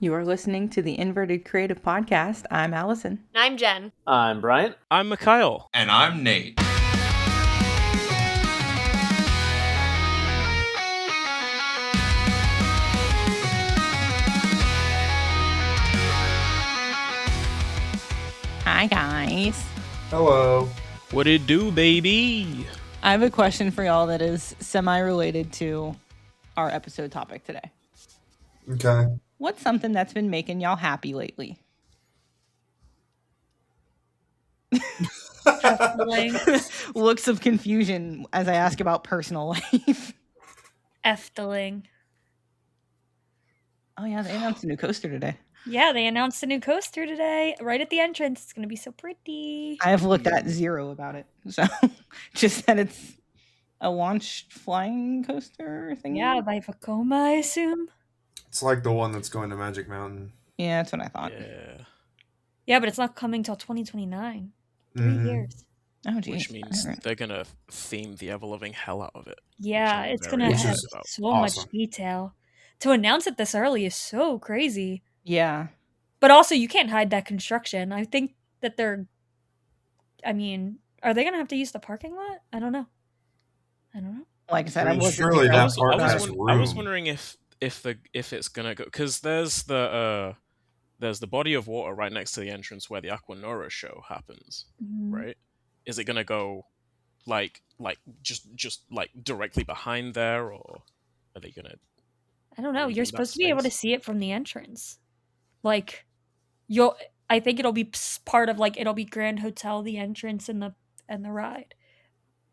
You are listening to the Inverted Creative Podcast. I'm Allison. I'm Jen. I'm Brian. I'm Mikhail. And I'm Nate. Hi, guys. Hello. What it do, baby? I have a question for y'all that is semi-related to our episode topic today. Okay. What's something that's been making y'all happy lately? Looks of confusion as I ask about personal life. Efteling. Oh yeah, they announced a new coaster today. Yeah, they announced a new coaster today, right at the entrance. It's going to be so pretty. I have looked at zero about it, so just that it's a launched flying coaster thing. Yeah, by Vekoma, I assume. It's like the one that's going to Magic Mountain. Yeah, that's what I thought. Yeah, but it's not coming till 2029. 3 years. Oh, geez. Which means they're going to theme the ever-loving hell out of it. Yeah, it's going to have so much detail. To announce it this early is so crazy. Yeah. But also, you can't hide that construction. I think that are they going to have to use the parking lot? I don't know. Like I said, I was wondering if it's going to go, because there's the body of water right next to the entrance where the Aquanura show happens, right? Is it going to go like just like directly behind there, or are they going to? I don't know. You're supposed to be able to see it from the entrance. Like, I think it'll be part of, like, it'll be Grand Hotel, the entrance, and the ride.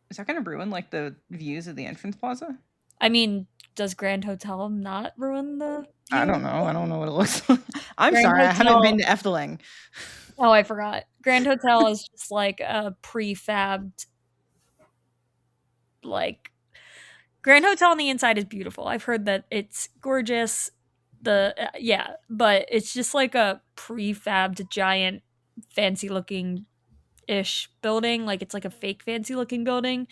Is that going to ruin, like, the views of the entrance plaza? I mean, does Grand Hotel not ruin the view? I don't know. I don't know what it looks like. I'm sorry, I haven't been to Efteling. Oh, I forgot. Grand Hotel is just, like, a prefabbed, like... Grand Hotel on the inside is beautiful. I've heard that it's gorgeous. But it's just like a prefabbed giant fancy looking ish building. Like it's like a fake fancy looking building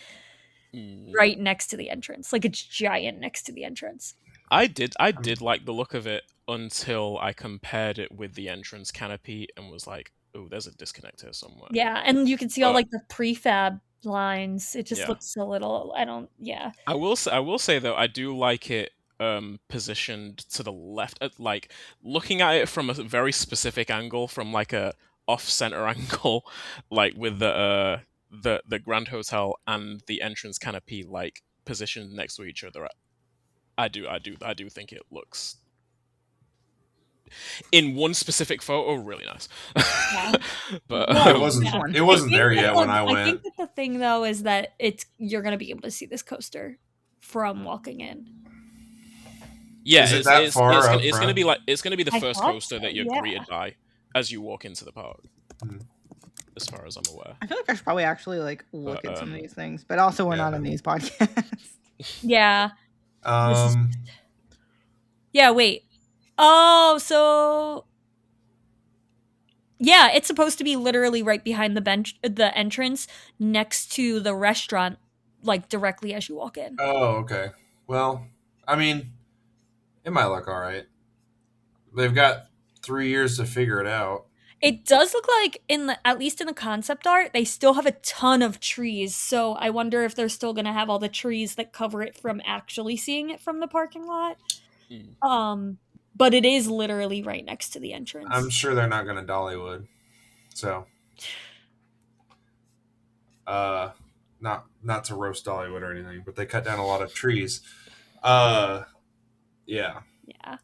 right next to the entrance. Like it's giant next to the entrance. I did like the look of it until I compared it with the entrance canopy and was like, oh, there's a disconnect here somewhere. Yeah, and you can see all like the prefab lines. It just looks a little I will say though, I do like it positioned to the left, like looking at it from a very specific angle, from like a off-center angle, like with the Grand Hotel and the entrance canopy like positioned next to each other. I do think it looks, in one specific photo, really nice. Yeah. But it wasn't there yet when I went. I think that the thing though is that you're going to be able to see this coaster from walking in. Yeah, is it that far up? It's going to be the first coaster that you're greeted by as you walk into the park. As far as I'm aware. I feel like I should probably actually like look at some of these things, but also we're not on these podcasts. Yeah. Yeah, wait. Oh, so yeah, it's supposed to be literally right behind the entrance, next to the restaurant, like directly as you walk in. Oh, okay. Well, I mean, it might look all right. They've got 3 years to figure it out. It does look like, at least in the concept art, they still have a ton of trees. So I wonder if they're still going to have all the trees that cover it from actually seeing it from the parking lot. But it is literally right next to the entrance. I'm sure they're not going to Dollywood. So, not to roast Dollywood or anything, but they cut down a lot of trees. Yeah. Yeah.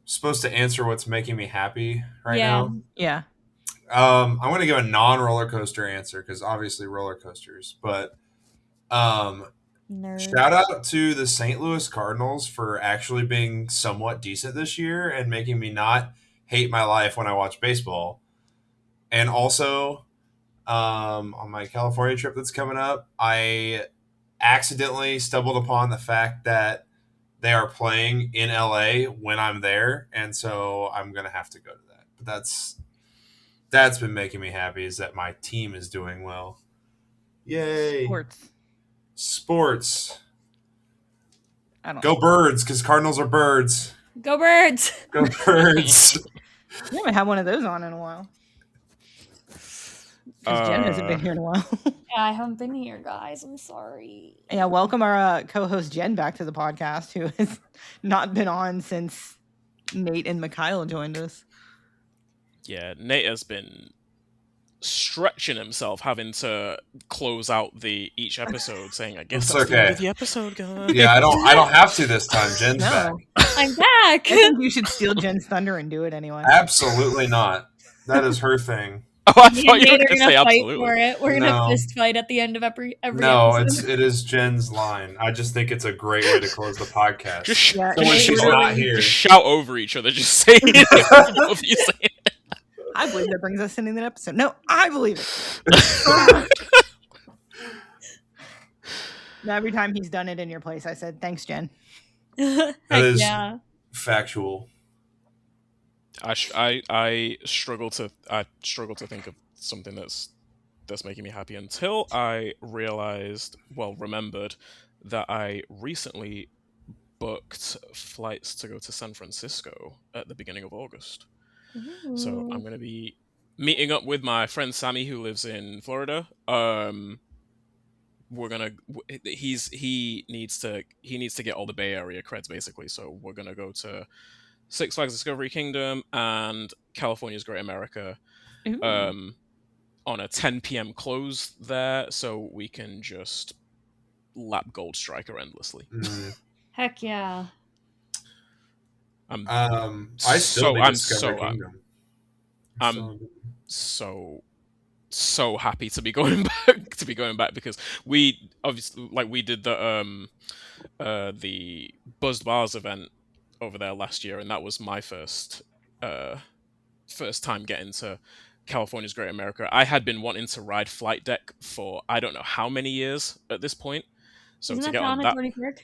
Supposed to answer what's making me happy now. Yeah. I'm going to give a non-roller coaster answer because obviously roller coasters, but shout out to the St. Louis Cardinals for actually being somewhat decent this year and making me not hate my life when I watch baseball. And also, on my California trip that's coming up, I accidentally stumbled upon the fact that they are playing in LA when I'm there, and so I'm gonna have to go to that. But that's been making me happy, is that my team is doing well. Yay! Sports. I don't Go Birds, because Cardinals are birds. Go Birds! Go Birds! We haven't had one of those on in a while. Because Jen hasn't been here in a while. Yeah, I haven't been here, guys. I'm sorry. Yeah, welcome our co-host Jen back to the podcast, who has not been on since Nate and Mikhail joined us. Yeah, Nate has been stretching himself, having to close out each episode, saying, "I guess that's the end of the episode, guys." Yeah, I don't have to this time. Jen's back. I'm back. I think you should steal Jen's thunder and do it anyway. Absolutely not. That is her thing. Oh, I thought you were going to say fight absolutely. For it. We're gonna fist fight at the end of every No, episode. it is Jen's line. I just think it's a great way to close the podcast. Just when she's not here, just shout over each other. Just say it. Both of you say it. I believe that brings us into the episode. No, I believe it. Now, every time he's done it in your place, I said, "Thanks, Jen." That is factual. I struggle to think of something that's making me happy until I remembered that I recently booked flights to go to San Francisco at the beginning of August. Ooh. So I'm going to be meeting up with my friend Sammy, who lives in Florida. He needs to get all the Bay Area creds, basically. So we're gonna go to Six Flags Discovery Kingdom and California's Great America on a 10 p.m. close there, so we can just lap Gold Striker endlessly. Heck yeah. I'm so happy to be going back because we obviously we did the Buzzed Bars event over there last year, and that was my first time getting to California's Great America. I had been wanting to ride Flight Deck for I don't know how many years at this point. So Isn't to that get on at that, Dorney Park?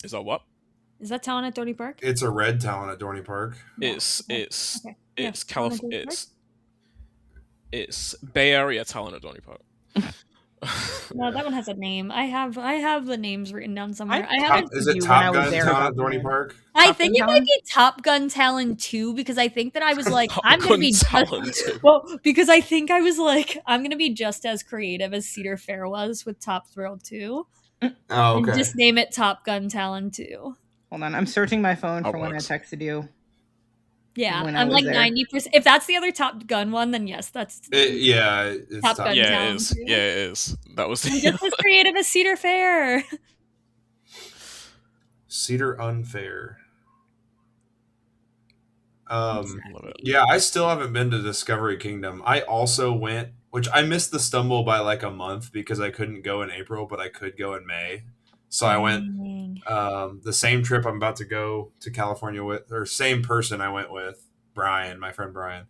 Is that what? Is that Talon at Dorney Park? It's a red Talon at Dorney Park. It's California. It's Bay Area Talon at Dorney Park. No, that one has a name. I have the names written down somewhere. Is it Top Gun Talon at Dorney Park? I think it might be Top Gun Talon 2 because I think that I was like, I'm gonna be because I think I was like, I'm gonna be just as creative as Cedar Fair was with Top Thrill 2. Oh, okay. And just name it Top Gun Talon 2. Hold on, I'm searching my phone for when I texted you. Yeah, I'm like 90%. If that's the other Top Gun one, then yes, that's it's Top Gun. Yeah, it is. Yeah, it is. That was just as creative as Cedar Fair. Cedar Unfair. Yeah, I still haven't been to Discovery Kingdom. I also went, which I missed the stumble by like a month because I couldn't go in April, but I could go in May. So I went the same trip I'm about to go to California with, or same person I went with, Brian, my friend Brian,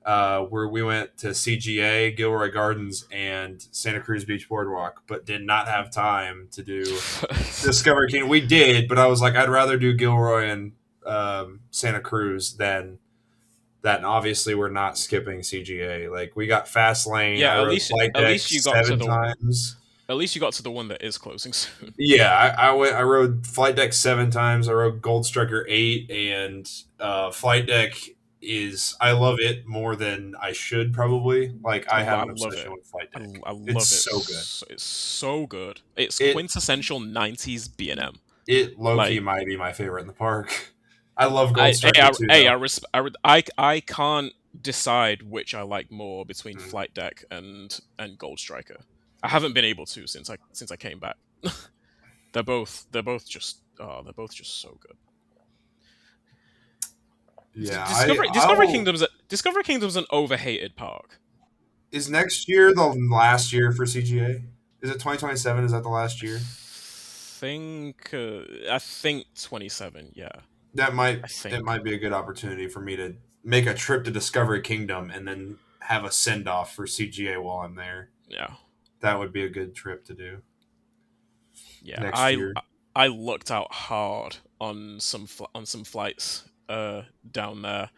where we went to CGA, Gilroy Gardens, and Santa Cruz Beach Boardwalk, but did not have time to do Discovery Kingdom. We did, but I was like, I'd rather do Gilroy and Santa Cruz than that. And obviously, we're not skipping CGA. Like, we got Fast Lane. Yeah, at least you got to the times. At least you got to the one that is closing soon. Yeah, I rode Flight Deck 7 times. I rode Gold Striker 8, and Flight Deck I love it more than I should probably. Like, I have an obsession with Flight Deck. I love it's it. So good. It's so good. It's quintessential 90s B&M. It low-key might be my favorite in the park. I love Gold Striker too. I can't decide which I like more between Flight Deck and Gold Striker. I haven't been able to since I came back. they're both just so good. Yeah, Discovery Kingdom's an overhated park. Is next year the last year for CGA? Is it 2027? Is that the last year? I think 27. Yeah. It might be a good opportunity for me to make a trip to Discovery Kingdom and then have a send off for CGA while I'm there. Yeah. That would be a good trip to do. Yeah, I looked out hard on some flights down there,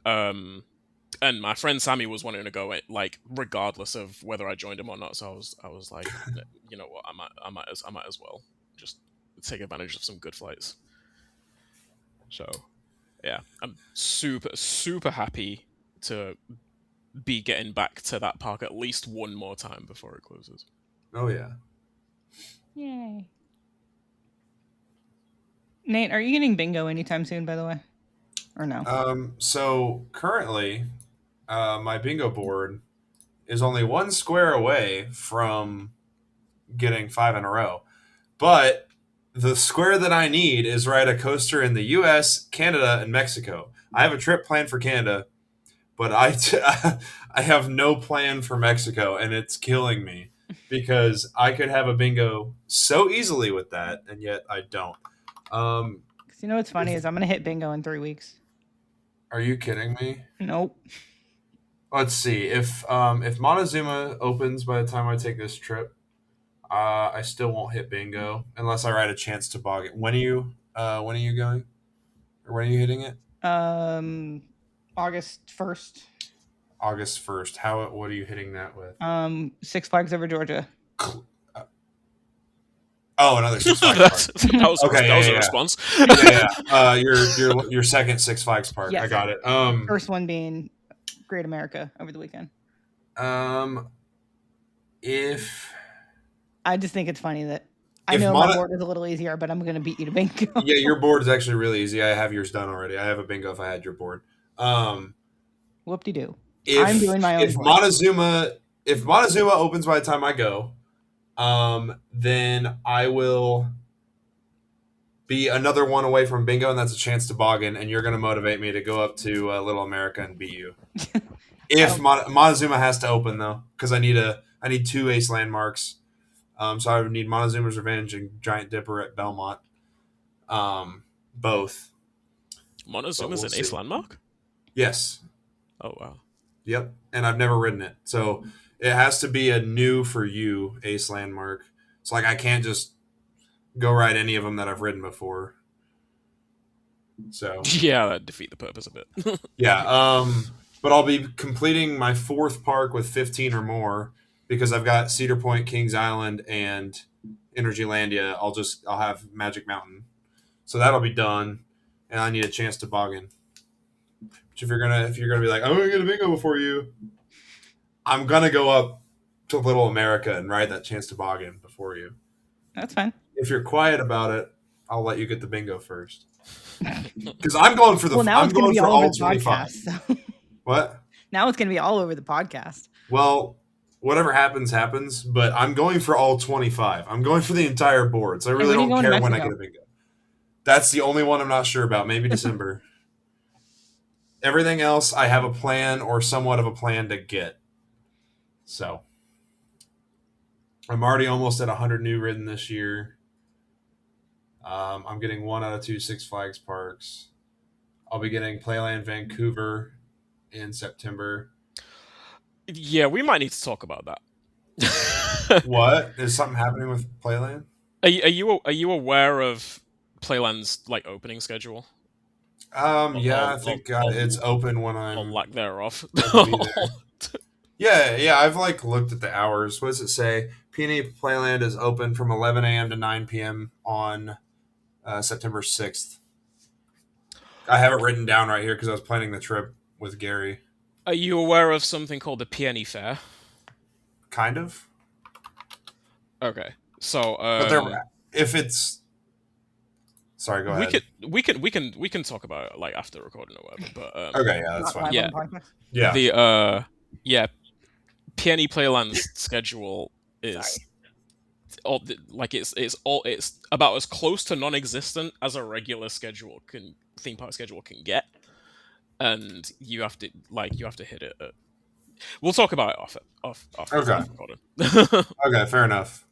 and my friend Sammy was wanting to go like regardless of whether I joined him or not. So I was like, you know what, I might as well just take advantage of some good flights. So, yeah, I'm super happy to be getting back to that park at least one more time before it closes. Oh yeah. Yay. Nate, are you getting bingo anytime soon, by the way? Or no? So currently, my bingo board is only one square away from getting 5 in a row. But the square that I need is ride a coaster in the US, Canada, and Mexico. I have a trip planned for Canada, but I have no plan for Mexico, and it's killing me because I could have a bingo so easily with that, and yet I don't. You know what's funny is I'm going to hit bingo in 3 weeks. Are you kidding me? Nope. Let's see. If Montezuma opens by the time I take this trip, I still won't hit bingo unless I ride a chance toboggan. When are you going? Or when are you hitting it? August 1st. August 1st. What are you hitting that with? Six Flags Over Georgia. Oh, another Six Flags park. That was a response. Yeah. Your second Six Flags park. Yes. I got it. First one being Great America over the weekend. If I just think it's funny that I know my board is a little easier, but I'm going to beat you to bingo. Yeah, your board is actually really easy. I have yours done already. I have a bingo if I had your board. Whoop-de-doo. I'm doing my own. If Montezuma opens by the time I go, then I will be another one away from bingo, and that's a chance toboggan, and you're going to motivate me to go up to Little America and beat you. If Montezuma has to open, though, because I need 2 ace landmarks. So I would need Montezuma's Revenge and Giant Dipper at Belmont. Both. Montezuma's an ace landmark? Yes. Oh, wow. Yep. And I've never ridden it. So it has to be a new for you ace landmark. It's like I can't just go ride any of them that I've ridden before. So yeah, that'd defeat the purpose of it. Yeah. But I'll be completing my 4th park with 15 or more because I've got Cedar Point, Kings Island, and Energylandia. I'll have Magic Mountain. So that'll be done. And I need a chance toboggan. Which if you're gonna be like, I'm gonna get a bingo before you, I'm gonna go up to Little America and ride that chance toboggan before you. That's fine. If you're quiet about it, I'll let you get the bingo first. Because I'm going for I'm going for all 25. So. What? Now it's gonna be all over the podcast. Well, whatever happens, but I'm going for all 25. I'm going for the entire board, so I really don't care when I get a bingo. That's the only one I'm not sure about. Maybe December. Everything else, I have a plan or somewhat of a plan to get. So, I'm already almost at 100 new ridden this year. I'm getting 1 out of 2 Six Flags parks. I'll be getting Playland Vancouver in September. Yeah, we might need to talk about that. What? Is something happening with Playland? Are you aware of Playland's opening schedule? I think it's open when I'm on lack thereof. Yeah, I've looked at the hours. What does it say? P&E Playland is open from 11 a.m. to 9 p.m. on September 6th. I have it written down right here because I was planning the trip with Gary. Are you aware of something called the P&E Fair? Kind of. Okay, so but if it's sorry, go ahead. We can talk about it after recording or whatever. But okay, yeah, that's fine. Yeah. The P&E Playland's schedule is it's about as close to non-existent as a regular theme park schedule can get, and you have to hit it. We'll talk about it off. Okay. Recording. Okay, fair enough.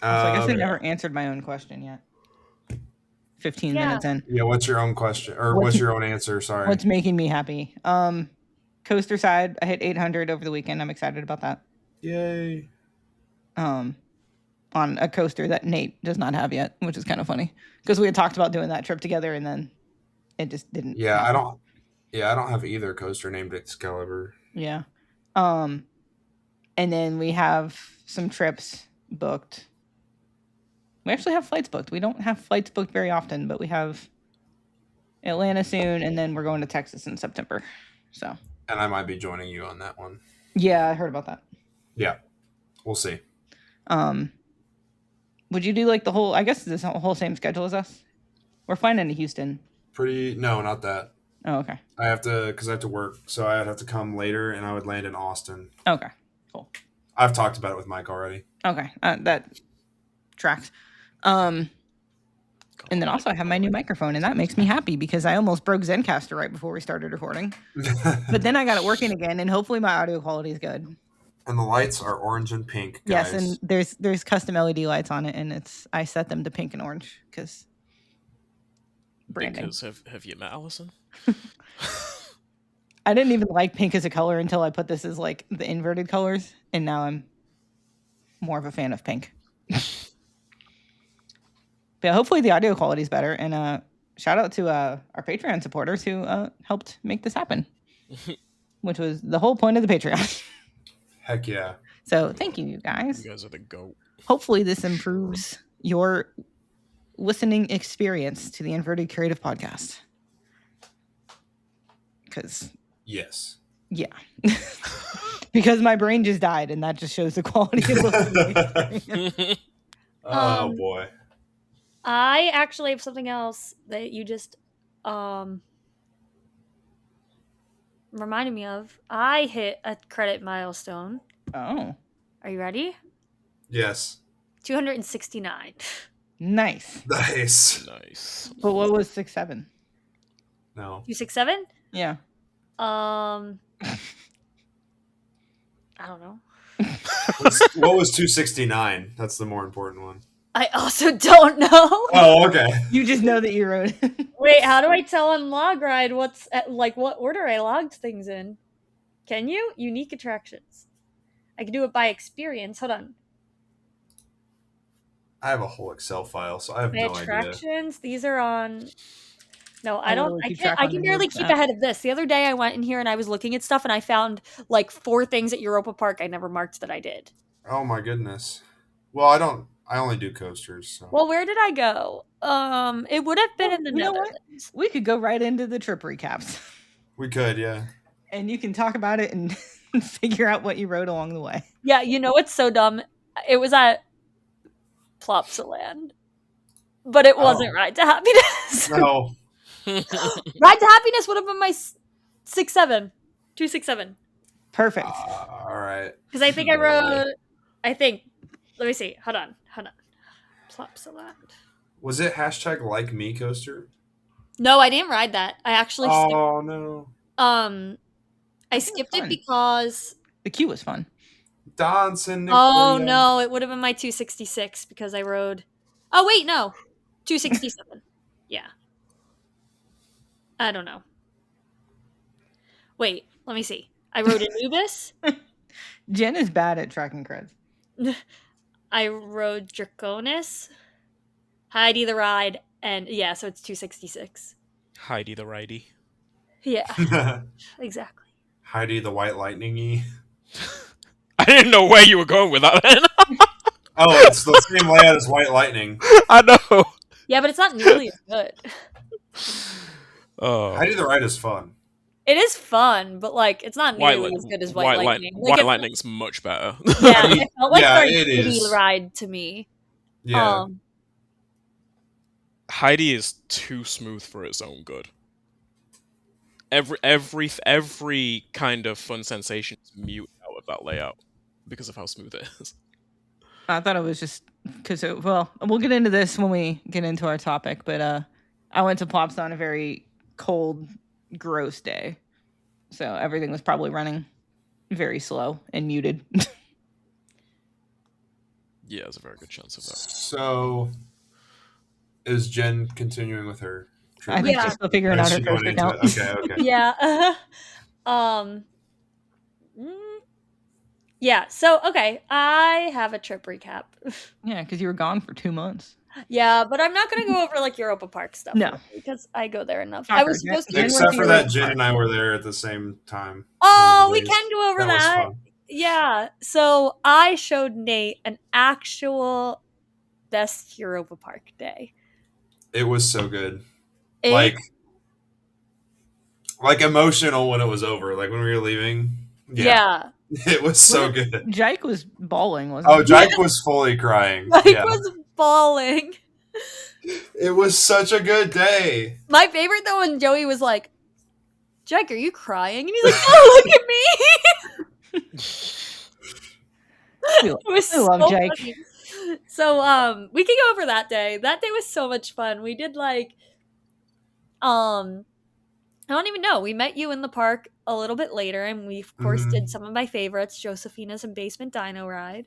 So I guess I never answered my own question yet. 15 minutes in. Yeah, what's your own question? Or what's your own answer? Sorry. What's making me happy? Coaster side, I hit 800 over the weekend. I'm excited about that. Yay. On a coaster that Nate does not have yet, which is kind of funny. Because we had talked about doing that trip together and then it just didn't. Yeah, happen. I don't have either coaster named Excalibur. Yeah. And then we have some trips booked We actually have flights booked. We don't have flights booked very often, but we have Atlanta soon, and then we're going to Texas in September. So. And I might be joining you on that one. Yeah, I heard about that. Yeah, we'll see. Would you do like the whole? I guess this whole same schedule as us. We're flying into Houston. No, not that. Oh, okay. Because I have to work, so I'd have to come later, and I would land in Austin. Okay, cool. I've talked about it with Mike already. Okay, that tracks. And then also I have my new microphone, and that makes me happy because I almost broke Zencaster right before we started recording. But then I got it working again, and hopefully my audio quality is good. And the lights are orange and pink, guys. Yes, and there's custom LED lights on it, and I set them to pink and orange because branding. Because have you met Allison? I didn't even like pink as a color until I put this as like the inverted colors, and now I'm more of a fan of pink. But hopefully the audio quality is better, and shout out to our Patreon supporters who helped make this happen, which was the whole point of the Patreon. Heck yeah. So thank you guys. You guys are the GOAT. Hopefully this improves your listening experience to the Inverted Creative Podcast. Because... Yes. Yeah. Because my brain just died, and that just shows the quality of the experience. Oh, boy. I actually have something else that you just reminded me of. I hit a credit milestone. Oh. Are you ready? Yes. 269. Nice. Nice. But what was 6-7? No. 267? Yeah. I don't know. What was 269? That's the more important one. I also don't know. Oh, okay. You just know that you wrote it. Wait, how do I tell on LogRide what order I logged things in? Can you? Unique attractions. I can do it by experience. Hold on. I have a whole Excel file, so I have no attractions. These are on. No, I don't. I can barely keep app. ahead of this. The other day I went in here and I was looking at stuff and I found like 4 things at Europa Park I never marked that I did. Oh my goodness. Well, I only do coasters. So. Well, where did I go? It would have been in the Netherlands. We could go right into the trip recaps. We could, yeah. And you can talk about it and figure out what you wrote along the way. Yeah, you know what's so dumb? It was at Plopsaland. But it wasn't Ride to Happiness. No. Ride to Happiness would have been my 6-7. 267. Perfect. All right. Because I think I wrote... Let me see. Hold on. Plopsaland. Was it #like me coaster? No, I didn't ride that. I actually skipped. Oh, no. I skipped it because... The queue was fun. Dancing. Oh, no. It would have been my 266 because I rode... Oh, wait, no. 267. Yeah. I don't know. Wait, let me see. I rode Anubis. Jen is bad at tracking creds. I rode Draconis, Heidi the Ride, and yeah, so it's 266. Heidi the Ridey. Yeah, exactly. Heidi the White Lightning-y. I didn't know where you were going with that then. Oh, it's the same layout as White Lightning. I know. Yeah, but it's not nearly as good. Heidi the Ride is fun. It is fun, but like it's not nearly as good as White Lightning. White Lightning's much better. Yeah, it felt like a Heidi ride to me. Yeah. Heidi is too smooth for its own good. Every kind of fun sensation is muted out of that layout because of how smooth it is. I thought it was just because, well, we'll get into this when we get into our topic, but I went to Plops on a very cold, gross day. So everything was probably running very slow and muted. Yeah, there's a very good chance of that. So, is Jen continuing with her trip? I think she's still figuring out her coaster count. Okay. Yeah. Yeah, so, okay, I have a trip recap. Yeah, because you were gone for 2 months. Yeah, but I'm not going to go over, like, Europa Park stuff. No. Because I go there enough. Shocker. I was supposed to... Except for that, Jen and I were there at the same time. Oh, we can go over that. Was fun. Yeah, so I showed Nate an actual best Europa Park day. It was so good. Like emotional when it was over. Like when we were leaving. Yeah. It was so good. Jake was bawling, wasn't he? Oh, Jake was fully crying. Jake was bawling. It was such a good day. My favorite though when Joey was like, Jake, are you crying? And he's like, oh, look at me. It was so love Jake. Funny. So we can go over that day. That day was so much fun. We did like I don't even know. We met you in the park a little bit later, and we of course did some of my favorites, Josephina's and Basement Dino Ride.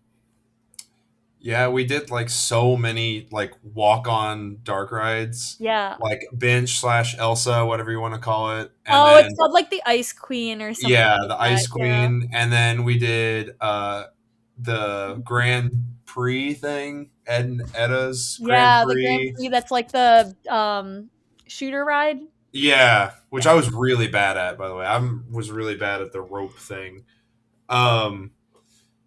Yeah, we did like so many like walk-on dark rides. Yeah. Like Bench/Elsa, whatever you want to call it. And then, it's called like the Ice Queen or something. Yeah, like the Ice Queen. Yeah. And then we did the Grand Prix thing, Ed and Edda's Grand Prix. The Grand Prix that's like the shooter ride. Yeah, which I was really bad at, by the way. I was really bad at the rope thing. And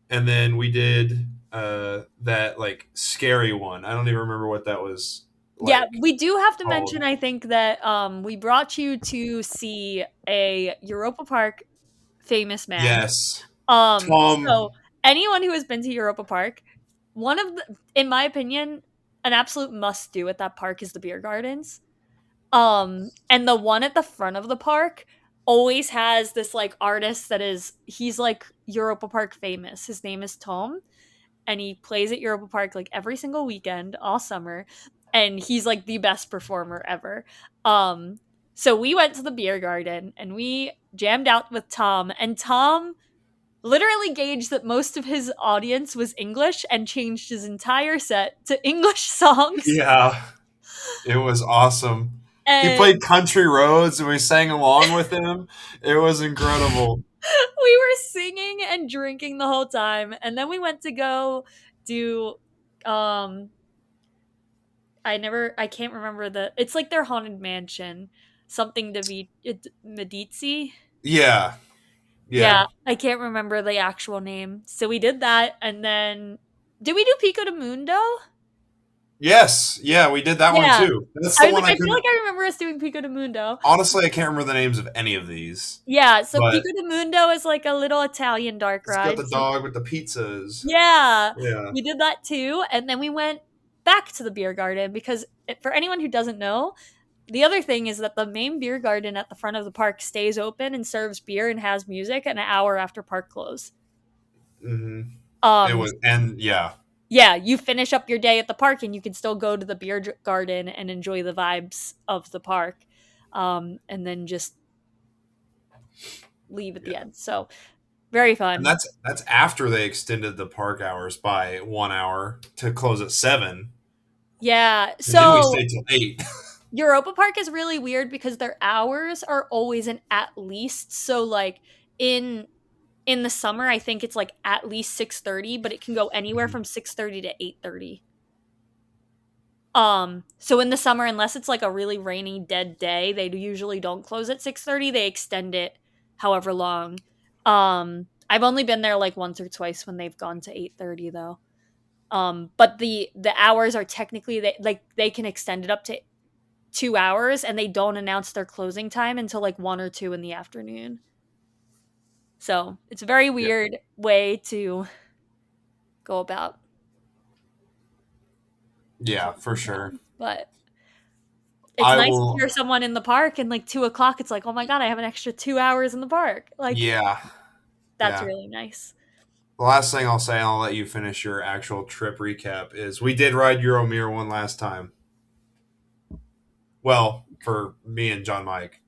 then we did that like scary one. I don't even remember what that was. Yeah, we do have to mention, I think, that we brought you to see a Europa Park famous man. Yes. Tom. So anyone who has been to Europa Park, one of the, in my opinion, an absolute must do at that park is the beer gardens. And the one at the front of the park always has this like artist he's like Europa Park famous. His name is Tom, and he plays at Europa Park like every single weekend all summer, and he's like the best performer ever. So we went to the beer garden and we jammed out with Tom, and Tom literally gauged that most of his audience was English and changed his entire set to English songs. Yeah, it was awesome. And he played Country Roads and we sang along with him. It was incredible. We were singing and drinking the whole time. And then we went to go do I can't remember it's like their haunted mansion. Something to be Medici. Yeah. Yeah. I can't remember the actual name. So we did that, and then did we do Pico de Mundo? Yes, yeah, we did that one too. That's the one I feel like I remember us doing Pico de Mundo. Honestly, I can't remember the names of any of these. Yeah, so Pico de Mundo is like a little Italian dark ride. It's got the dog with the pizzas. Yeah, we did that too, and then we went back to the beer garden because for anyone who doesn't know, the other thing is that the main beer garden at the front of the park stays open and serves beer and has music an hour after park close. Mm-hmm. It was, and yeah. Yeah, you finish up your day at the park and you can still go to the beer garden and enjoy the vibes of the park, and then just leave at the end. So very fun. And that's after they extended the park hours by 1 hour to close at 7. Yeah, so then we stayed till 8. Europa Park is really weird because their hours are always an at least. So like in the summer, I think it's like at least 6:30, but it can go anywhere from 6:30 to 8:30. So in the summer, unless it's like a really rainy, dead day, they usually don't close at 6:30. They extend it however long. I've only been there like once or twice when they've gone to 8:30 though. But the hours are technically they can extend it up to 2 hours, and they don't announce their closing time until like 1 or 2 in the afternoon. So it's a very weird way to go about. Yeah, for sure. But it's nice to hear someone in the park and like 2 o'clock. It's like, oh my God, I have an extra 2 hours in the park. Like, that's really nice. The last thing I'll say, and I'll let you finish your actual trip recap, is we did ride Euromir one last time. Well, for me and John Mike.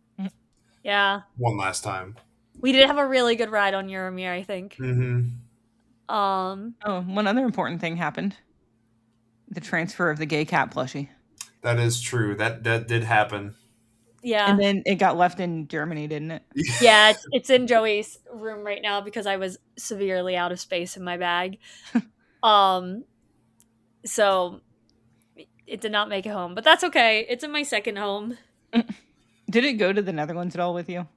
Yeah. One last time. We did have a really good ride on Euromir, I think. Mm-hmm. One other important thing happened. The transfer of the gay cat plushie. That is true. That did happen. Yeah. And then it got left in Germany, didn't it? Yeah, it's in Joey's room right now because I was severely out of space in my bag. So it did not make it home, but that's okay. It's in my second home. Did it go to the Netherlands at all with you?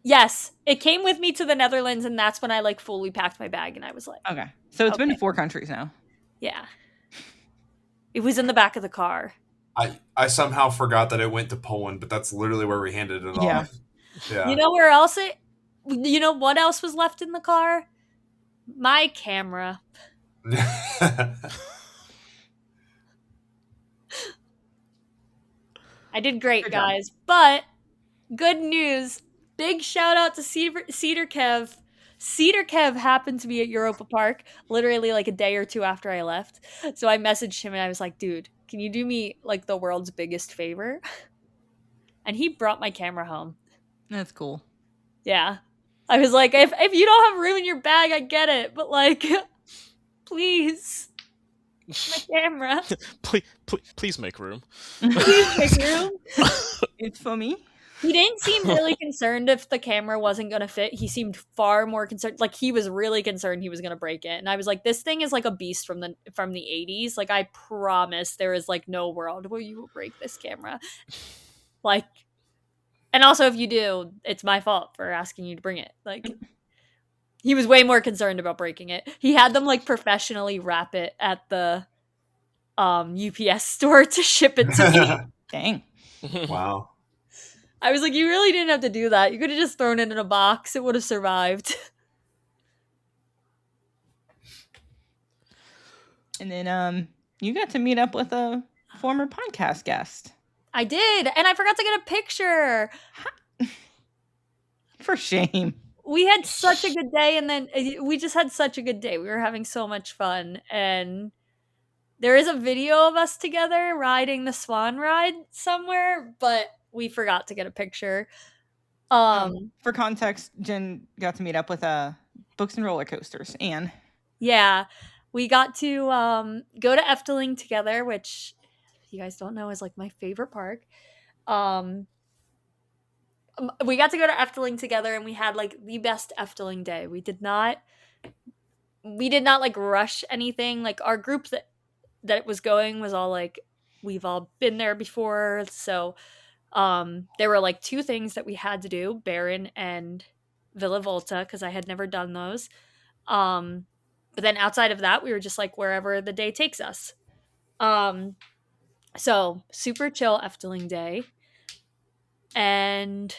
Yes, it came with me to the Netherlands, and that's when I like fully packed my bag, and I was like, okay. So it's been to 4 countries now. Yeah. It was in the back of the car. I somehow forgot that it went to Poland, but that's literally where we handed it off. Yeah. You know where else you know what else was left in the car? My camera. I did great, guys. But good news. Big shout out to Cedar Kev. Cedar Kev happened to be at Europa Park literally like a day or two after I left. So I messaged him and I was like, dude, can you do me like the world's biggest favor? And he brought my camera home. That's cool. Yeah. I was like, if you don't have room in your bag, I get it. But like, please. My camera. Please make room. Please make room. It's for me. He didn't seem really concerned if the camera wasn't going to fit. He seemed far more concerned. Like, he was really concerned he was going to break it. And I was like, this thing is like a beast from the 80s. Like, I promise there is like no world where you will break this camera. Like, and also if you do, it's my fault for asking you to bring it. Like, he was way more concerned about breaking it. He had them like professionally wrap it at the UPS store to ship it to me. Dang. Wow. I was like, you really didn't have to do that. You could have just thrown it in a box. It would have survived. And then you got to meet up with a former podcast guest. I did, and I forgot to get a picture. For shame. We had such a good day, and then we just had such a good day. We were having so much fun, and there is a video of us together riding the Swan ride somewhere, but we forgot to get a picture. For context, Jen got to meet up with Books and Roller Coasters, Anne. Yeah, we got to go to Efteling together, which, if you guys don't know, is like my favorite park. We got to go to Efteling together, and we had like the best Efteling day. We did not like rush anything. Like, our group that was going was all like, we've all been there before, so there were like two things that we had to do, Baron and Villa Volta, because I had never done those. But then outside of that, we were just like wherever the day takes us. So super chill Efteling day. And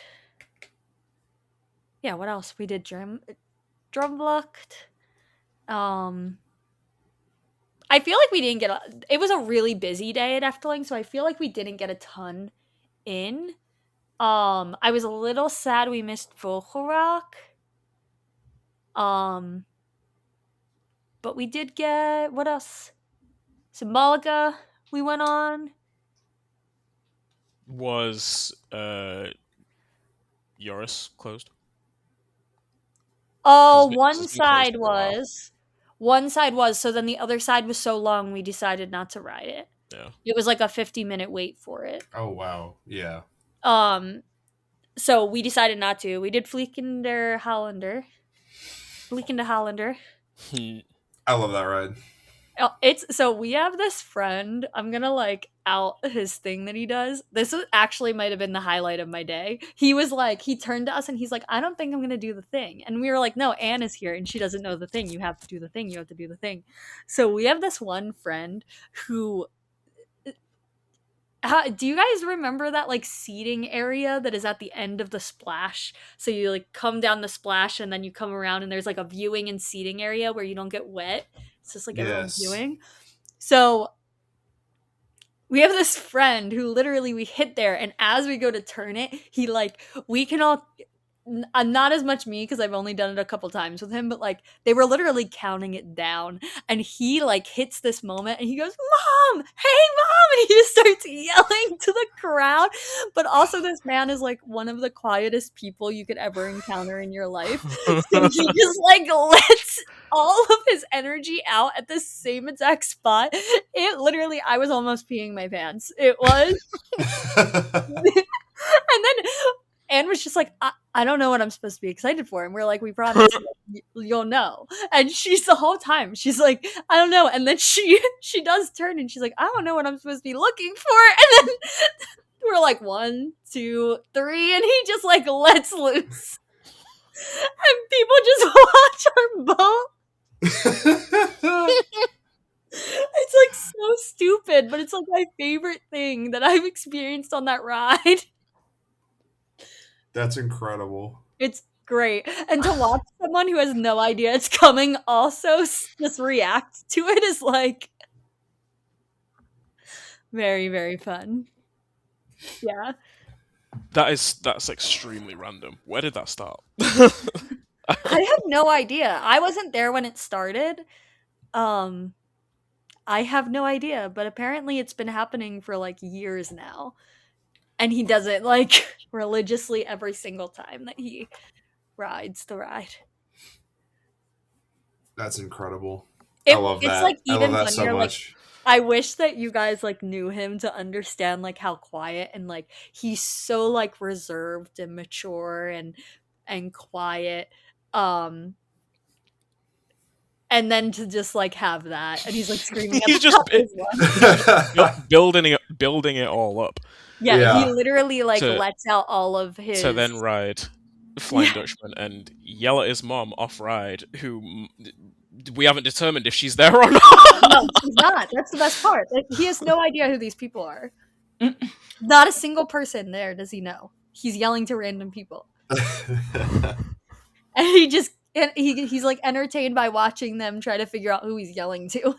yeah, what else? We did Drumblucht. I feel like we didn't get it was a really busy day at Efteling, so I feel like we didn't get a ton in. I was a little sad we missed Vogelrok. But we did get, what else? Symbolica we went on. Was Yoris closed? Oh, one side was. One side was, so then the other side was so long we decided not to ride it. Yeah. It was like a 50-minute wait for it. Oh, wow. Yeah. So we decided not to. We did Fliegende Hollander. I love that ride. So we have this friend. I'm gonna like out his thing that he does. This actually might have been the highlight of my day. He was like, he turned to us and he's like, I don't think I'm gonna do the thing. And we were like, no, Anne is here and she doesn't know the thing. You have to do the thing. You have to do the thing. So we have this one friend who. Do you guys remember that like seating area that is at the end of the splash? So you like come down the splash and then you come around and there's like a viewing and seating area where you don't get wet. It's just like everyone's viewing. So we have this friend who literally we hit there, and as we go to turn it, he like, we can all, not as much me because I've only done it a couple times with him, but like they were literally counting it down, and he like hits this moment and he goes, Mom, hey Mom, and he just starts yelling to the crowd. But also this man is like one of the quietest people you could ever encounter in your life, so he just like lets all of his energy out at the same exact spot. It literally, I was almost peeing my pants. It was. And then Anne was just like, I don't know what I'm supposed to be excited for. And we're like, we promise you'll know. And she's the whole time, she's like, I don't know. And then she does turn and she's like, I don't know what I'm supposed to be looking for. And then we're like, 1, 2, 3. And he just like lets loose. And people just watch our boat. It's like so stupid, but it's like my favorite thing that I've experienced on that ride. That's incredible. It's great. And to watch someone who has no idea it's coming also just react to it is like very, very fun. Yeah. That's extremely random. Where did that start? I have no idea. I wasn't there when it started. I have no idea, but apparently it's been happening for like years now. And he does it like religiously every single time that he rides the ride. That's incredible. I love that. Like even I love that funnier, so much. I wish that you guys like knew him to understand like how quiet and like he's so like reserved and mature and quiet. And then to just like have that, and he's like screaming. He's just building it all up. Yeah, he literally like lets out all of his. To then ride Flying Dutchman and yell at his mom off ride, who we haven't determined if she's there or not. No, she's not. That's the best part. Like, he has no idea who these people are. Not a single person there does he know. He's yelling to random people, and he just. And he's like entertained by watching them try to figure out who he's yelling to.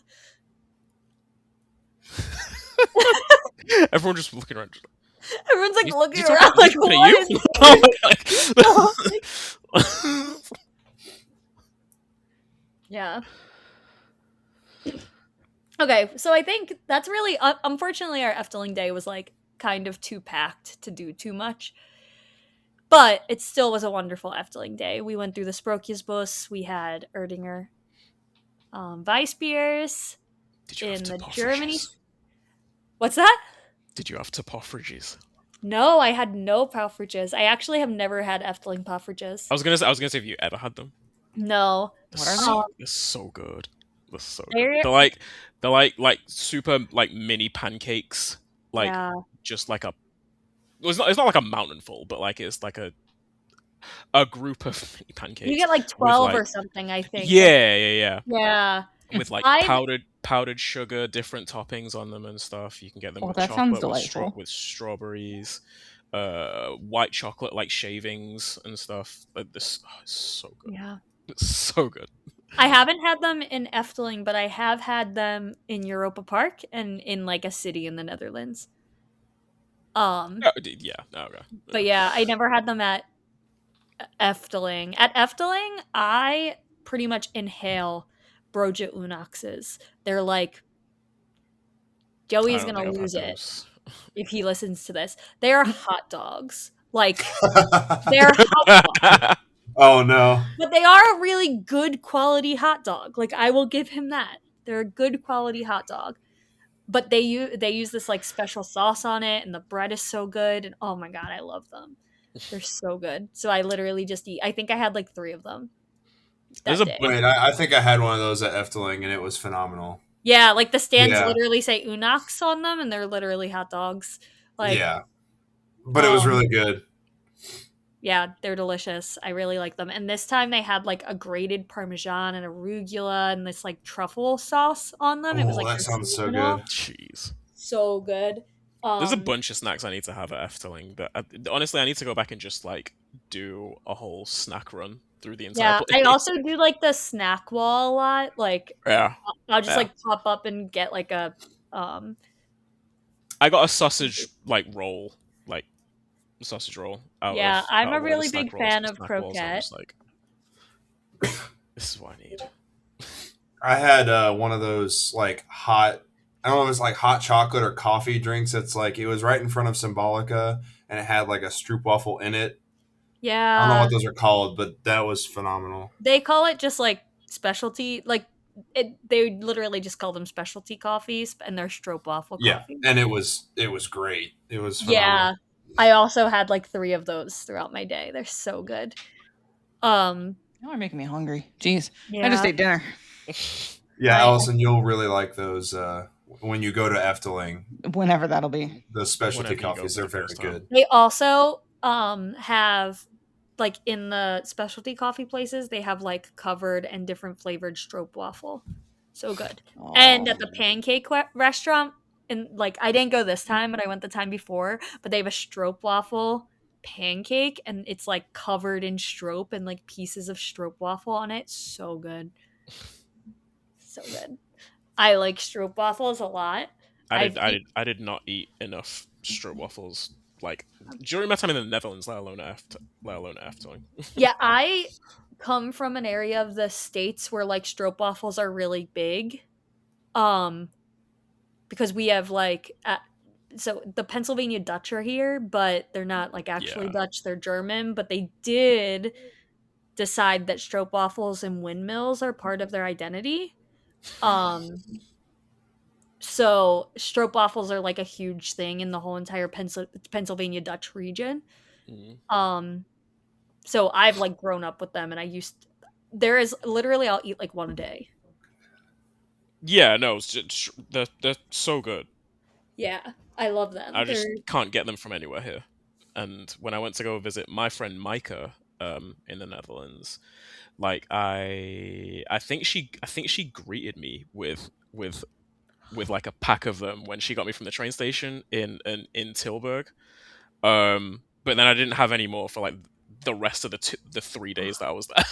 Everyone just looking around. Everyone's like looking around like, what is Yeah. Okay, so I think that's really... unfortunately, our Efteling day was like kind of too packed to do too much. But it still was a wonderful Efteling day. We went through the Sprookjesbos. We had Erdinger Weissbiers in the Germany. What's that? Did you have topofrages? No, I had no pofrages. I actually have never had Efteling pofrages. I was gonna say, have you ever had them? No. What are they? They're so good. They're so good. They're like super like mini pancakes. Like just like a. It's not like a mountain full, but like it's like a group of mini pancakes. You get like 12 or something, I think. Yeah. Yeah. With like powdered sugar, different toppings on them and stuff. You can get them with chocolate, with strawberries, white chocolate like shavings and stuff. Like this, it's so good. Yeah, it's so good. I haven't had them in Efteling, but I have had them in Europa Park and in like a city in the Netherlands. Okay. But yeah, I never had them at Efteling. At Efteling, I pretty much inhale Broodje Unaxes. They're like... Joey's gonna lose it if he listens to this. They are hot dogs. Like, they're hot dogs. Oh, no. But they are a really good quality hot dog. Like, I will give him that. They're a good quality hot dog. But they use this like special sauce on it, and the bread is so good. And oh my god, I love them. They're so good. So I literally just eat. I think I had like 3 of them. Wait, I think I had one of those at Efteling, and it was phenomenal. Yeah, like the stands literally say Unax on them, and they're literally hot dogs. Like, yeah, but it was really good. Yeah, they're delicious. I really like them. And this time they had like a grated Parmesan and arugula and this like truffle sauce on them. It was like that sounds so good. Jeez, so good. There's a bunch of snacks I need to have at Efteling, but honestly, I need to go back and just like do a whole snack run through the entire place. I also do like the snack wall a lot. Like, I'll just like pop up and get like a I got a sausage roll. I'm a really big fan of croquette. This is what I need. I had one of those like hot, I don't know if it's like hot chocolate or coffee drinks. It's like, it was right in front of Symbolica, and it had like a stroopwafel in it. Yeah. I don't know what those are called, but that was phenomenal. They call it just like specialty, like they literally just call them specialty coffees, and they're stroopwafel coffee. Yeah, and it was great. It was phenomenal. Yeah. I also had like 3 of those throughout my day. They're so good. Now you're making me hungry. Jeez. Yeah. I just ate dinner. Yeah, Allison, you'll really like those when you go to Efteling. Whenever that'll be. Those specialty coffees, they're very good. They also have, like, in the specialty coffee places, they have like covered and different flavored stroopwafel. So good. Aww. And at the pancake restaurant, and like I didn't go this time, but I went the time before. But they have a stroopwafel pancake, and it's like covered in stroop and like pieces of stroopwafel on it. So good, so good. I like stroopwafels a lot. I did not eat enough stroopwafels like during my time in the Netherlands, let alone after. Yeah, I come from an area of the States where like stroopwafels are really big. Because we have like so the Pennsylvania Dutch are here, but they're not like actually Dutch, they're German, but they did decide that stroopwafels and windmills are part of their identity. So stroopwafels are like a huge thing in the whole entire Pennsylvania Dutch region. Mm-hmm. So I've like grown up with them, and there is literally I'll eat like one a day. Yeah, no, they're so good. Yeah, I love them. I just can't get them from anywhere here. And when I went to go visit my friend Micah in the Netherlands, like I think she greeted me with like a pack of them when she got me from the train station in Tilburg. But then I didn't have any more for like the rest of the 3 days that I was there.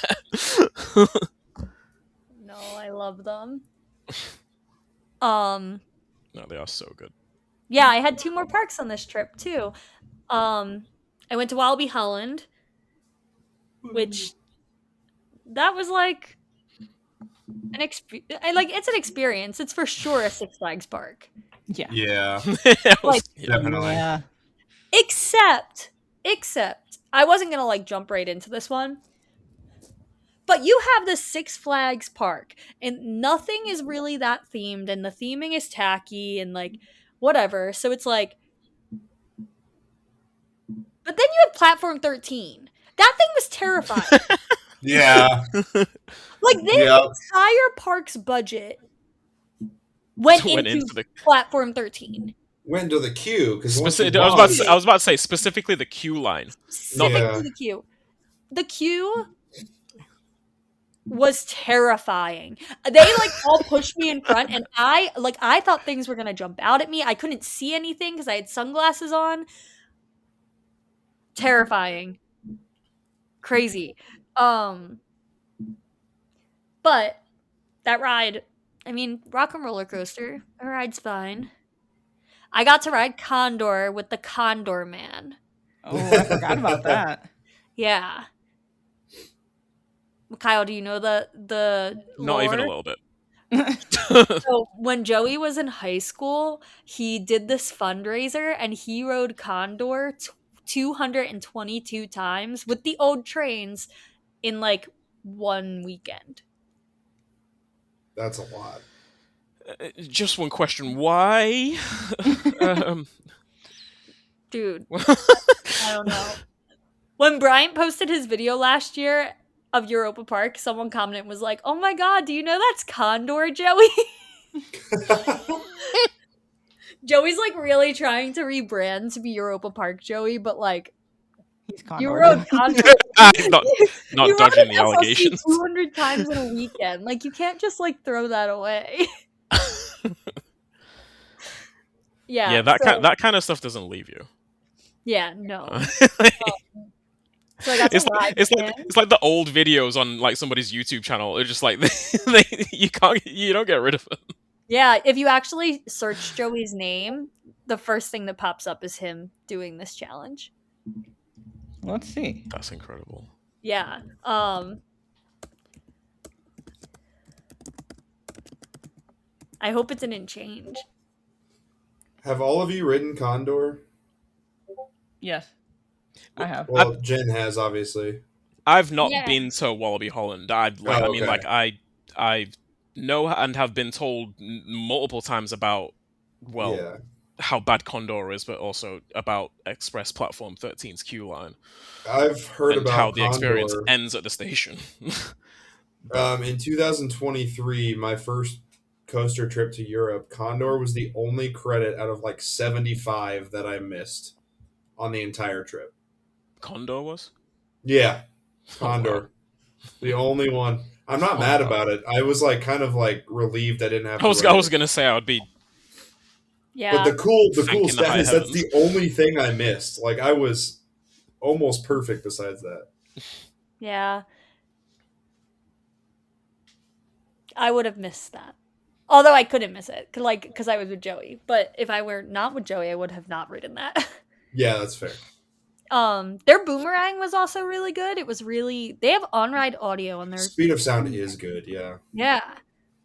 No, I love them. No, they are so good. Yeah, I had 2 more parks on this trip too. I went to Walibi Holland, which that was like it's an experience. It's for sure a Six Flags park. Yeah. Like, definitely. Yeah. Except I wasn't gonna like jump right into this one. But you have the Six Flags park, and nothing is really that themed, and the theming is tacky and like whatever. So it's like, but then you have Platform 13. That thing was terrifying. Yeah. Like the entire park's budget went into the Platform 13. Went into the queue because I was about to say specifically the queue line. Specifically the queue. The queue was terrifying. They like all pushed me in front, and I thought things were gonna jump out at me. I couldn't see anything because I had sunglasses on. Terrifying. Crazy. But that ride, I mean, Rock and Roller Coaster, the ride's fine. I got to ride Condor with the Condor Man. Oh, I forgot about that. Yeah. Kyle, do you know the Not lore? Even a little bit. So when Joey was in high school, he did this fundraiser and he rode Condor 222 times with the old trains in like one weekend. That's a lot. Just one question. Why? Dude, I don't know. When Bryant posted his video last year of Europa Park, someone commented and was like, "Oh my god, do you know that's Condor, Joey?" Joey's like really trying to rebrand to be Europa Park Joey, but like he's Condor. You rode Condor. not dodging the allegations 200 times in a weekend. Like you can't just like throw that away. Yeah, that kind of stuff doesn't leave you. Yeah, no. So it's like the old videos on like somebody's YouTube channel. It's just like you don't get rid of them. Yeah, if you actually search Joey's name, the first thing that pops up is him doing this challenge. Let's see. That's incredible. Yeah. I hope it didn't change. Have all of you ridden Condor? Yes. I have. Well, Jen has, obviously. I've not been to Walibi Holland. I know and have been told multiple times about how bad Condor is, but also about Express Platform 13's queue line. I've heard about how the Condor. Experience ends at the station. In 2023, my first coaster trip to Europe, Condor was the only credit out of like 75 that I missed on the entire trip. Condor was? Yeah, Condor. The only one. I'm not mad about it. I was like kind of like relieved I didn't have to. I was gonna say I would be. Yeah. But the cool Thanking the stat high is that's heavens. the only thing I missed. Like I was almost perfect besides that. Yeah. I would have missed that. Although I couldn't miss it, because I was with Joey. But if I were not with Joey, I would have not ridden that. Yeah, that's fair. Their boomerang was also really good. It was really, they have on-ride audio on their speed of sound is good. Yeah. Yeah,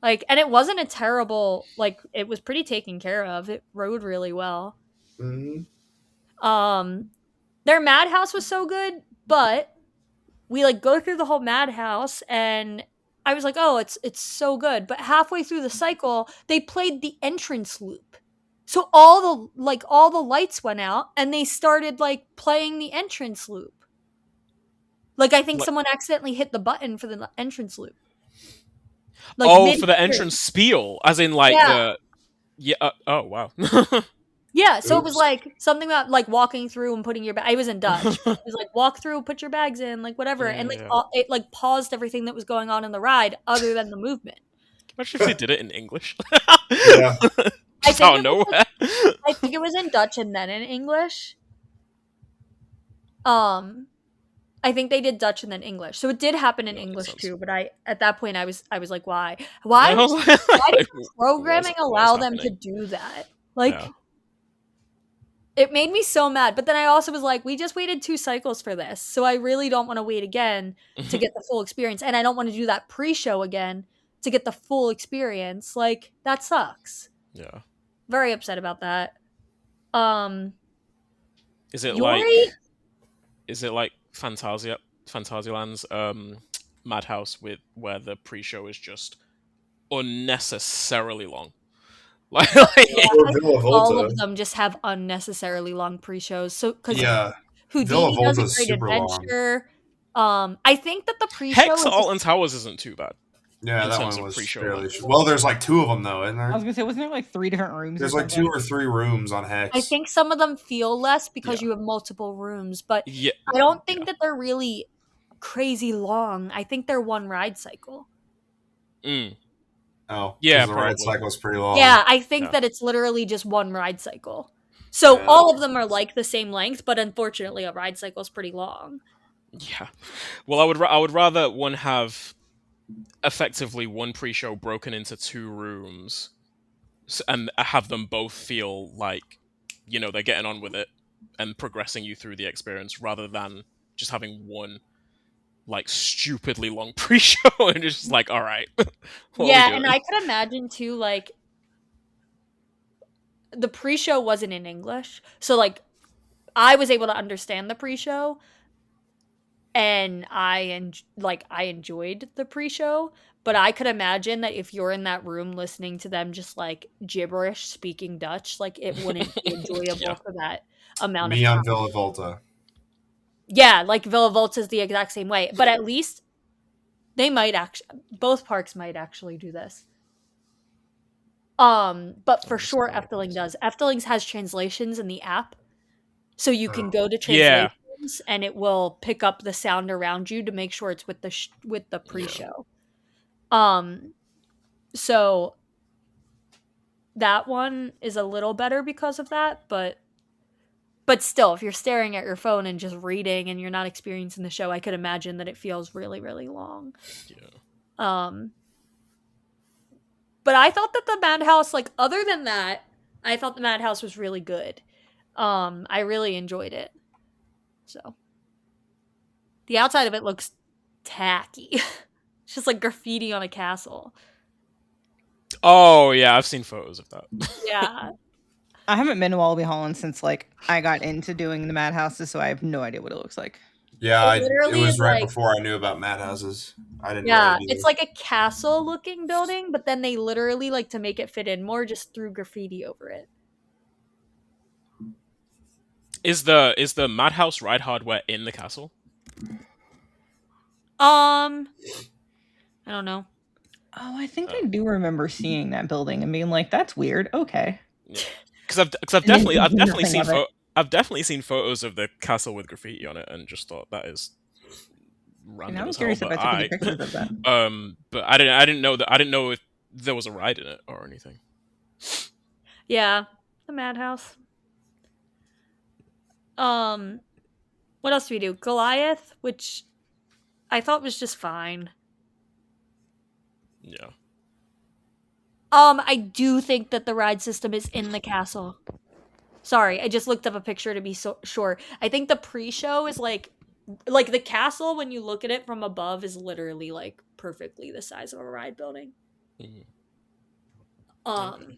like, and it wasn't a terrible, like, it was pretty taken care of. It rode really well. Mm-hmm. Their madhouse was so good, but we like go through the whole madhouse and I was like, oh, it's so good. But halfway through the cycle, they played the entrance loop. So all the lights went out and they started like playing the entrance loop. Like I think someone accidentally hit the button for the entrance loop. Like, for the entrance spiel, as in like the oh wow. Yeah, so It was like something about like walking through and putting your bag. I was in Dutch. It was like walk through, put your bags in, like whatever, and like it like paused everything that was going on in the ride, other than the movement. Imagine if they did it in English. Yeah. Just out of nowhere. I think it was in Dutch and then in English. I think they did Dutch and then English, so it did happen in English too. But at that point I was like, why did programming allow them to do that? Like. Yeah. It made me so mad, but then I also was like, we just waited 2 cycles for this, so I really don't want to wait again to get the full experience, and I don't want to do that pre-show again to get the full experience. Like, that sucks. Yeah. Very upset about that. Is it like Phantasialand's Madhouse where the pre-show is just unnecessarily long? Like, all of them just have unnecessarily long pre-shows. So because Houdini does a great adventure. I think that the pre-show Hex Alton Towers isn't too bad. Yeah, that one was fairly. Well, there's like 2 of them though, isn't there? I was gonna say, wasn't there like 3 different rooms? There's like 2 or 3 rooms on Hex. I think some of them feel less because you have multiple rooms, but I don't think that they're really crazy long. I think they're one ride cycle. Oh, yeah, the ride cycle is pretty long. Yeah, I think that it's literally just one ride cycle. So all of them are like the same length, but unfortunately, a ride cycle is pretty long. Yeah, well, I would rather one have effectively one pre-show broken into 2 rooms, and have them both feel like they're getting on with it and progressing you through the experience, rather than just having one like stupidly long pre-show and it's just like, all right. Yeah, and I could imagine too, like the pre-show wasn't in English, so like I was able to understand the pre-show, and I enjoyed the pre-show, but I could imagine that if you're in that room listening to them just like gibberish speaking Dutch, like it wouldn't be enjoyable for that amount of time. Me on Villa Volta. Yeah, like Villa Volta is the exact same way, but at least they might both parks might actually do this. But for sure Efteling does. Efteling's has translations in the app, so you can go to translations and it will pick up the sound around you to make sure it's with the pre-show. So that one is a little better because of that, but still, if you're staring at your phone and just reading and you're not experiencing the show, I could imagine that it feels really, really long. Yeah. But I thought that the Madhouse, like, other than that, I thought the Madhouse was really good. I really enjoyed it. So. The outside of it looks tacky. It's just like graffiti on a castle. Oh, yeah, I've seen photos of that. Yeah. I haven't been to Wallaby Holland since like I got into doing the madhouses, so I have no idea what it looks like. Yeah, it was right before I knew about madhouses. I didn't. Yeah, it's like a castle-looking building, but then they literally, like, to make it fit in more, just threw graffiti over it. Is the Madhouse ride hardware in the castle? I don't know. Oh, I think I do remember seeing that building and being like, "That's weird." Okay. Because I've definitely seen photos of the castle with graffiti on it, and just thought that is random as hell. but if I took any pictures of that. But I didn't know if there was a ride in it or anything. Yeah, the Madhouse. What else do we do? Goliath, which I thought was just fine. Yeah. I do think that the ride system is in the castle. Sorry, I just looked up a picture to be sure. I think the pre-show is like the castle, when you look at it from above, is literally like perfectly the size of a ride building. Mm-hmm. Okay.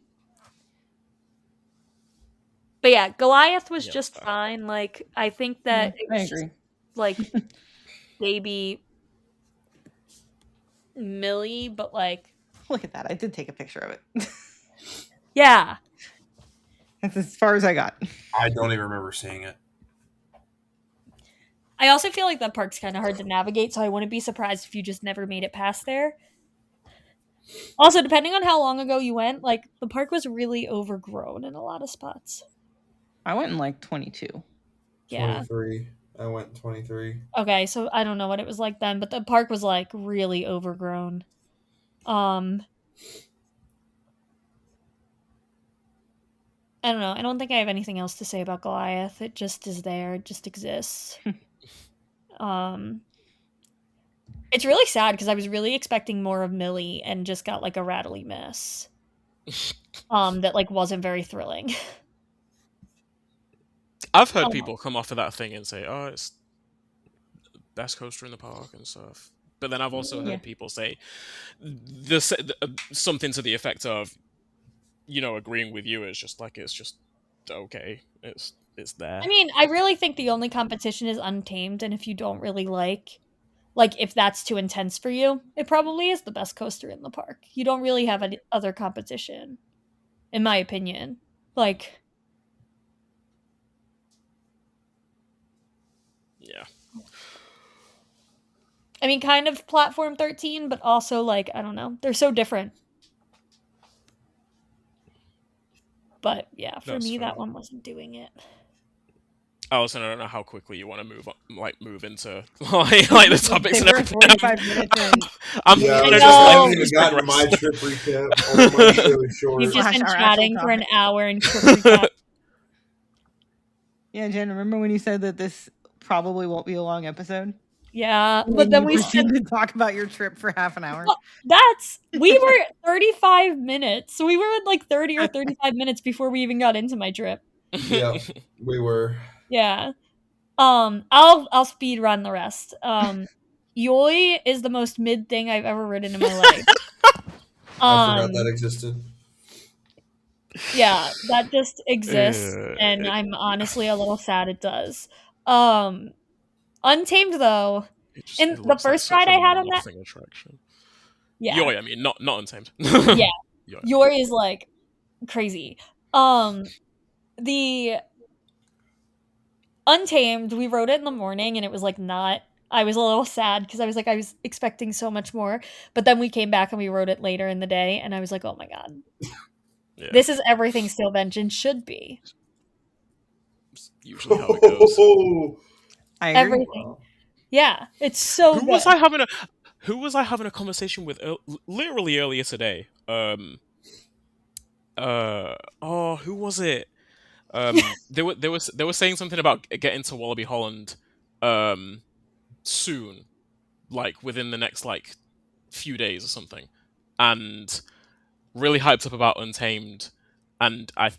But yeah, Goliath was just fine. Like, I think that it was I agree. just, like, baby Millie, but like, look at that. I did take a picture of it. Yeah. That's as far as I got. I don't even remember seeing it. I also feel like that park's kind of hard to navigate, so I wouldn't be surprised if you just never made it past there. Also, depending on how long ago you went, like, the park was really overgrown in a lot of spots. I went in like 22. Yeah. 23. I went in 23. Okay, so I don't know what it was like then, but the park was like really overgrown. I don't know. I don't think I have anything else to say about Goliath. It just is there. It just exists. It's really sad because I was really expecting more of Millie and just got like a rattly mess. That like wasn't very thrilling. I've heard people come off of that thing and say, "Oh, it's the best coaster in the park" and stuff. But then I've also heard people say something to the effect of, agreeing with you. It's just okay. It's there. I mean, I really think the only competition is Untamed, and if you don't really like if that's too intense for you, it probably is the best coaster in the park. You don't really have any other competition, in my opinion. Like, yeah. I mean, kind of Platform 13, but also, like, I don't know. They're so different. But, yeah, for me, that one wasn't doing it. Allison, I don't know how quickly you want to move into like the topics and everything. 45 minutes in. I haven't even gotten to my trip recap. All my shit was short. We've just been chatting for an hour and trip recap. Yeah, Jen, remember when you said that this probably won't be a long episode? Yeah, but then we said to talk about your trip for half an hour. Well, we were at 35 minutes. So we were at like 30 or 35 minutes before we even got into my trip. Yeah, we were. Yeah. I'll speed run the rest. Yoi is the most mid thing I've ever ridden in my life. I forgot that existed. Yeah, that just exists, and I'm honestly a little sad it does. Untamed though, in the first ride I had on that attraction. Yeah. Yoi, I mean, not Untamed. Yeah. Yoi is like crazy. The Untamed, we rode it in the morning and it was like I was a little sad because I was expecting so much more, but then we came back and we rode it later in the day and I was like, oh my god. Yeah. This is everything Steel Vengeance should be. It's usually how it goes. I agree. Everything. Yeah, it's so Who was I having a conversation with literally earlier today? Who was it? They were saying something about getting to Wallaby Holland soon, like within the next like few days or something, and really hyped up about Untamed, and I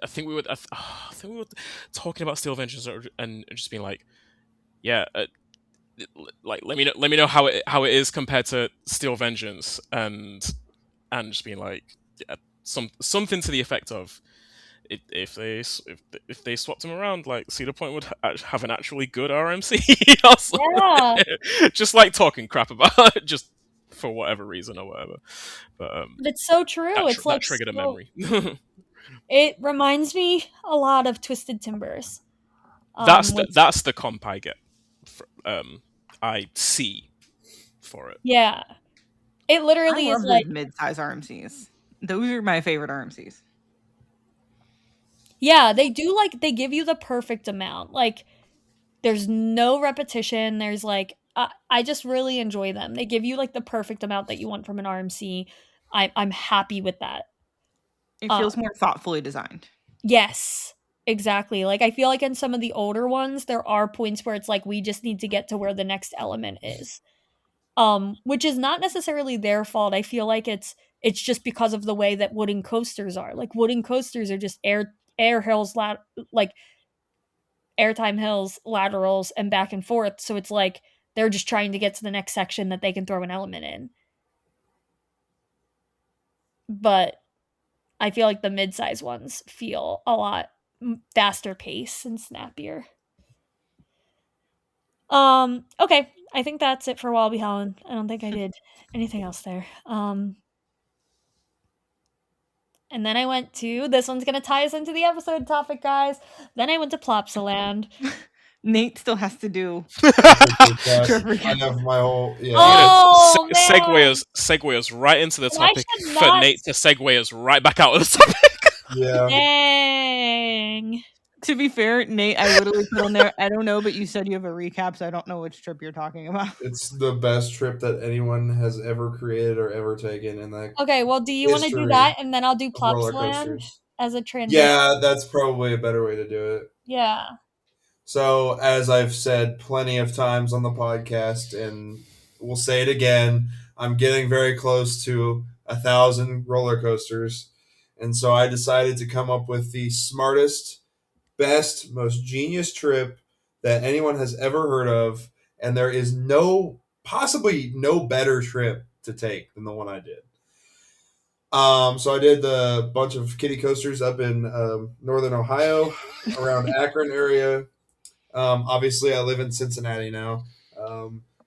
think we were talking about Steel Vengeance and just being like, yeah, like let me know how it is compared to Steel Vengeance, and just being like, yeah, something to the effect of, if they swapped him around, like Cedar Point would have an actually good RMC. Yeah. Just like talking crap about it, just for whatever reason or whatever. But it's so true. It's like that triggered a memory. It reminds me a lot of Twisted Timbers. That's the comp I get. I see for it. Yeah, it literally is like mid-size RMCs. Those are my favorite RMCs. Yeah, they give you the perfect amount. Like, there's no repetition. There's like I just really enjoy them. They give you like the perfect amount that you want from an RMC. I'm happy with that. It feels more thoughtfully designed. Yes, exactly. Like I feel like in some of the older ones, there are points where it's like we just need to get to where the next element is. Which is not necessarily their fault. I feel like it's just because of the way that wooden coasters are. Like wooden coasters are just air hills, like airtime hills, laterals, and back and forth. So it's like they're just trying to get to the next section that they can throw an element in. But I feel like the mid-size ones feel a lot faster pace and snappier. Okay. I think that's it for Wallaby Holland. I don't think I did anything else there. And then I went to, this one's going to tie us into the episode topic, guys. Then I went to Plopsaland. Nate still has to do. I have my whole. Yeah. Oh, segue us right into the topic for Nate to segue us right back out of the topic. Yeah. Dang. To be fair, Nate, I literally put on there, I don't know, but you said you have a recap, so I don't know which trip you're talking about. It's the best trip that anyone has ever created or ever taken in that. Okay, well, do you want to do that, and then I'll do Plopsaland as a transition? Yeah, that's probably a better way to do it. Yeah. So, as I've said plenty of times on the podcast, and we'll say it again, I'm getting very close to 1,000 roller coasters. And so I decided to come up with the smartest, best, most genius trip that anyone has ever heard of. And there is possibly no better trip to take than the one I did. So I did the bunch of kiddie coasters up in northern Ohio, around Akron area. Obviously, I live in Cincinnati now.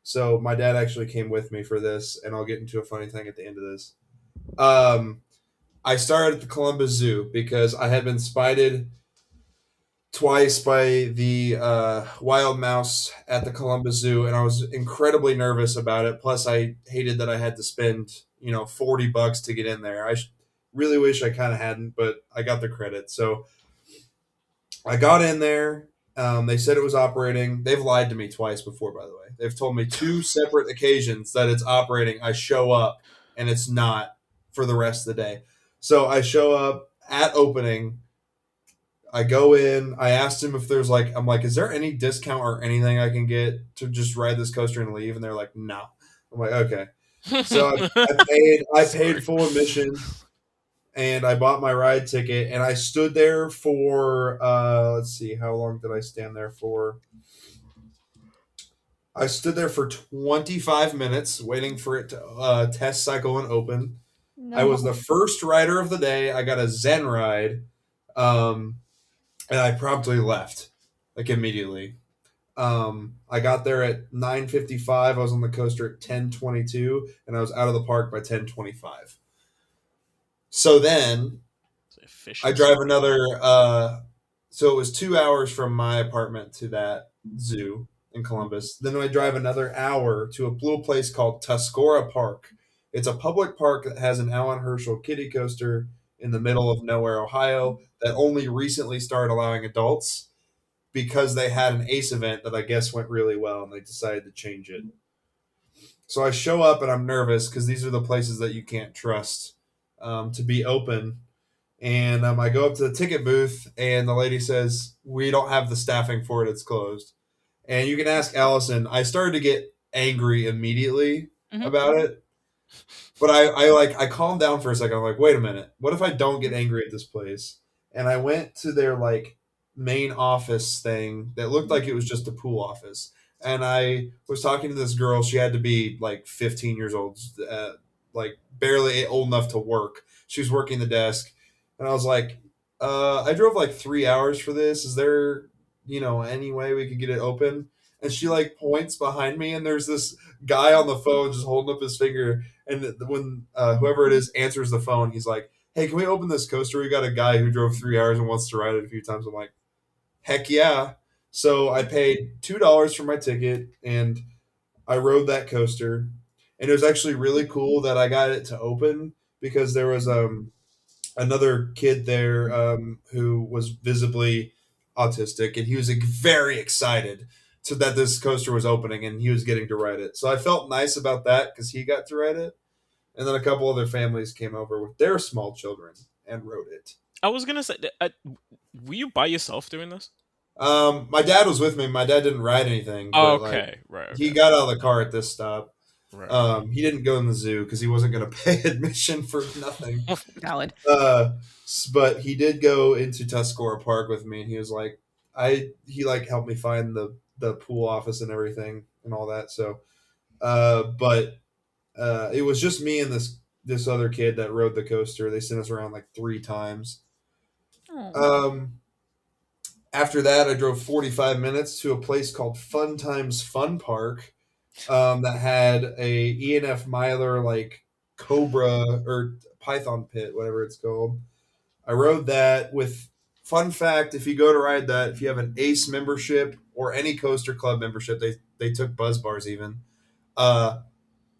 So my dad actually came with me for this, and I'll get into a funny thing at the end of this. I started at the Columbus Zoo because I had been spited twice by the wild mouse at the Columbus Zoo, and I was incredibly nervous about it. Plus, I hated that I had to spend $40 to get in there. I really wish I kind of hadn't, but I got the credit. So I got in there. They said it was operating. They've lied to me twice before, by the way. They've told me 2 separate occasions that it's operating. I show up, and it's not for the rest of the day. So I show up at opening. I go in. I asked him if there's I'm like, is there any discount or anything I can get to just ride this coaster and leave? And they're like, no. I'm like, okay. So I paid full admission. And I bought my ride ticket, and I stood there for, let's see, how long did I stand there for? I stood there for 25 minutes waiting for it to test cycle and open. No. I was the first rider of the day. I got a Zen ride, and I promptly left, immediately. I got there at 9:55. I was on the coaster at 10:22, and I was out of the park by 10:25. So then I drive another, so it was 2 hours from my apartment to that zoo in Columbus. Then I drive another hour to a little place called Tuscarora Park. It's a public park that has an Alan Herschel kiddie coaster in the middle of nowhere, Ohio, that only recently started allowing adults because they had an ACE event that I guess went really well, and they decided to change it. So I show up, and I'm nervous because these are the places that you can't trust to be open. And I go up to the ticket booth, and the lady says, we don't have the staffing for it. It's closed. And you can ask Allison. I started to get angry immediately about it. But I calmed down for a second. I'm like, wait a minute. What if I don't get angry at this place? And I went to their main office thing that looked like it was just a pool office. And I was talking to this girl. She had to be 15 years old, barely old enough to work. She was working the desk. And I was like, I drove 3 hours for this. Is there, any way we could get it open? And she points behind me, and there's this guy on the phone just holding up his finger. And when whoever it is answers the phone, he's like, hey, can we open this coaster? We got a guy who drove 3 hours and wants to ride it a few times. I'm like, heck yeah. So I paid $2 for my ticket, and I rode that coaster. And it was actually really cool that I got it to open because there was another kid there who was visibly autistic, and he was very excited to that this coaster was opening and he was getting to ride it. So I felt nice about that because he got to ride it. And then a couple other families came over with their small children and rode it. I was gonna say, were you by yourself doing this? My dad was with me. My dad didn't ride anything. But, okay, right. Okay. He got out of the car at this stop. Right. He didn't go in the zoo because he wasn't going to pay admission for nothing. Valid. But he did go into Tuscarora Park with me, and he was like, he helped me find the pool office and everything and all that. So, but it was just me and this other kid that rode the coaster. They sent us around like 3 times. Oh. After that, I drove 45 minutes to a place called Fun Times Fun Park that had a E&F Miler like Cobra or Python pit, whatever it's called. I rode that with, fun fact, if you go to ride that, if you have an ACE membership or any Coaster Club membership, they took Buzz Bars even,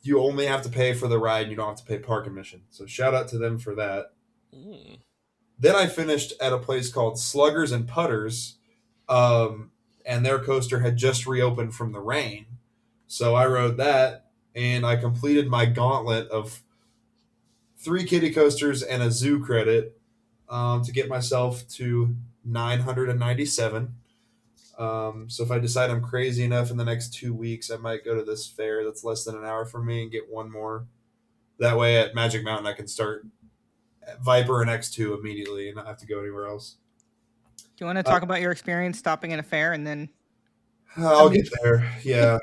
you only have to pay for the ride and you don't have to pay park admission. So shout out to them for that. Mm. Then I finished at a place called Sluggers and Putters, and their coaster had just reopened from the rain. So I rode that, and I completed my gauntlet of 3 kiddie coasters and a zoo credit to get myself to 997. So if I decide I'm crazy enough in the next 2 weeks, I might go to this fair that's less than an hour from me and get one more. That way at Magic Mountain I can start Viper and X2 immediately and not have to go anywhere else. Do you want to talk about your experience stopping in a fair and then... I'll get there, yeah.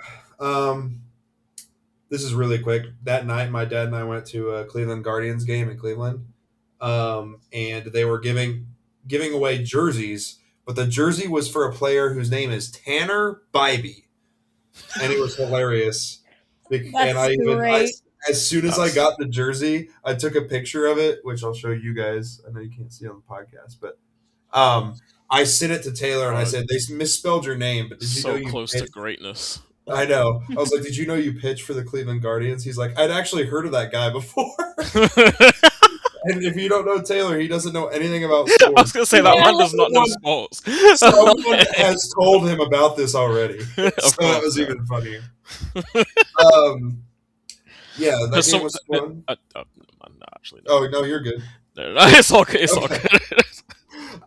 This is really quick. That night, my dad and I went to a Cleveland Guardians game in Cleveland, and they were giving away jerseys, but the jersey was for a player whose name is Tanner Bybee, and it was hilarious. As soon as I got the jersey, I took a picture of it, which I'll show you guys. I know you can't see on the podcast, but I sent it to Taylor and I said, they misspelled your name, but did you know you close to greatness? I know. I was like, did you know you pitched for the Cleveland Guardians? He's like, I'd actually heard of that guy before. And if you don't know Taylor, he doesn't know anything about sports. I was going to say, that man does not know sports. Someone has told him about this already. So that was even funnier. Yeah, that game was fun. Actually, no. Oh, no, you're good. No, it's all good. It's all good.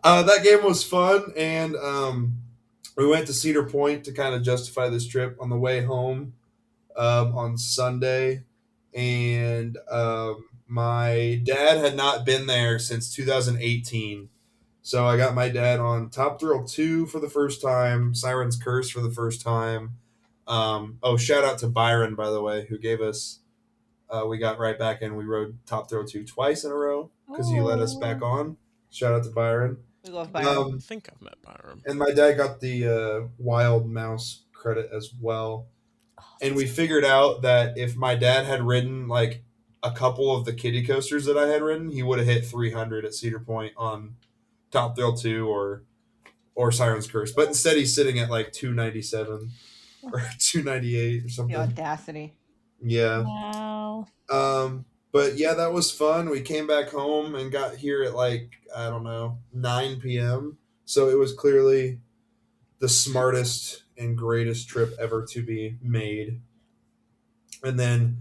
That game was fun, and we went to Cedar Point to kind of justify this trip on the way home on Sunday, and my dad had not been there since 2018. So I got my dad on Top Thrill 2 for the first time, Siren's Curse for the first time. Shout out to Byron, by the way, who gave us, we got right back in. We rode Top Thrill 2 twice in a row because he let us back on. Shout out to Byron. We love Byron. I think I've met Byron. And my dad got the Wild Mouse credit as well. And we figured out that if my dad had ridden like a couple of the kiddie coasters that I had ridden, he would have hit 300 at Cedar Point on Top Thrill 2 or Siren's Curse. But instead he's sitting at like 297 or 298 or something. The audacity. Yeah. Wow. But yeah, that was fun. We came back home and got here at like, I don't know, 9 p.m. So it was clearly the smartest and greatest trip ever to be made. And then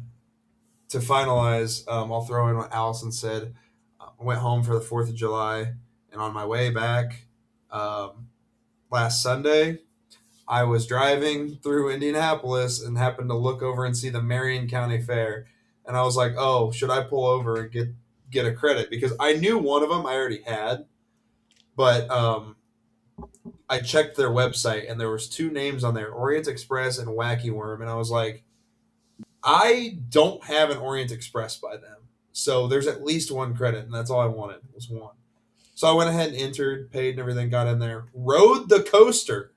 to finalize, I'll throw in what Allison said. I went home for the 4th of July, and on my way back last Sunday, I was driving through Indianapolis and happened to look over and see the Marion County Fair. And I was like, oh, should I pull over and get a credit? Because I knew one of them I already had, but I checked their website and there was 2 names on there, Orient Express and Wacky Worm. And I was like, I don't have an Orient Express by them. So there's at least 1 credit, and that's all I wanted was 1. So I went ahead and entered, paid and everything, got in there, rode the coaster,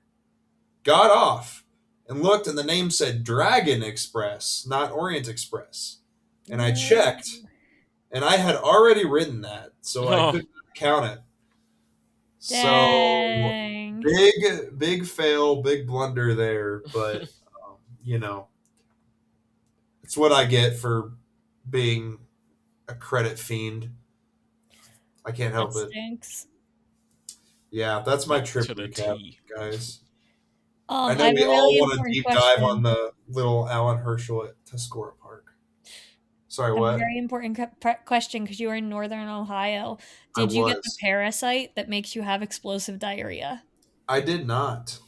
got off, and looked, and the name said Dragon Express, not Orient Express. And I checked, and I had already ridden that, so I couldn't count it. Dang. So big fail, big blunder there, but it's what I get for being a credit fiend. I can't help it. Stinks. Yeah, that's my trip recap, guys. I know we all want to deep dive on the little Alan Herschel at Tuscarora Park. Sorry, what? A very important question, because you were in Northern Ohio. Did you get the parasite that makes you have explosive diarrhea? I did not.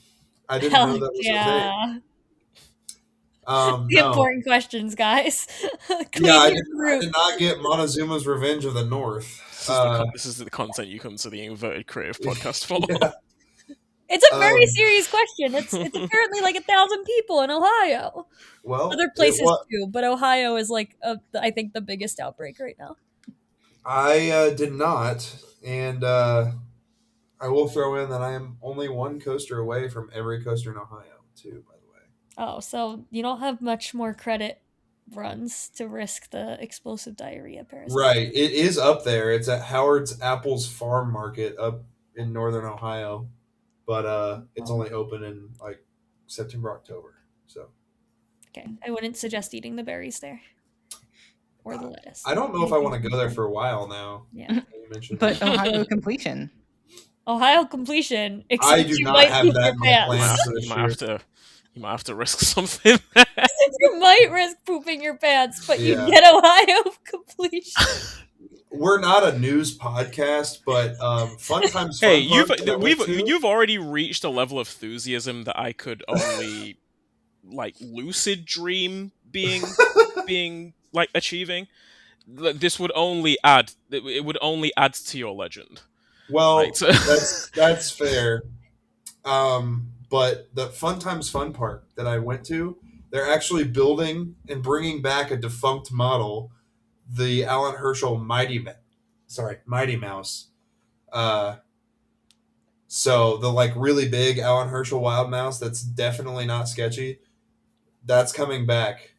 I didn't know that was a thing. The important questions, guys. I did not get Montezuma's Revenge of the North. This is the content you come to the Inverted Creative podcast for. Yeah. It's a very serious question. It's apparently like 1,000 people in Ohio. Well, other places too, but Ohio is like I think the biggest outbreak right now. I did not, and I will throw in that I am only one coaster away from every coaster in Ohio too. By the way. Oh, so you don't have much more credit runs to risk the explosive diarrhea parasite. Right, it is up there. It's at Howard's Apples Farm Market up in Northern Ohio. But it's only open in like September, October. So. Okay, I wouldn't suggest eating the berries there, or the lettuce. I don't know if I want to go there for a while now. Yeah, you mentioned but Ohio completion. Ohio completion. I do not have that in my plans for this year. You might have to risk something. You might risk pooping your pants, but you get Ohio completion. We're not a news podcast, but Fun Times Fun. Hey, you've already reached a level of enthusiasm that I could only like lucid dream being like achieving. This would only add. It would only add to your legend. Well, right? that's fair. But the Fun Times Fun Park that I went to, they're actually building and bringing back a defunct model, the Alan Herschel Mighty Mouse. So the like really big Alan Herschel Wild Mouse that's definitely not sketchy, that's coming back.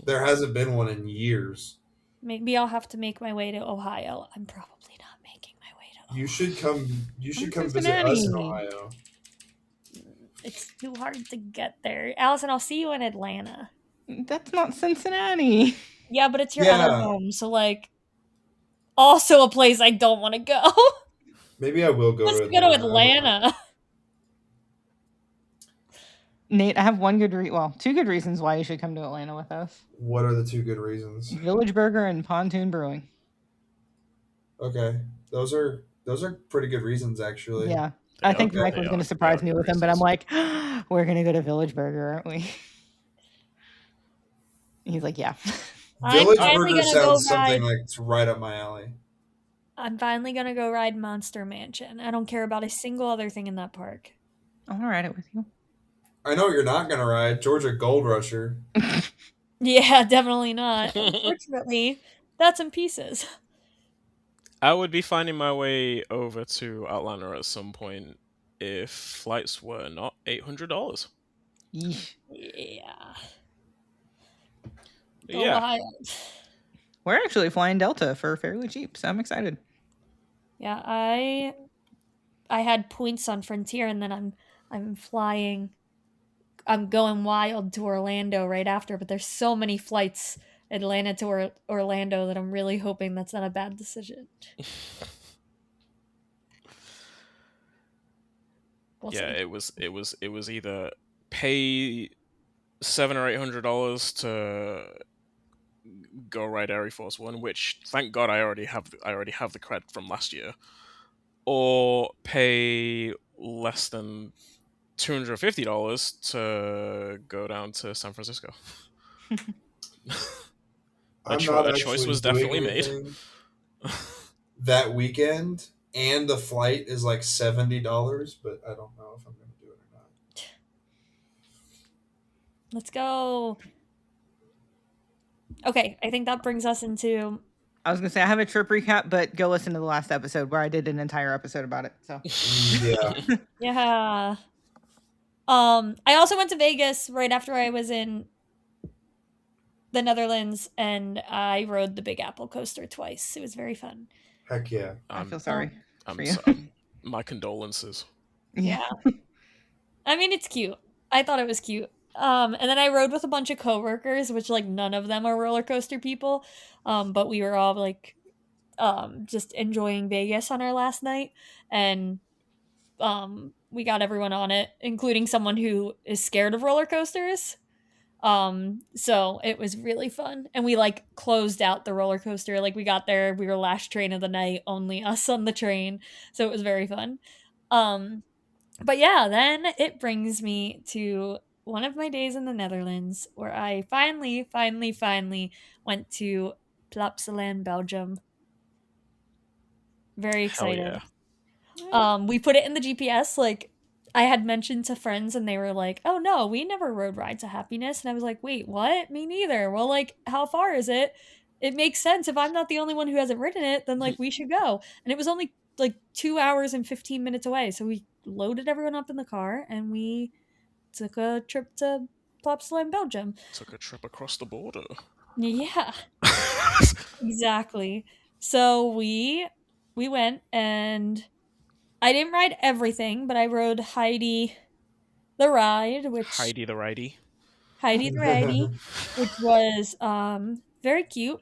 There hasn't been one in years. Maybe I'll have to make my way to Ohio. I'm probably not making my way to Ohio. You should come visit us in Ohio. It's too hard to get there. Allison, I'll see you in Atlanta. That's not Cincinnati. Yeah, but it's your other home, so like also a place I don't want to go. Maybe I will go to Atlanta. Go to Atlanta. Nate, I have two good reasons why you should come to Atlanta with us. What are the two good reasons? Village Burger and Pontoon Brewing. Okay. Those are pretty good reasons, actually. Yeah. I think Mike was going to surprise me with them, but I'm like, we're going to go to Village Burger, aren't we? He's like, yeah. Village Burger sounds something like it's right up my alley. I'm finally going to go ride Monster Mansion. I don't care about a single other thing in that park. I want to ride it with you. I know what you're not going to ride. Georgia Gold Rusher. Yeah, definitely not. Unfortunately, that's in pieces. I would be finding my way over to Atlanta at some point if flights were not $800. Yeah. Yeah. We're actually flying Delta for fairly cheap, so I'm excited. Yeah, I had points on Frontier, and then I'm going wild to Orlando right after, but there's so many flights Atlanta to Orlando that I'm really hoping that's not a bad decision. It was either pay $700 or $800 to go ride Air Force One, which thank God I already have the cred from last year, or pay less than $250 to go down to San Francisco. That choice was definitely made. That weekend, and the flight is like $70, but I don't know if I'm going to do it or not. Let's go. Okay, I think that brings us into... I was going to say, I have a trip recap, but go listen to the last episode where I did an entire episode about it. So yeah. Yeah. I also went to Vegas right after I was in the Netherlands, and I rode the Big Apple coaster twice. It was very fun. Heck yeah. I feel sorry for you. My condolences. Yeah. I mean, it's cute. I thought it was cute. And then I rode with a bunch of coworkers, which like none of them are roller coaster people. But we were all like just enjoying Vegas on our last night. And we got everyone on it, including someone who is scared of roller coasters. So it was really fun, and we like closed out the roller coaster. Like we got there, we were last train of the night, only us on the train, so it was very fun. But yeah, then it brings me to one of my days in the Netherlands where I finally went to Plopsaland, Belgium. Very excited. Yeah. We put it in the GPS, like I had mentioned to friends, and they were like, "Oh no, we never rode Ride to Happiness." And I was like, "Wait, what? Me neither." Well, like, how far is it? It makes sense. If I'm not the only one who hasn't ridden it, then like we should go. And it was only like 2 hours and 15 minutes away. So we loaded everyone up in the car and we took a trip to Plopsaland, Belgium. Took a trip across the border. Yeah. Exactly. So we went, and I didn't ride everything, but I rode Heidi the Ride, which Heidi the Ridey. Heidi the Ridey, which was very cute,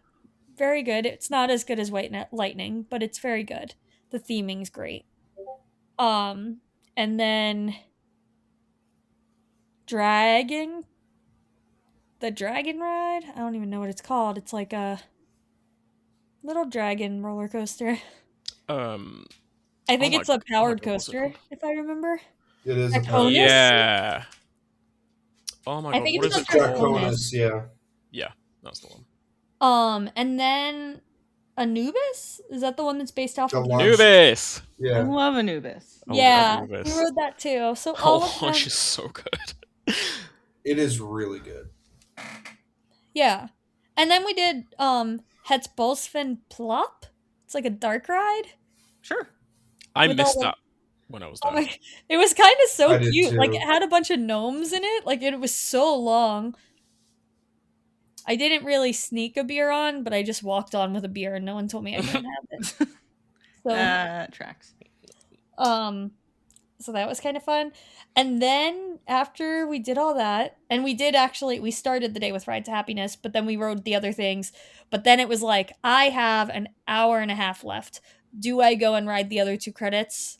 very good. It's not as good as White Lightning, but it's very good. The theming's great. And then the Dragon Ride. I don't even know what it's called. It's like a little dragon roller coaster. I think it's a powered coaster, if I remember. It is a Draconis? Yeah. Oh my god, I think what it's is it a called? Draconis, yeah. Yeah, that's the one. And then Anubis? Is that the one that's based off The of launch. Anubis! I Yeah. love Anubis. I Yeah, love we Anubis. rode that too. So all Oh, of them, launch is so good. It is really good. yeah. And then we did Het Bosven Plop. It's like a dark ride. Sure. I With missed all the- that when I was Oh there. my, it was kind of so I did cute. Like too. it had a bunch of gnomes in it. Like it was so long. I didn't really sneak a beer on, but I just walked on with a beer and no one told me I couldn't have it. So Tracks. so that was kind of fun. And then after we did all that, and we started the day with Ride to Happiness, but then we rode the other things. But then it was like, I have an hour and a half left. Do I go and ride the other 2 credits?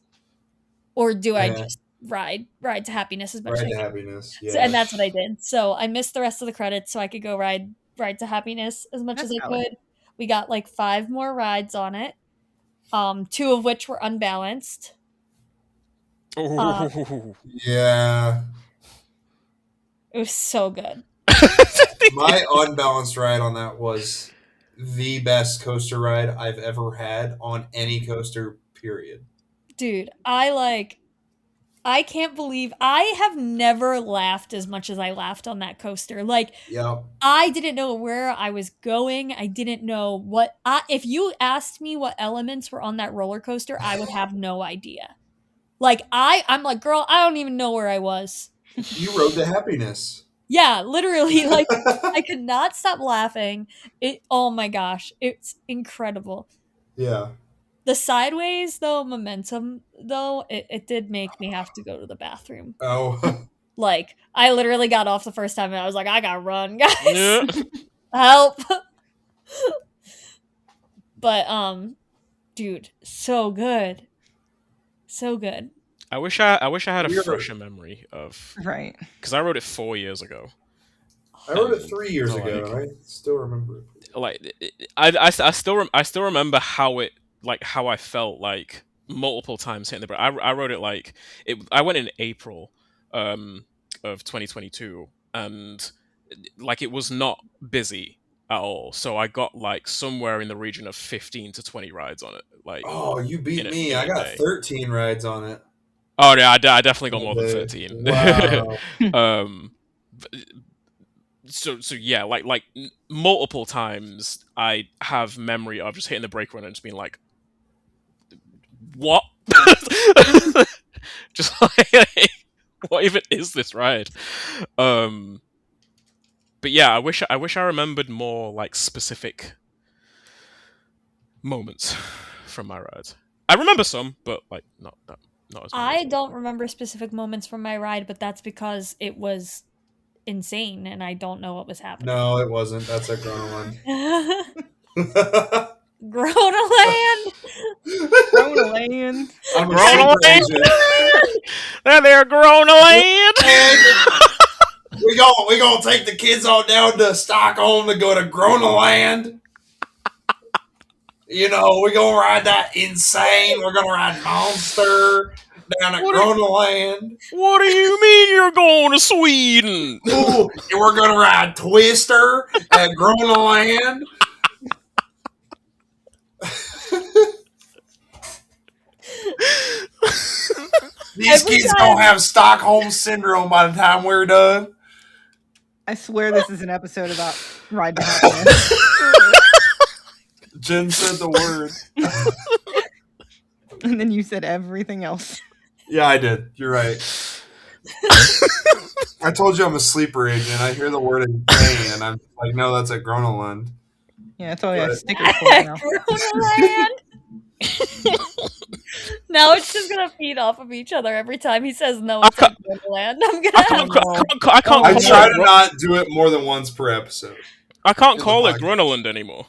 Or do I just ride to Happiness as much as Ride I to can? Happiness, yeah. So, and that's what I did. So I missed the rest of the credits so I could go ride to Happiness as much That's as I valid. could. We got like 5 more rides on it. 2 of which were unbalanced. Oh. Yeah. It was so good. My unbalanced ride on that was the best coaster ride I've ever had on any coaster, period. Dude, I can't believe I have never laughed as much as I laughed on that coaster. Like, Yep. I didn't know where I was going. I didn't know if you asked me what elements were on that roller coaster, I would have no idea. Like, I'm like, girl, I don't even know where I was. You rode to Happiness. Yeah, literally, like, I could not stop laughing. Oh my gosh, it's incredible. Yeah. The sideways, though, momentum, though, it did make me have to go to the bathroom. Oh. Like, I literally got off the first time and I was like, I gotta run, guys. Yeah. Help. But, dude, so good. So good. I wish I had a fresher memory of, Right. because I wrote it 4 years ago. I wrote it 3 years Like- ago, and I still remember it. Like I still remember how I felt like multiple times hitting the brake. I wrote it like I went in April of 2022, and like it was not busy at all. So I got like somewhere in the region of 15 to 20 rides on it. Like, Oh, you beat in a- me. in a I got day. 13 rides on it. Oh yeah, I definitely got more than 13. Wow. So yeah, like multiple times I have memory of just hitting the brake run and just being like, what? Just like, what even is this ride? But yeah, I wish I remembered more like specific moments from my rides. I remember some, but like not as many. I don't remember specific moments from my ride, but that's because it was insane and I don't know what was happening. No, it wasn't. That's a grown one. Gronaland. Gronaland. I'm a super agent. They're Gronaland. We gonna take the kids on down to Stockholm to go to Gronaland. You know, we're gonna ride that insane. We're gonna ride Monster down at Gronaland. What do you mean you're going to Sweden? Ooh, and we're gonna ride Twister at Gronaland. These kids gonna have Stockholm syndrome by the time we're done. I swear this is an episode about Ride to Happiness. Jen said the word. And then you said everything else. Yeah, I did. You're right. I told you I'm a sleeper agent. I hear the word insane, and I'm like, no, that's at Gronaland. Yeah, that's all I have stickers for now. Gronaland. Now it's just gonna feed off of each other every time he says no. It's at Gronaland. I can't. I try to not do it more than once per episode. I can't call it Gronaland anymore.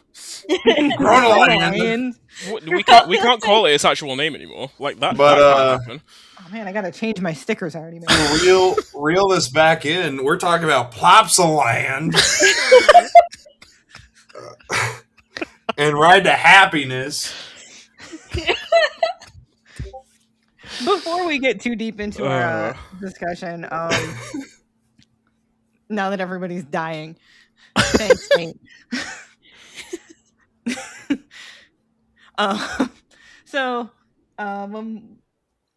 Gronaland. We can't call it its actual name anymore. Like that. But that can't happen. Oh man, I gotta change my stickers I already made. Reel this back in. We're talking about Plopsaland. And Ride to Happiness. Before we get too deep into our discussion, now that everybody's dying, thanks, Nate.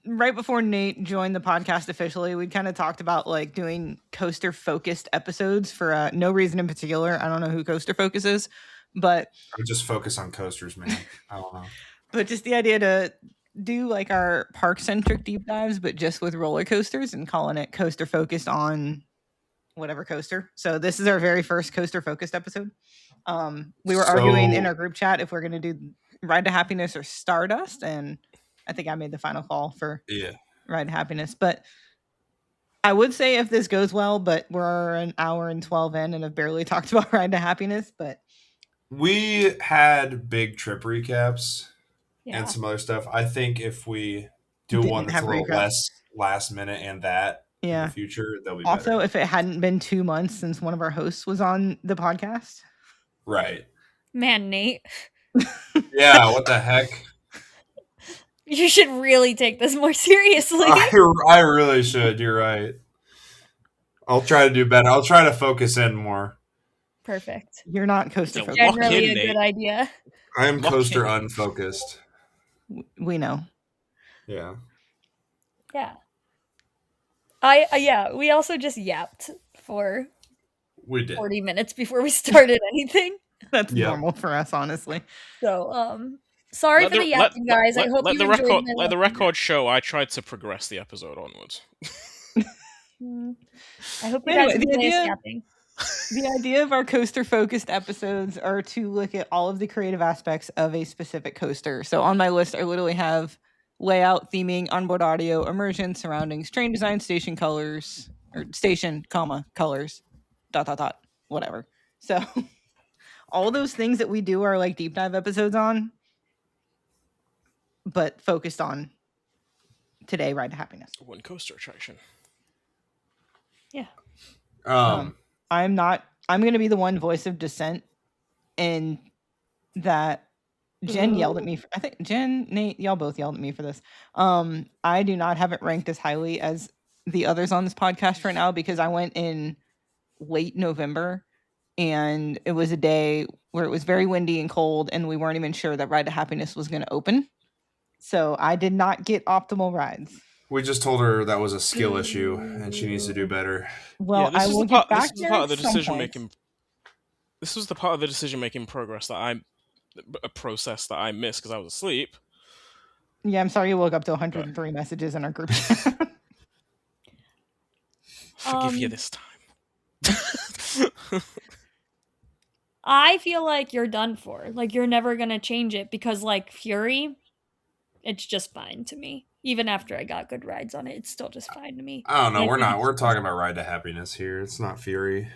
Right before Nate joined the podcast officially, we kind of talked about like doing coaster focused episodes for no reason in particular. I don't know who Coaster Focus is, but I just focus on coasters, man. I don't know. But just the idea to do like our park centric deep dives, but just with roller coasters and calling it Coaster Focused on whatever coaster. So this is our very first coaster focused episode. We were arguing in our group chat if we're going to do Ride to Happiness or Stardust, and I think I made the final call for Ride to Happiness. But I would say if this goes well, but we're an hour and 12 in and have barely talked about Ride to Happiness. But we had big trip recaps and some other stuff. I think if we do one that's a little less last minute and that in the future, they'll be also better. If it hadn't been 2 months since one of our hosts was on the podcast. Right. Man, Nate. Yeah, what the heck? You should really take this more seriously. I really should. You're right. I'll try to do better. I'll try to focus in more. Perfect. You're not coaster focused. Generally a good idea. I am coaster unfocused. We know. Yeah. Yeah. We also just yapped for 40 minutes before we started anything. That's normal for us, honestly. So, sorry for the yapping, guys. I hope you enjoyed my Let the record show I tried to progress the episode onwards. I hope you guys enjoy us yapping. The idea of our coaster-focused episodes are to look at all of the creative aspects of a specific coaster. So on my list, I literally have layout, theming, onboard audio, immersion, surroundings, train design, station colors, or station, colors, ... whatever. So all those things that we do are like deep dive episodes on, but focused on today, Ride to Happiness. One coaster attraction. Yeah. I'm going to be the one voice of dissent in that Jen yelled at me. I think Jen, Nate, y'all both yelled at me for this. I do not have it ranked as highly as the others on this podcast right now because I went in late November and it was a day where it was very windy and cold and we weren't even sure that Ride to Happiness was going to open. So I did not get optimal rides. We just told her that was a skill issue and she needs to do better. Well, I will get back there at some point. This was the part of the decision-making process that I missed because I was asleep. Yeah, I'm sorry you woke up to 103 messages in our group chat. Forgive you this time. I feel like you're done for. Like, you're never going to change it because, like, Fury, it's just fine to me. Even after I got good rides on it, it's still just fine to me. I don't know. We're talking about Ride to Happiness here. It's not Fury.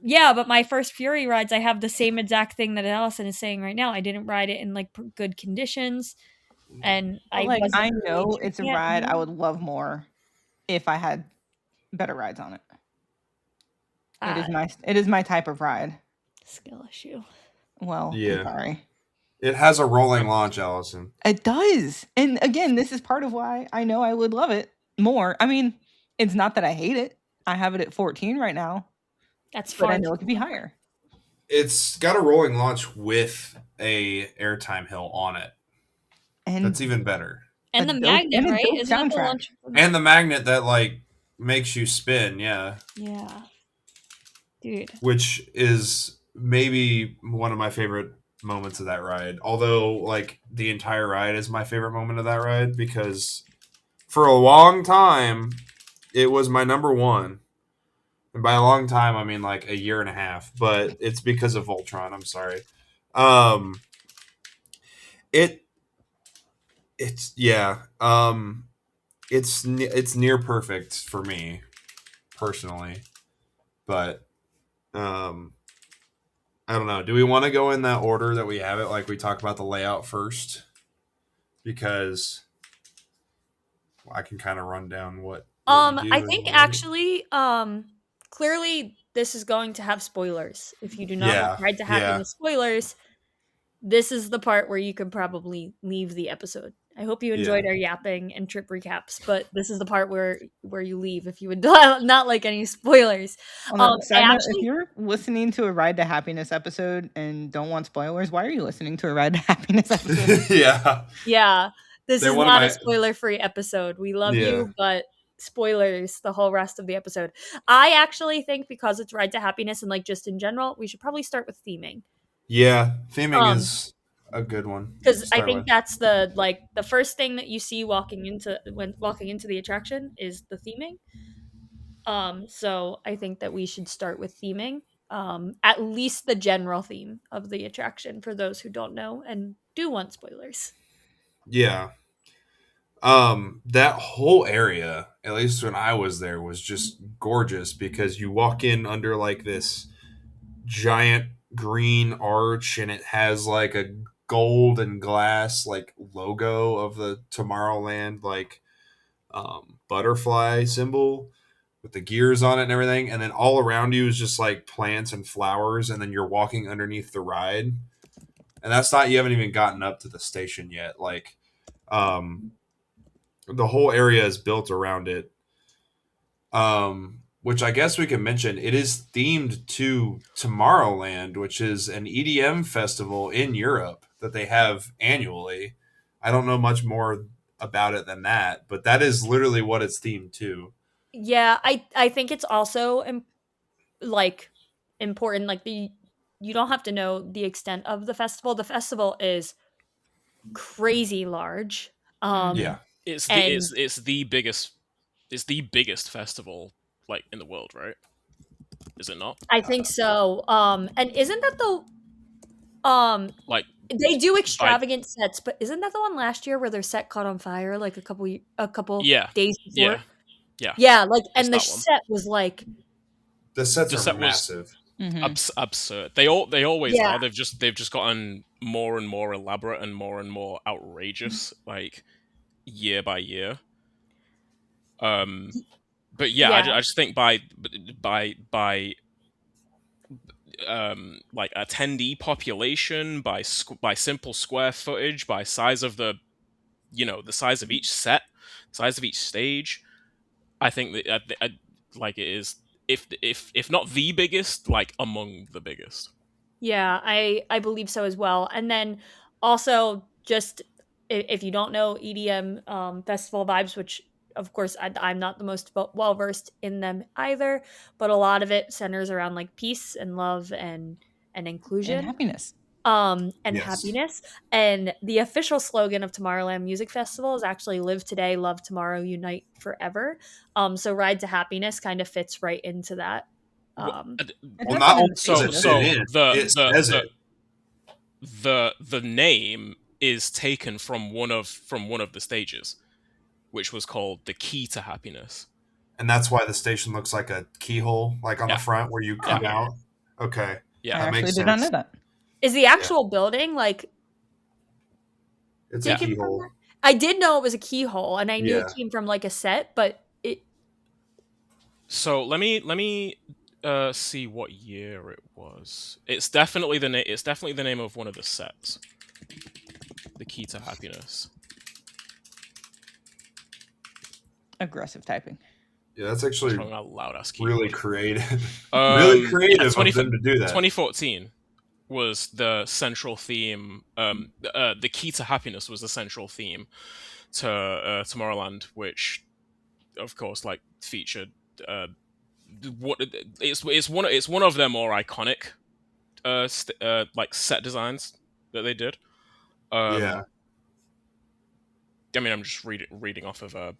Yeah, but my first Fury rides, I have the same exact thing that Allison is saying right now. I didn't ride it in like good conditions, and But, I wasn't. I really know it's a treating it ride I well. would love more if I had better rides on it. It is my type of ride. Skill issue. Well, Yeah. I'm sorry. It has a rolling launch, Allison. It does. And again, this is part of why I know I would love it more. I mean, it's not that I hate it. I have it at 14 right now. That's but far I know too it could be low. higher. It's got a rolling launch with a airtime hill on it. And that's even better. And the magnet, right? Isn't that the launch? And the magnet that like makes you spin, yeah. Yeah. Dude. Which is maybe one of my favorite moments of that ride. Although like the entire ride is my favorite moment of that ride because for a long time it was my number one. And by a long time I mean like a year and a half, but it's because of Voltron, I'm sorry. It's near perfect for me personally. But I don't know. Do we want to go in that order that we have it? Like we talk about the layout first? Because I can kind of run down what I think actually, clearly this is going to have spoilers. If you do not want Ride to Happiness spoilers, this is the part where you could probably leave the episode. I hope you enjoyed our yapping and trip recaps, but this is the part where you leave if you would not like any spoilers. If you're listening to a Ride to Happiness episode and don't want spoilers, why are you listening to a Ride to Happiness episode? Yeah. This is not a spoiler-free episode. We love you, but spoilers the whole rest of the episode. I actually think because it's Ride to Happiness and like just in general, we should probably start with theming. Yeah, theming is a good one. Because I think that's the first thing that you see walking into the attraction is the theming. So I think that we should start with theming. At least the general theme of the attraction for those who don't know and do want spoilers. Yeah. That whole area, at least when I was there, was just gorgeous because you walk in under like this giant green arch and it has like a gold and glass like logo of the Tomorrowland like butterfly symbol with the gears on it and everything, and then all around you is just like plants and flowers, and then you're walking underneath the ride, and that's not, you haven't even gotten up to the station yet. Like the whole area is built around it, which I guess we can mention. It is themed to Tomorrowland, which is an EDM festival in Europe that they have annually. I don't know much more about it than that, but that is literally what it's themed to. Yeah, I think it's also important. Like you don't have to know the extent of the festival. The festival is crazy large. It's the biggest festival like in the world, right? Is it not? I think so. And isn't that the like they do extravagant sets, but isn't that the one last year where their set caught on fire like a couple days before? Yeah, like, and the set was like the sets are massive. Absurd. They always are. They've just gotten more and more elaborate and more outrageous, like year by year. But I just think by like attendee population, by simple square footage, by size of the size of each set, size of each stage, I think that like it is, if not the biggest, like among the biggest. Yeah, I believe so as well. And then also, just if you don't know EDM festival vibes, which of course I'm not the most well versed in them either, but a lot of it centers around like peace and love and inclusion and happiness. Happiness. And the official slogan of Tomorrowland Music Festival is actually "Live Today, Love Tomorrow, Unite Forever." So Ride to Happiness kind of fits right into that. The name is taken from one of the stages, which was called the Key to Happiness, and that's why the station looks like a keyhole, like on the front where you come out. Okay. Yeah, I that actually makes did not sense. know that. Is the actual building like It's a taken from keyhole. that? I did know it was a keyhole, and I knew it Yeah. came from like a set, but it. So let me see what year it was. It's definitely the name. It's definitely the name of one of the sets. The Key to Happiness. Aggressive typing. Yeah, that's actually a loud ass really creative. Really creative of them to do that. 2014 was the central theme. The Key to Happiness was the central theme to Tomorrowland, which, of course, like featured. It's one of their more iconic like set designs that they did. Yeah. I mean, I'm just reading off of a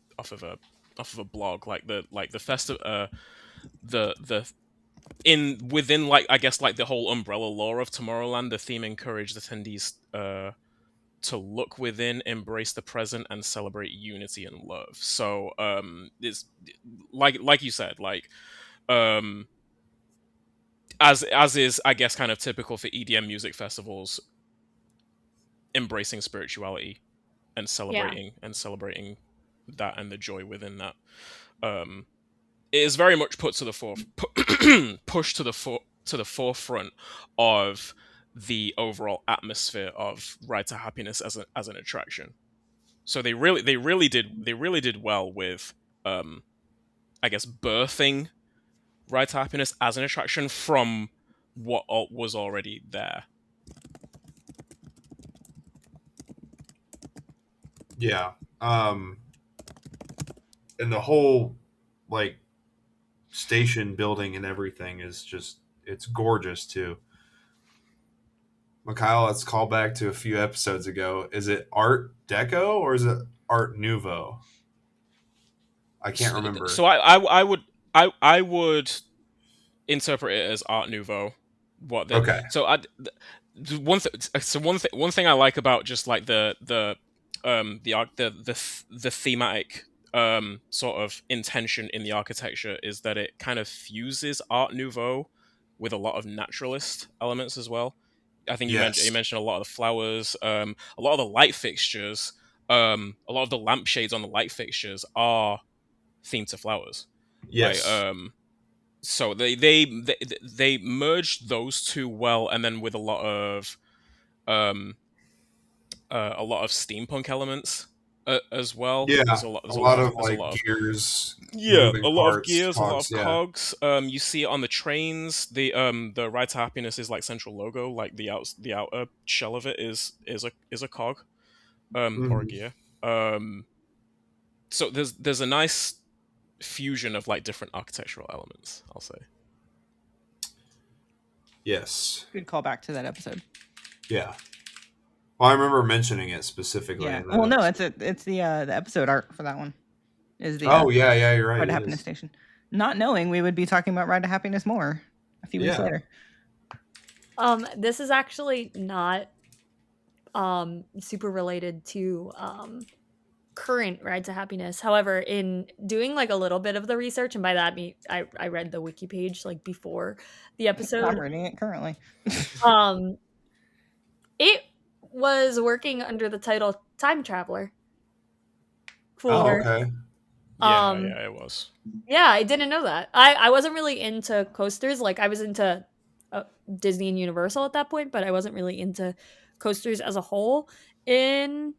blog, like the festival, within like I guess like the whole umbrella lore of Tomorrowland, the theme encouraged attendees to look within, embrace the present, and celebrate unity and love. So it's like you said, like as is I guess kind of typical for EDM music festivals, embracing spirituality and celebrating that and the joy within that. It is very much put to the pushed to the forefront of the overall atmosphere of Ride to Happiness as an attraction. So they really did well with I guess birthing Ride to Happiness as an attraction from what was already there. Yeah. And the whole like station building and everything is just, it's gorgeous too. Mikhail, let's call back to a few episodes ago. Is it Art Deco or is it Art Nouveau? I can't remember. So I would interpret it as Art Nouveau. Okay. So one thing I like about just like the thematic sort of intention in the architecture is that it kind of fuses Art Nouveau with a lot of naturalist elements as well. I think you mentioned a lot of the flowers, a lot of the light fixtures, a lot of the lampshades on the light fixtures are themed to flowers. Yes. Right? So they merged those two well, and then with a lot of steampunk elements as well. Yeah, there's a lot of gears. Yeah, a lot parts, of gears, cogs, a lot of cogs. You see it on the trains. The Ride to Happiness is like central logo, like the outer shell of it is a cog, or a gear. So there's a nice fusion of like different architectural elements, I'll say. Yes. Good call back to that episode. Yeah. Well, I remember mentioning it specifically. Yeah. Well, no, it's the episode art for that one. Is the yeah, you're right. Ride to Happiness Station. Not knowing we would be talking about Ride to Happiness more a few weeks later. This is actually not super related to current Ride to Happiness. However, in doing like a little bit of the research, and by that I read the wiki page like before the episode. I'm reading it currently. It was working under the title Time Traveler. Okay. Yeah, it was. Yeah, I didn't know that. I wasn't really into coasters. Like I was into Disney and Universal at that point, but I wasn't really into coasters as a whole in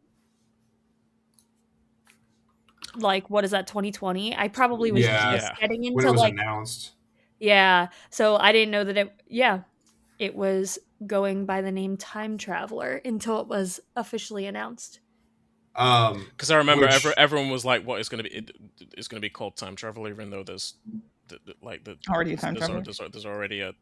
like, what is that, 2020? I probably was just getting into when it was announced. Yeah. So I didn't know that it was going by the name Time Traveler until it was officially announced. Because I remember everyone was like, "What is going to be? It's going to be called Time Traveler," even though there's already a time traveler. There's already a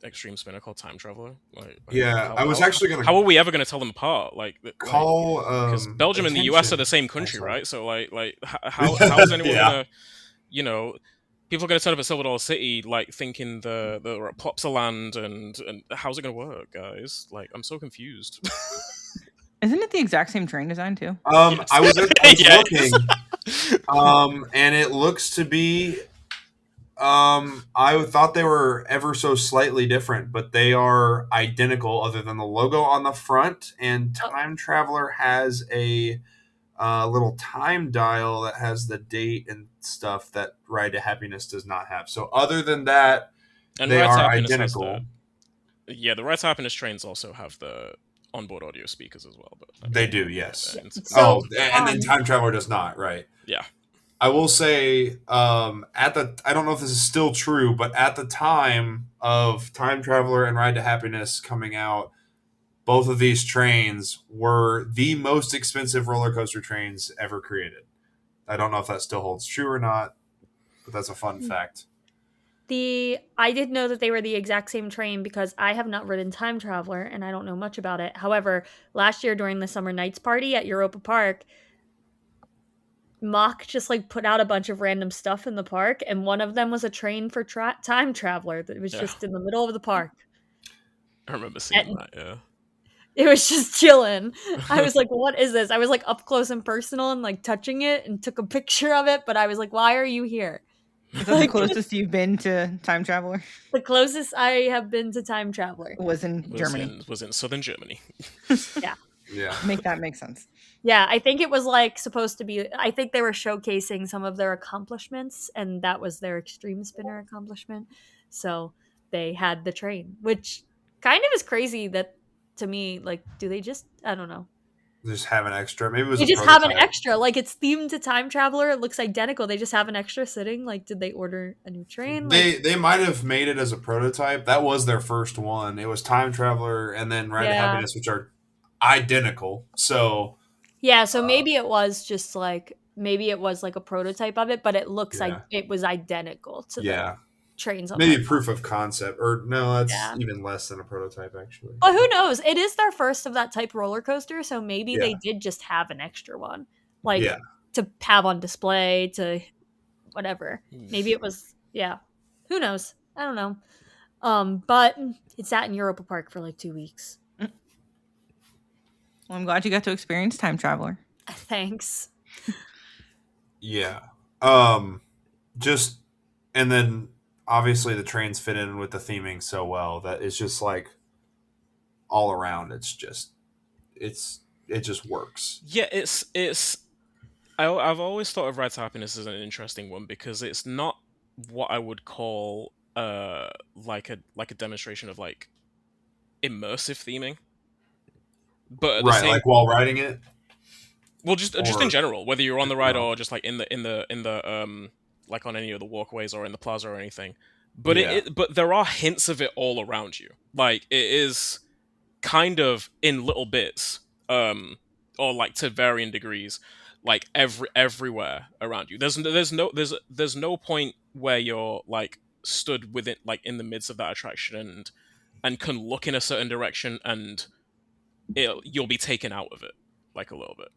extreme spinner called Time Traveler. I was actually going to. How are we ever going to tell them apart? Because Belgium and the US are the same country, right? So how is anyone gonna, people are going to turn up at Silver Dollar City thinking the Plopsaland and how's it going to work, guys? I'm so confused. Isn't it the exact same train design too? Yes. I was looking, and it looks to be I thought they were ever so slightly different, but they are identical other than the logo on the front. And Time Traveler has a little time dial that has the date and stuff that Ride to Happiness does not have. So other than that, and they Ride to are Happiness identical. Yeah, the Ride to Happiness trains also have the onboard audio speakers as well. But I mean, they do, yes. So, and then Time Traveler does not, right? Yeah. I will say, I don't know if this is still true, but at the time of Time Traveler and Ride to Happiness coming out, both of these trains were the most expensive roller coaster trains ever created. I don't know if that still holds true or not, but that's a fun fact. I did know that they were the exact same train because I have not ridden Time Traveler and I don't know much about it. However, last year during the Summer Nights party at Europa Park, Mock just like put out a bunch of random stuff in the park, and one of them was a train for Time Traveler that was just in the middle of the park. I remember seeing that, yeah. It was just chilling. I was like, what is this? I was like up close and personal and like touching it and took a picture of it, but I was like, why are you here? Is that the closest you've been to Time Traveler? The closest I have been to Time Traveler was in Germany. Was in southern Germany. Yeah. Yeah. Make that make sense. Yeah, I think it was like supposed to be. I think they were showcasing some of their accomplishments, and that was their extreme spinner accomplishment. So they had the train, which kind of is crazy. That to me, like, do they just? I don't know. Just have an extra. Maybe it was. They just have an extra. Like it's themed to Time Traveler. It looks identical. They just have an extra sitting. Like, did they order a new train? They might have made it as a prototype. That was their first one. It was Time Traveler and then Ride to Happiness, which are identical. So. Yeah, so maybe it was just like a prototype of it, but it looks like it was identical to the trains on maybe proof of concept, or no, that's even less than a prototype actually. But who knows? It is their first of that type roller coaster, so maybe they did just have an extra one, like to have on display, to whatever. Maybe it was who knows? I don't know. But it sat in Europa Park for like 2 weeks. Well, I'm glad you got to experience Time Traveler. Thanks. Yeah. Just, and then obviously the trains fit in with the theming so well that it's just like all around. It just works. Yeah, I've always thought of Ride to Happiness as an interesting one because it's not what I would call like a demonstration of like immersive theming. But right, like while riding it. Well, just in general, whether you're on the ride or just like in the like on any of the walkways or in the plaza or anything. But but there are hints of it all around you. Like it is kind of in little bits, or like to varying degrees, like everywhere around you. There's no point where you're like stood within like in the midst of that attraction and can look in a certain direction and you'll be taken out of it like a little bit.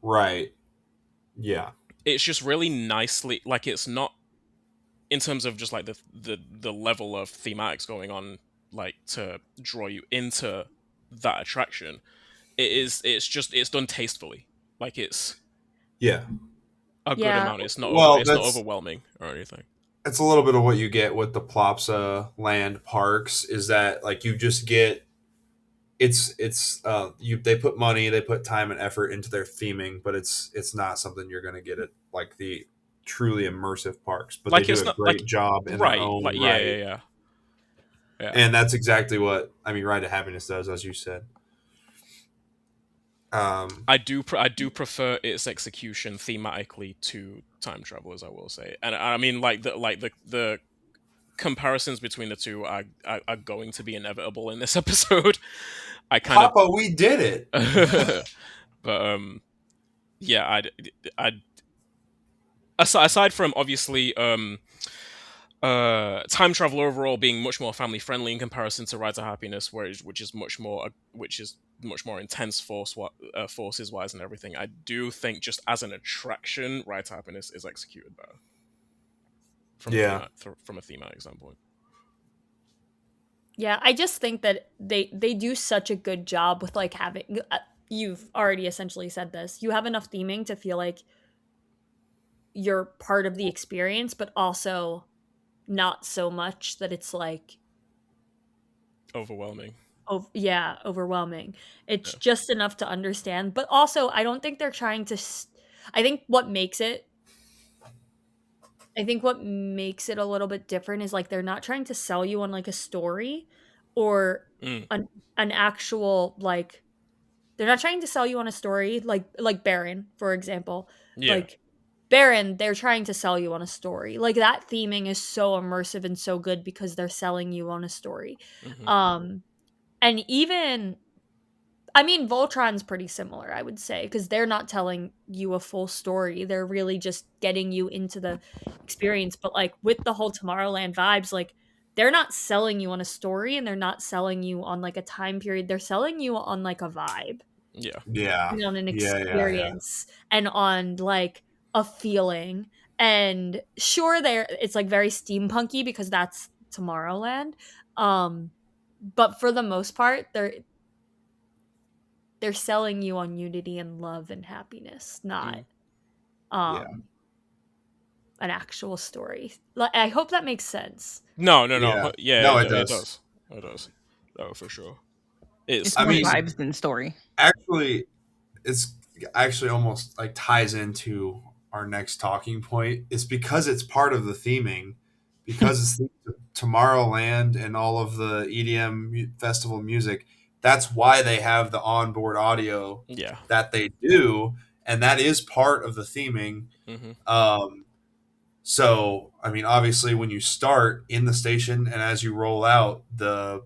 Right. Yeah. It's just really nicely, like it's not in terms of just like the level of thematics going on, like to draw you into that attraction. It's done tastefully. Like it's a good amount. It's not not overwhelming or anything. It's a little bit of what you get with the Plopsa Land parks is that like you just get they put money, they put time and effort into their theming, but it's not something you're going to get at like the truly immersive parks. But like they do a great job in their own right. Yeah. And that's exactly what Ride to Happiness does, as you said. I do prefer its execution thematically to Time Travelers, I will say, and I mean like the comparisons between the two are going to be inevitable in this episode. Papa, we did it. But yeah, aside from obviously Time Travel overall being much more family friendly in comparison to Ride to Happiness, which is much more intense forces wise and everything. I do think just as an attraction, Ride to Happiness is executed better. From a thematic standpoint. Yeah, I just think that they do such a good job with like having. You've already essentially said this. You have enough theming to feel like you're part of the experience, but also not so much that it's like overwhelming. Overwhelming. It's just enough to understand, but also I don't think they're trying to I think what makes it a little bit different is like they're not trying to sell you on like a story or an actual like they're not trying to sell you on a story like Baron, for example. Like Baron, they're trying to sell you on a story. Like that theming is so immersive and so good because they're selling you on a story. And even, I mean, Voltron's pretty similar, I would say, because they're not telling you a full story. They're really just getting you into the experience. But like with the whole Tomorrowland vibes, like they're not selling you on a story and they're not selling you on like a time period. They're selling you on like a vibe. Yeah. And on an experience and on like a feeling. And sure, it's like very steampunky because that's Tomorrowland. But for the most part, they're selling you on unity and love and happiness, not an actual story. Like, I hope that makes sense. No. Yeah, no, it does. It does. No, for sure. It's more vibes than story. Actually, it's actually almost like ties into our next talking point. It's because it's part of the theming, because it's Tomorrowland and all of the EDM festival music. That's why they have the onboard audio that they do, and that is part of the theming. So, I mean, obviously, when you start in the station and as you roll out, the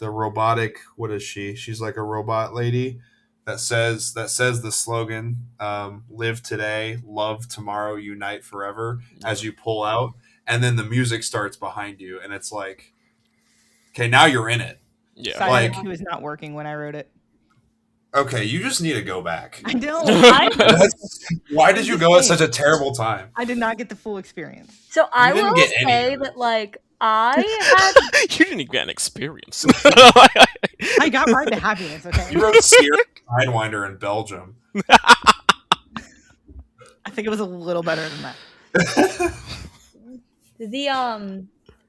robotic, what is she? She's like a robot lady that says the slogan, "Live today, love tomorrow, unite forever." As you pull out, and then the music starts behind you, and it's like, okay, now you're in it. Yeah, Silent Q was not working when I wrote it. Okay, you just need to go back. I don't. Why did you go at such a terrible time? I did not get the full experience. So I will say that, like, I had... You didn't get an experience. I got right to happiness, okay? You wrote Sierra Sidewinder in Belgium. I think it was a little better than that.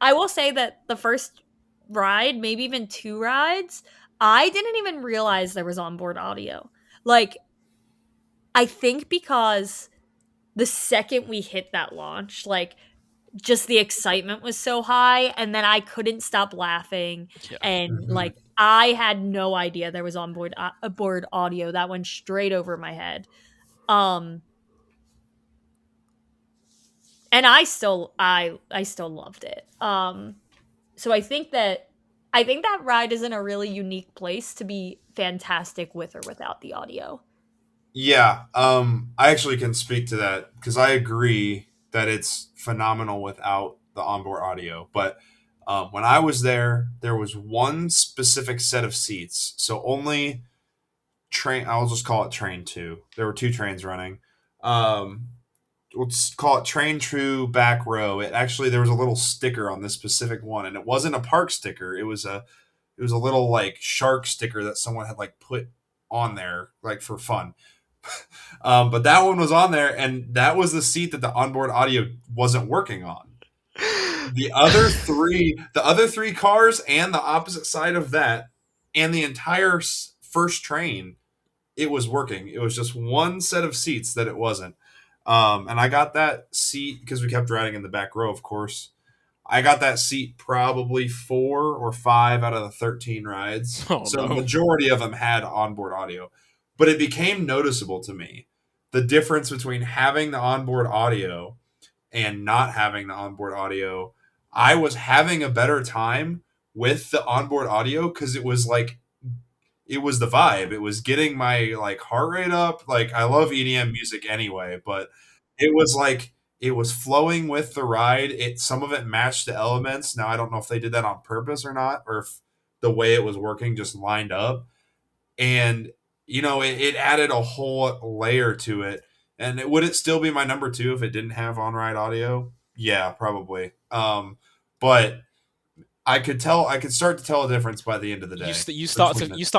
I will say that the first ride, maybe even 2 rides, I didn't even realize there was onboard audio. Like, I think because the second we hit that launch, like, just the excitement was so high, and then I couldn't stop laughing, and like I had no idea there was onboard audio. That went straight over my head, and I still loved it. So I think that ride is in a really unique place to be fantastic with or without the audio. Yeah, I actually can speak to that because I agree that it's phenomenal without the onboard audio. But when I was there was one specific set of seats. So only train, I'll just call it train 2. There were 2 trains running. Let's call it train 2 back row. There was a little sticker on this specific one, and it wasn't a park sticker. It was a little like shark sticker that someone had like put on there like for fun. But that one was on there, and that was the seat that the onboard audio wasn't working on. The other 3 cars and the opposite side of that, and the entire first train, it was working. It was just one set of seats that it wasn't. And I got that seat because we kept riding in the back row, of course. I got that seat probably 4 or 5 out of the 13 rides. The majority of them had onboard audio. But it became noticeable to me, the difference between having the onboard audio and not having the onboard audio. I was having a better time with the onboard audio because it was the vibe. It was getting my like heart rate up. Like, I love EDM music anyway, but it was flowing with the ride. Some of it matched the elements. Now, I don't know if they did that on purpose or not, or if the way it was working just lined up. And it added a whole layer to it. And would it still be my number 2 if it didn't have on-ride audio? Yeah, probably. But I could start to tell a difference by the end of the day. You start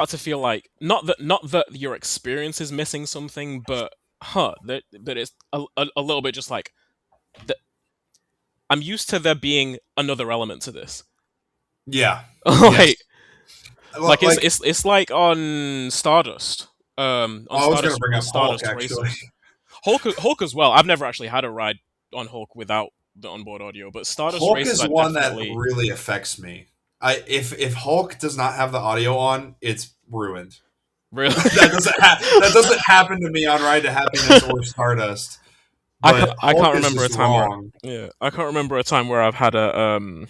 to feel like not that your experience is missing something, but it's a little bit just like I'm used to there being another element to this. Yeah. Like, yes. it's like on Stardust. On I was Stardust, going to bring up Stardust Hulk, actually. Hulk as well. I've never actually had a ride on Hulk without the onboard audio, but Stardust Hulk races is one that really affects me. If Hulk does not have the audio on, it's ruined. Really? that doesn't happen to me on Ride to Happiness or Stardust. I can't remember a time I can't remember a time where I've had a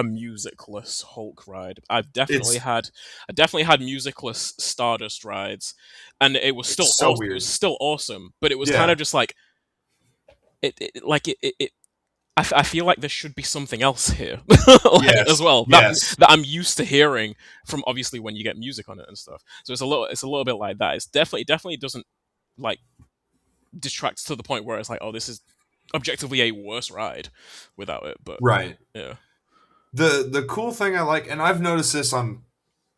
musicless Hulk ride. I've definitely had musicless Stardust rides, and it was still so awesome. Weird. It was still awesome, but it was kind of just like I feel like there should be something else here as well that I'm used to hearing from, obviously, when you get music on it and stuff. So it's a little bit like that. It's definitely doesn't like distract to the point where it's like, oh, this is objectively a worse ride without it. But right, yeah. The cool thing I like, and I've noticed this on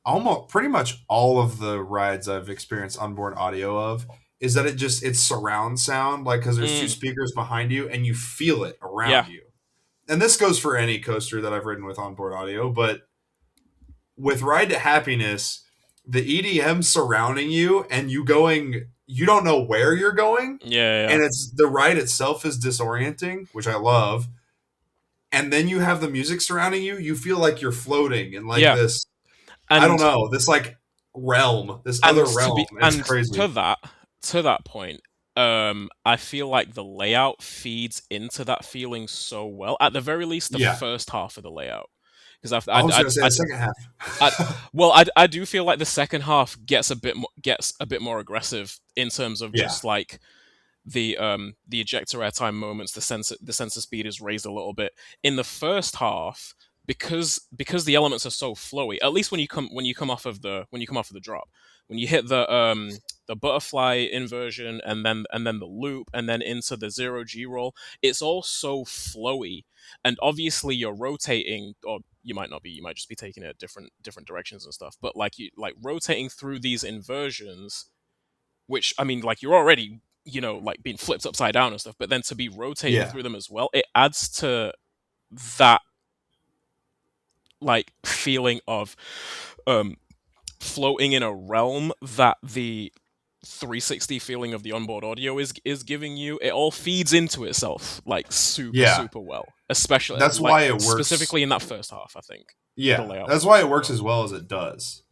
almost pretty much all of the rides I've experienced onboard audio of, is that it's surround sound, like, because there's two speakers behind you and you feel it around you. And this goes for any coaster that I've ridden with onboard audio, but with Ride to Happiness, the EDM surrounding you and you don't know where you're going. Yeah. And the ride itself is disorienting, which I love. And then you have the music surrounding you. You feel like you're floating in this, and I don't know, this like realm, this other realm. It's crazy. To that point, I feel like the layout feeds into that feeling so well. At the very least, the first half of the layout. Because I was going to say the second half. I do feel like the second half gets a bit more aggressive in terms of just like the ejector airtime moments. The sensor speed is raised a little bit in the first half because the elements are so flowy. At least when you come off of the drop, when you hit the butterfly inversion and then the loop and then into the 0G roll, it's all so flowy. And obviously you're rotating, or you might not be, you might just be taking it different directions and stuff. But like rotating through these inversions, which, I mean, like, you're already, like, being flipped upside down and stuff, but then to be rotating through them as well, it adds to that like feeling of floating in a realm that the 360 feeling of the onboard audio is giving you. It all feeds into itself like super well, especially that's why it works specifically in that first half, I think. That's why it works as well as it does.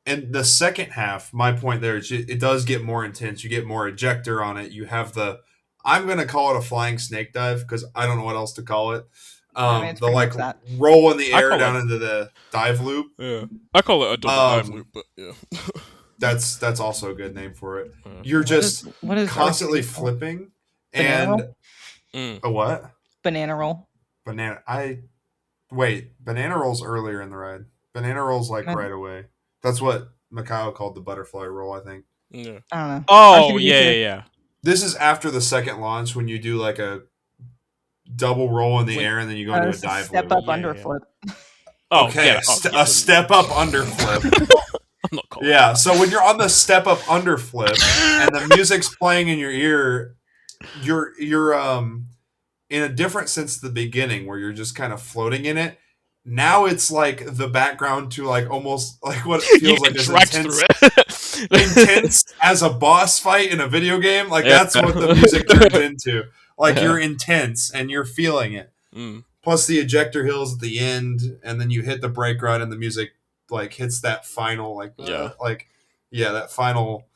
And the second half, my point there is it does get more intense. You get more ejector on it. You have I'm going to call it a flying snake dive because I don't know what else to call it. The like roll in the air down into the dive loop. Yeah, I call it a double dive loop, but yeah. That's also a good name for it. You're just constantly flipping. Banana and a what? Banana roll. Banana roll's earlier in the ride. Banana roll's like right away. That's what Mikhail called the butterfly roll, I think. Yeah. I don't know. Oh, yeah. This is after the second launch when you do like a double roll in the air and then you go into a dive step loop. Up underflip. Oh, okay, a step up underflip. I'm not calling so when you're on the step up underflip and the music's playing in your ear, you're in a different sense at the beginning where you're just kind of floating in it. Now it's like the background to like almost like what it feels like is intense as a boss fight in a video game. Like that's what the music turns into. Like you're intense and you're feeling it. Plus the ejector hills at the end, and then you hit the brake run and the music like hits that final that final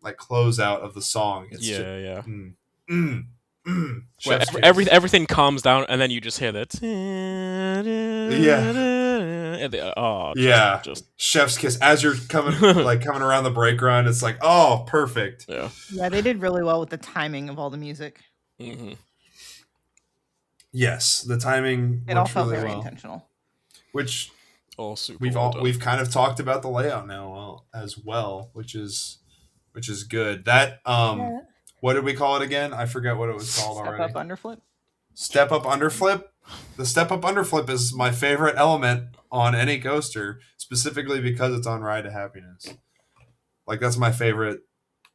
like close out of the song. It's where everything calms down and then you just hear that. Just chef's kiss as you're coming around the brake run. It's like, oh, perfect. Yeah, they did really well with the timing of all the music. Yes, the timing. It all felt really very intentional. Which super we've kind of talked about the layout now as well, which is good. That what did we call it again? I forget what it was called already. Step up underflip. Step up underflip. The step up underflip is my favorite element on any coaster, specifically because it's on Ride to Happiness. Like that's my favorite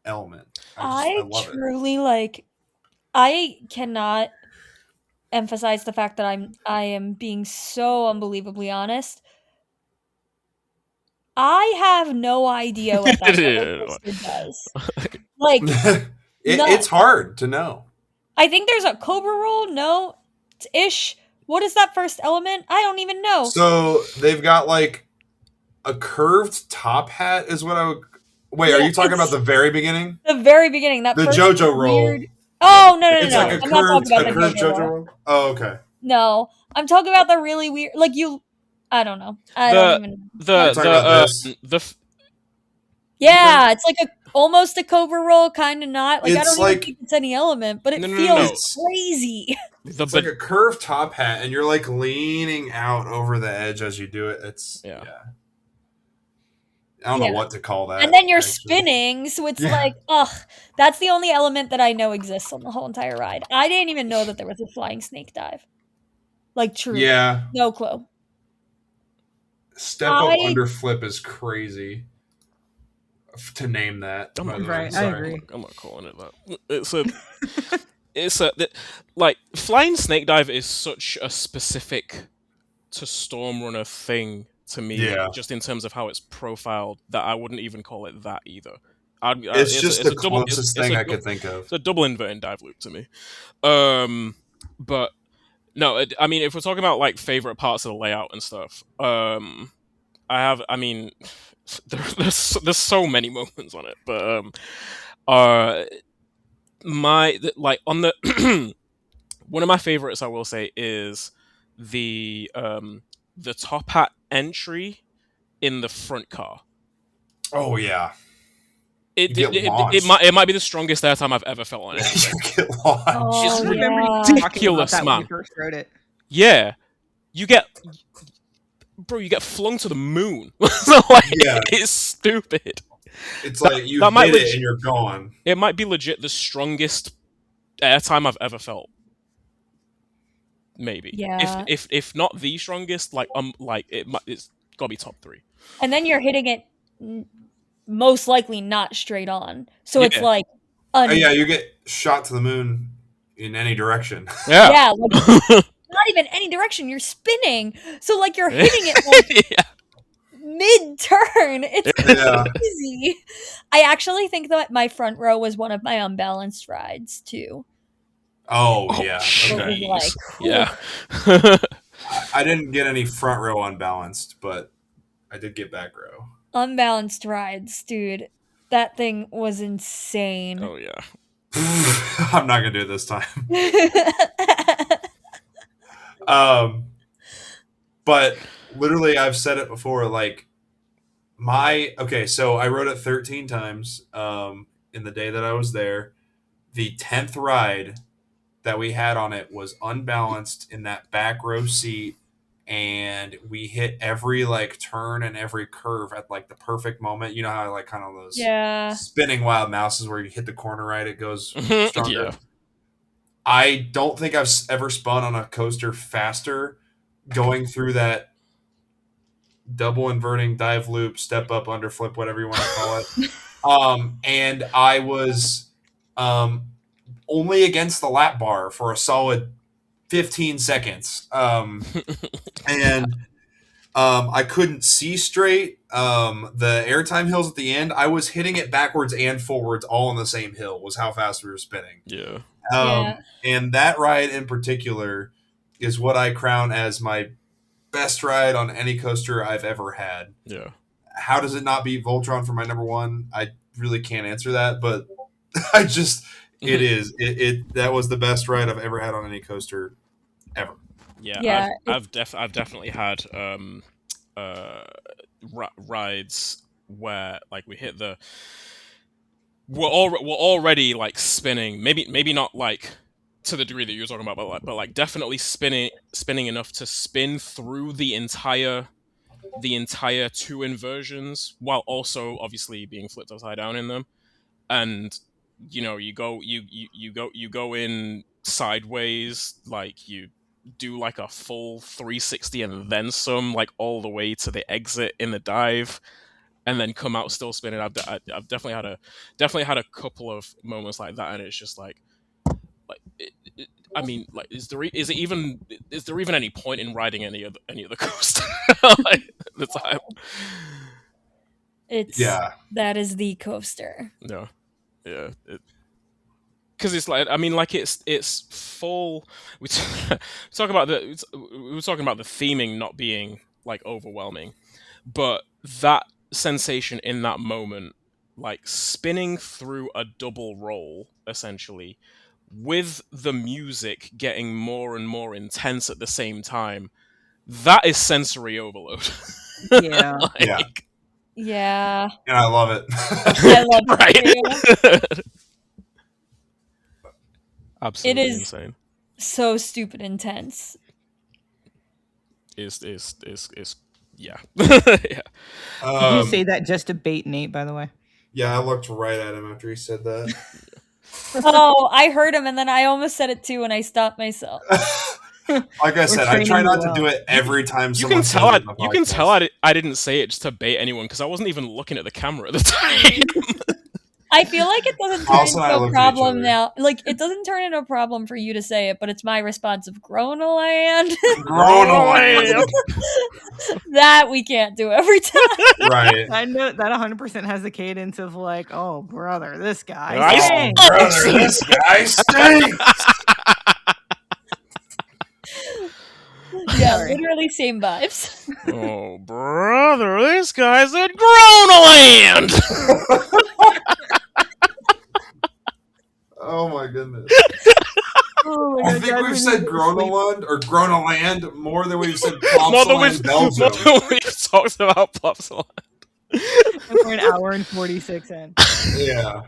element. I love truly it. I cannot emphasize the fact that I am being so unbelievably honest. I have no idea what that roller coaster does. Like, it's hard to know. I think there's a Cobra roll. No, ish. What is that first element? I don't even know. So they've got like a curved top hat. Is what I would. Wait, are you talking about the very beginning? The very beginning. That the first JoJo roll. Oh no! It's like a I'm curved, not talking about the JoJo roll. Oh, okay. No, I'm talking about the really weird. Like you, I don't know. I don't even. Yeah, it's like almost a Cobra roll, kind of not. Like I don't even think it's any element, but it feels crazy. It's like a curved top hat, and you're like leaning out over the edge as you do it. It's yeah. I don't know what to call that. And then you're spinning, so it's like, ugh. That's the only element that I know exists on the whole entire ride. I didn't even know that there was a flying snake dive. Like, true. Yeah. No clue. Step up under flip is crazy. To name that. Right, I agree. I'm not calling it that. It's a like flying snake dive is such a specific to Storm Runner thing to me, just in terms of how it's profiled, that I wouldn't even call it that either. It's just the closest thing I could think of. It's a double inverting dive loop to me. But no, I mean, if we're talking about like favorite parts of the layout and stuff, I mean, there's so many moments on it, but on the one of my favorites, I will say, is the top hat entry in the front car. Oh yeah. It might be the strongest airtime I've ever felt on it. You get launched. It's ridiculous, man. When you first wrote it. Yeah, you get flung to the moon. It's stupid. It's like you hit it and you're gone. It might be legit the strongest airtime I've ever felt. Maybe. Yeah. If not the strongest, it's gotta be top 3. And then you're hitting it most likely not straight on. So it's like you get shot to the moon in any direction. Yeah. Yeah, like, not even any direction. You're spinning. So like you're hitting it like mid-turn. It's crazy. I actually think that my front row was one of my unbalanced rides too. Oh yeah. Okay. Like, yeah. I didn't get any front row unbalanced, but I did get back row. Unbalanced rides, dude. That thing was insane. Oh yeah. I'm not gonna do it this time. But literally, I've said it before. Like so I rode it 13 times. In the day that I was there, the 10th ride that we had on it was unbalanced in that back row seat, and we hit every like turn and every curve at like the perfect moment. You know how like kind of those spinning wild mouses where you hit the corner right, it goes stronger. Yeah. I don't think I've ever spun on a coaster faster going through that double inverting dive loop, step up, under flip, whatever you want to call it. And I was only against the lap bar for a solid 15 seconds. And I couldn't see straight. The airtime hills at the end, I was hitting it backwards and forwards all on the same hill was how fast we were spinning. Yeah. And that ride in particular is what I crown as my best ride on any coaster I've ever had. Yeah. How does it not beat Voltron for my number one? I really can't answer that, but I just it is. That was the best ride I've ever had on any coaster ever. Yeah. I've definitely had rides where like we hit the we're already like spinning, maybe not like to the degree that you were talking about, but like definitely spinning enough to spin through the entire 2 inversions while also obviously being flipped upside down in them. And you know, you go in sideways, like you do like a full 360 and then some, like all the way to the exit in the dive, and then come out still spinning. I've definitely had a couple of moments like that, and it's just like I mean, like, is there even any point in riding any of the coaster like, at the time? That is the coaster. No, yeah, because it's like, I mean, like, it's full. We talk about we were talking about the theming not being like overwhelming, but that sensation in that moment, like spinning through a double roll essentially, with the music getting more and more intense at the same time, that is sensory overload. Yeah. Yeah. And I love it. I love it. Right? Absolutely it is insane. So stupid intense. Is yeah. Yeah. Did you say that just to bait Nate, by the way? Yeah, I looked right at him after he said that. Oh, I heard him, and then I almost said it too, and I stopped myself. Like I said, I try not to do it every time someone says it. You can tell I didn't say it just to bait anyone, because I wasn't even looking at the camera at the time. I feel like it doesn't turn into a problem now. Like, it doesn't turn into a problem for you to say it, but it's my response of Gronaland. Gronaland. That we can't do every time. Right. I know that 100% has the cadence of like, oh, brother, this guy stinks. Oh, brother, this guy stinks. Yeah, literally same vibes. Oh, brother, this guy's at Gronaland. Oh my goodness. I think we've said Gronaland or Gronaland more than we've said Plopsaland Belgium. More than we've talked about Plopsaland. We're an hour and 46 in. Yeah.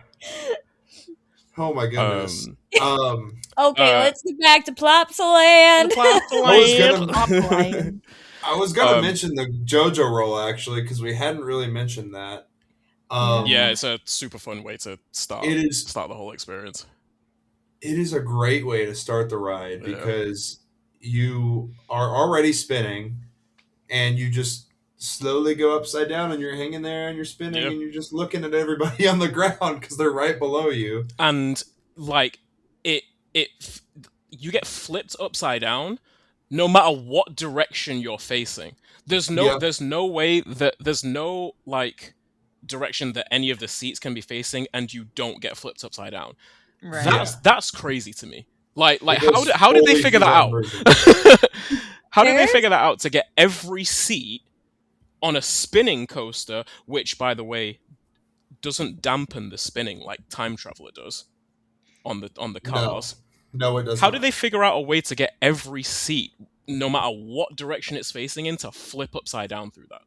Oh my goodness. Okay, let's get back to Plopsaland. I was gonna mention the JoJo roll actually, because we hadn't really mentioned that. Yeah, it's a super fun way to start the whole experience. It is a great way to start the ride because you are already spinning and you just slowly go upside down and you're hanging there and you're spinning and you're just looking at everybody on the ground because they're right below you. And like you get flipped upside down no matter what direction you're facing. There's no way that there's no like direction that any of the seats can be facing and you don't get flipped upside down. Right. That's crazy to me. Like how did they figure that out? How did they figure that out to get every seat on a spinning coaster, which by the way doesn't dampen the spinning like Time Traveler does on the cars? No, it doesn't. How did they figure out a way to get every seat, no matter what direction it's facing in, to flip upside down through that?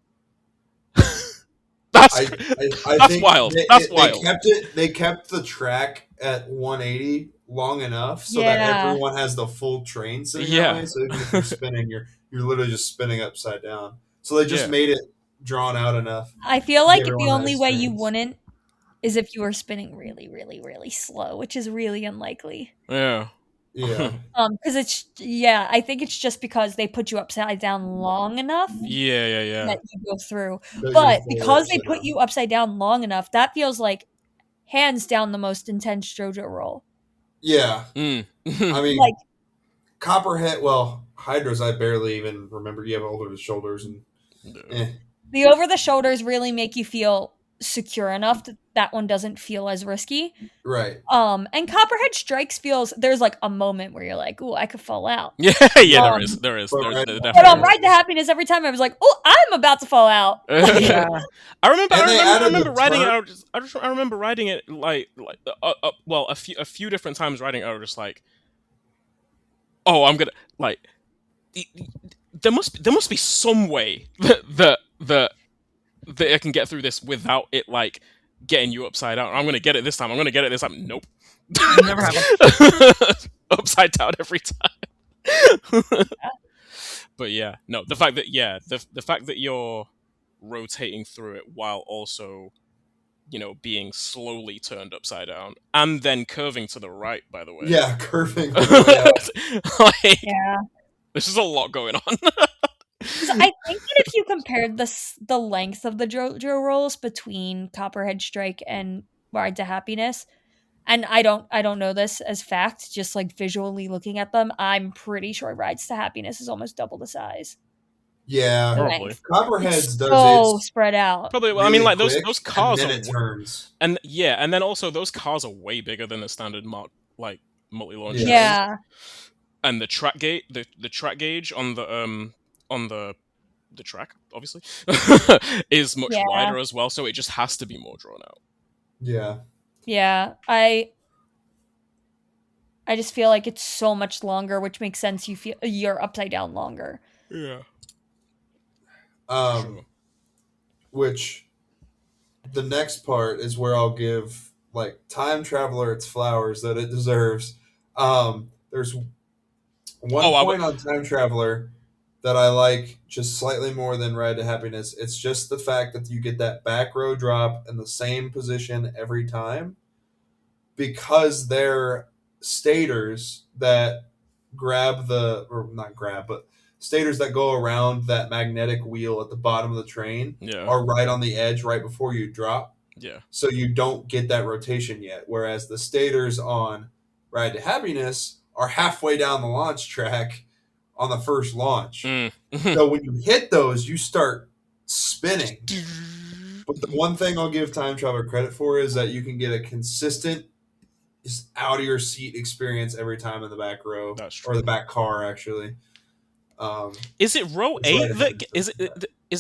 That's wild. That's wild. They kept the track at 180 long enough so that everyone has the full train sitting that way. So even if you're spinning, you're literally just spinning upside down. So they just made it drawn out enough. I feel like the only way you wouldn't is if you were spinning really, really, really slow, which is really unlikely. Yeah. Yeah. Because I think it's just because they put you upside down long enough. Yeah. That you go through. But because they put you upside down long enough, that feels like hands down the most intense JoJo roll. Yeah. I mean, like Copperhead, Hydra's I barely even remember. You have over the shoulders and the over the shoulders really make you feel secure enough that one doesn't feel as risky. Right. And Copperhead Strikes there's like a moment where you're like, "Ooh, I could fall out." Yeah, there is. But on Ride to Happiness, every time I was like, "Oh, I'm about to fall out." I remember riding it. I remember riding it a few different times riding it. I was just like, "Oh, I'm gonna like." There must be some way that I can get through this without it like getting you upside down. I'm gonna get it this time. Nope. Never happened. Upside down every time. But yeah, no. The fact that you're rotating through it while also, being slowly turned upside down and then curving to the right. By the way. Yeah, curving. This is a lot going on. So I think that if you compared the length of the JoJo rolls between Copperhead Strike and Ride to Happiness, and I don't know this as fact, just like visually looking at them, I'm pretty sure Rides to Happiness is almost double the size. Yeah, probably. Copperheads does so it spread out. Probably. Well, really I mean, like quick, those cars and are then it turns. and then also those cars are way bigger than the standard like multi-launch. Yeah. And the track gauge, the track gauge on the track, obviously, is much wider as well. So it just has to be more drawn out. Yeah. Yeah. I just feel like it's so much longer, which makes sense. You feel you're upside down longer. Yeah. Sure. Which the next part is where I'll give like Time Traveler its flowers that it deserves. There's one point on Time Traveler that I like just slightly more than Ride to Happiness. It's just the fact that you get that back row drop in the same position every time, because they're stators that stators that go around that magnetic wheel at the bottom of the train are right on the edge right before you drop. Yeah. So you don't get that rotation yet. Whereas the stators on Ride to Happiness are halfway down the launch track on the first launch. So when you hit those, you start spinning. But the one thing I'll give Time Traveler credit for is that you can get a consistent, just out of your seat experience every time in the back row. That's true. Or the back car, actually. Is it row 8 is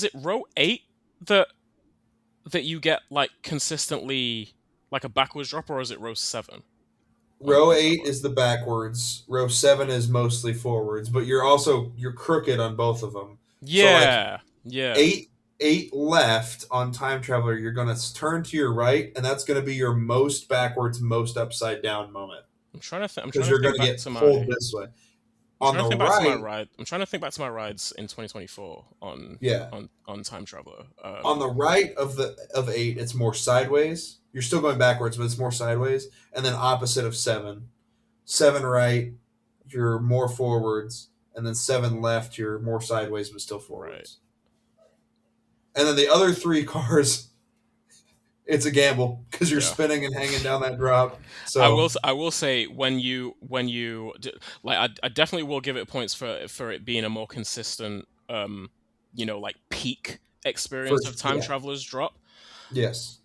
it row 8 that you get like consistently like a backwards drop, or is it row 7? Row 8 is the backwards. Row 7 is mostly forwards, but you're crooked on both of them. Yeah. So like, 8 left on Time Traveler, you're going to turn to your right, and that's going to be your most backwards, most upside down moment. I'm trying to think. Because you're going to get pulled this way. On the right, I'm trying to think back to my rides in 2024 on Time Traveler. On the right of 8, it's more sideways. You're still going backwards, but it's more sideways. And then opposite of 7. 7 right, you're more forwards. And then 7 left, you're more sideways, but still forwards. Right. And then the other 3 cars, it's a gamble because you're spinning and hanging down that drop. So I will say when you like I definitely will give it points for it being a more consistent like peak experience of Time Traveler's drop. Yes.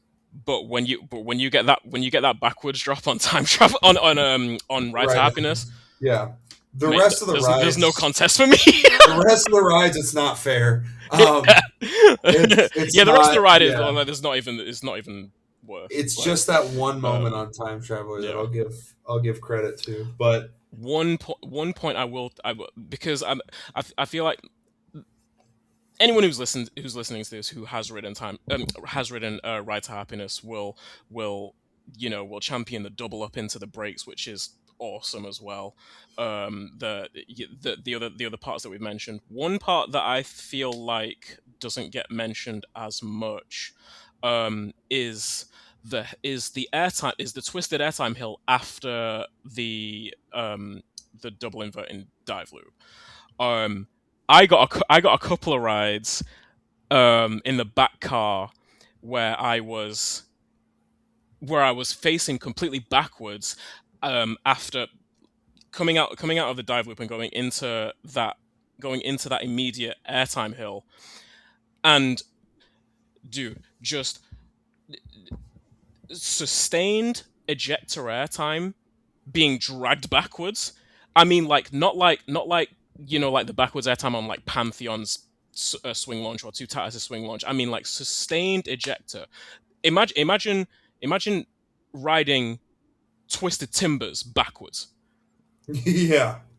But when you get that backwards drop on Time Travel on Ride to Happiness, the rest of the rides, there's no contest for me. The rest of the rides, it's not fair. The rest of the ride is it's not even worth. It's just that one moment on Time Traveler that I'll give credit to. But one point I will because I feel like anyone who's listening to this who has ridden Ride to Happiness will champion the double up into the brakes, which is awesome as well. The other parts that we've mentioned. One part that I feel like doesn't get mentioned as much is the twisted airtime hill after the double inverting dive loop. I got a couple of rides in the back car where I was facing completely backwards after coming out of the dive loop and going into that immediate airtime hill, and just sustained ejector airtime being dragged backwards. I mean, like not like like the backwards airtime on like Pantheon's swing launch or Two Titans' swing launch. I mean, like sustained ejector. Imagine riding Twisted Timbers backwards.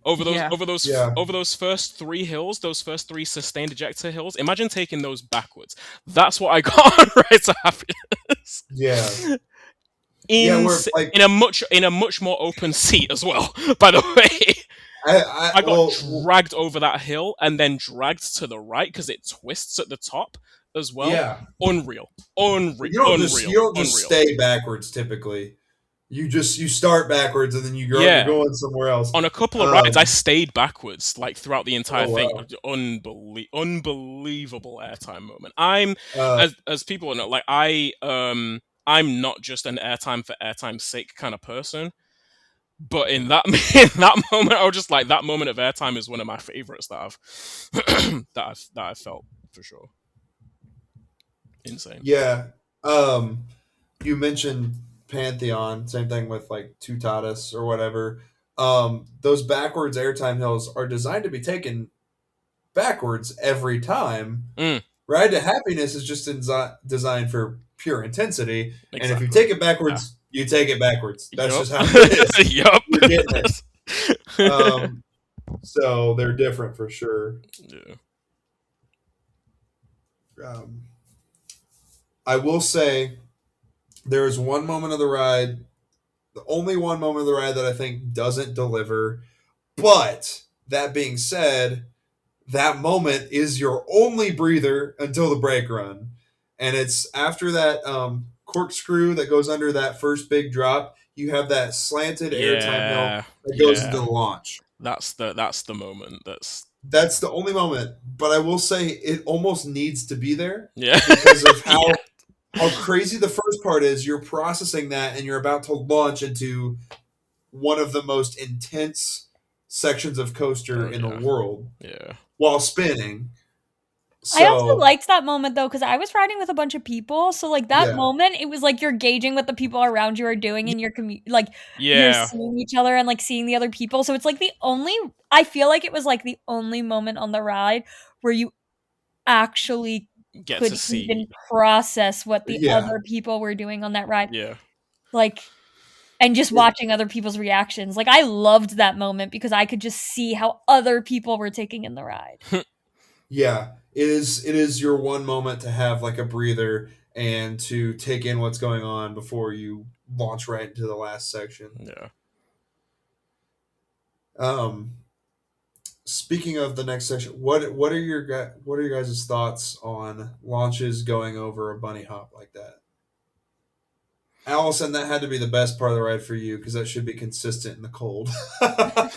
Over those first 3 hills, those first 3 sustained ejector hills. Imagine taking those backwards. That's what I got on Ride to Happiness. In a much more open seat as well. By the way, I got dragged over that hill and then dragged to the right because it twists at the top as well. Yeah, unreal. You don't just stay backwards typically. You start backwards and then you're going somewhere else. On a couple of rides, I stayed backwards like throughout the entire thing. Unbelievable airtime moment. I'm as people know, like I'm I'm not just an airtime for airtime's sake kind of person. But in that moment, I was just like, that moment of airtime is one of my favorites that I've felt for sure. Insane. Yeah. You mentioned Pantheon, same thing with like Tutatis or whatever. Those backwards airtime hills are designed to be taken backwards every time. Ride to Happiness is just designed for pure intensity. Exactly. And if you take it backwards, you take it backwards. That's just how it is. Yup. You're getting it. So they're different for sure. Yeah. I will say there is one moment of the ride, the only one moment of the ride that I think doesn't deliver. But that being said, that moment is your only breather until the brake run. And it's after that corkscrew that goes under that first big drop, you have that slanted airtime hill that goes into the launch. That's the moment. That's the only moment. But I will say it almost needs to be there. Yeah. Because of how crazy the first part is. You're processing that and you're about to launch into one of the most intense sections of coaster in the world. Yeah. While spinning. I also liked that moment though, because I was riding with a bunch of people, so like that moment, it was like you're gauging what the people around you are doing, and you're you're seeing each other and like seeing the other people. So it's like I feel like it was like the only moment on the ride where you actually could even process what the other people were doing on that ride. Yeah, like. And just watching other people's reactions. Like, I loved that moment because I could just see how other people were taking in the ride. Yeah. It is your one moment to have, like, a breather and to take in what's going on before you launch right into the last section. Yeah. Speaking of the next section, what are your guys' thoughts on launches going over a bunny hop like that? Allison, that had to be the best part of the ride for you because that should be consistent in the cold. I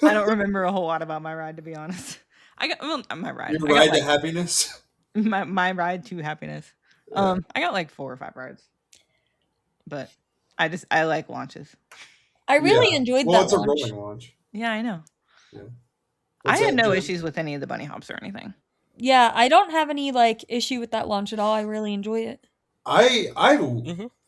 don't remember a whole lot about my ride, to be honest. My ride. Your ride to happiness? My ride to happiness. Yeah. I got like 4 or 5 rides. But I like launches. I really enjoyed that launch. It's a rolling launch. Yeah, I know. Yeah. I had no issues with any of the bunny hops or anything. Yeah, I don't have any like issue with that launch at all. I really enjoy it. I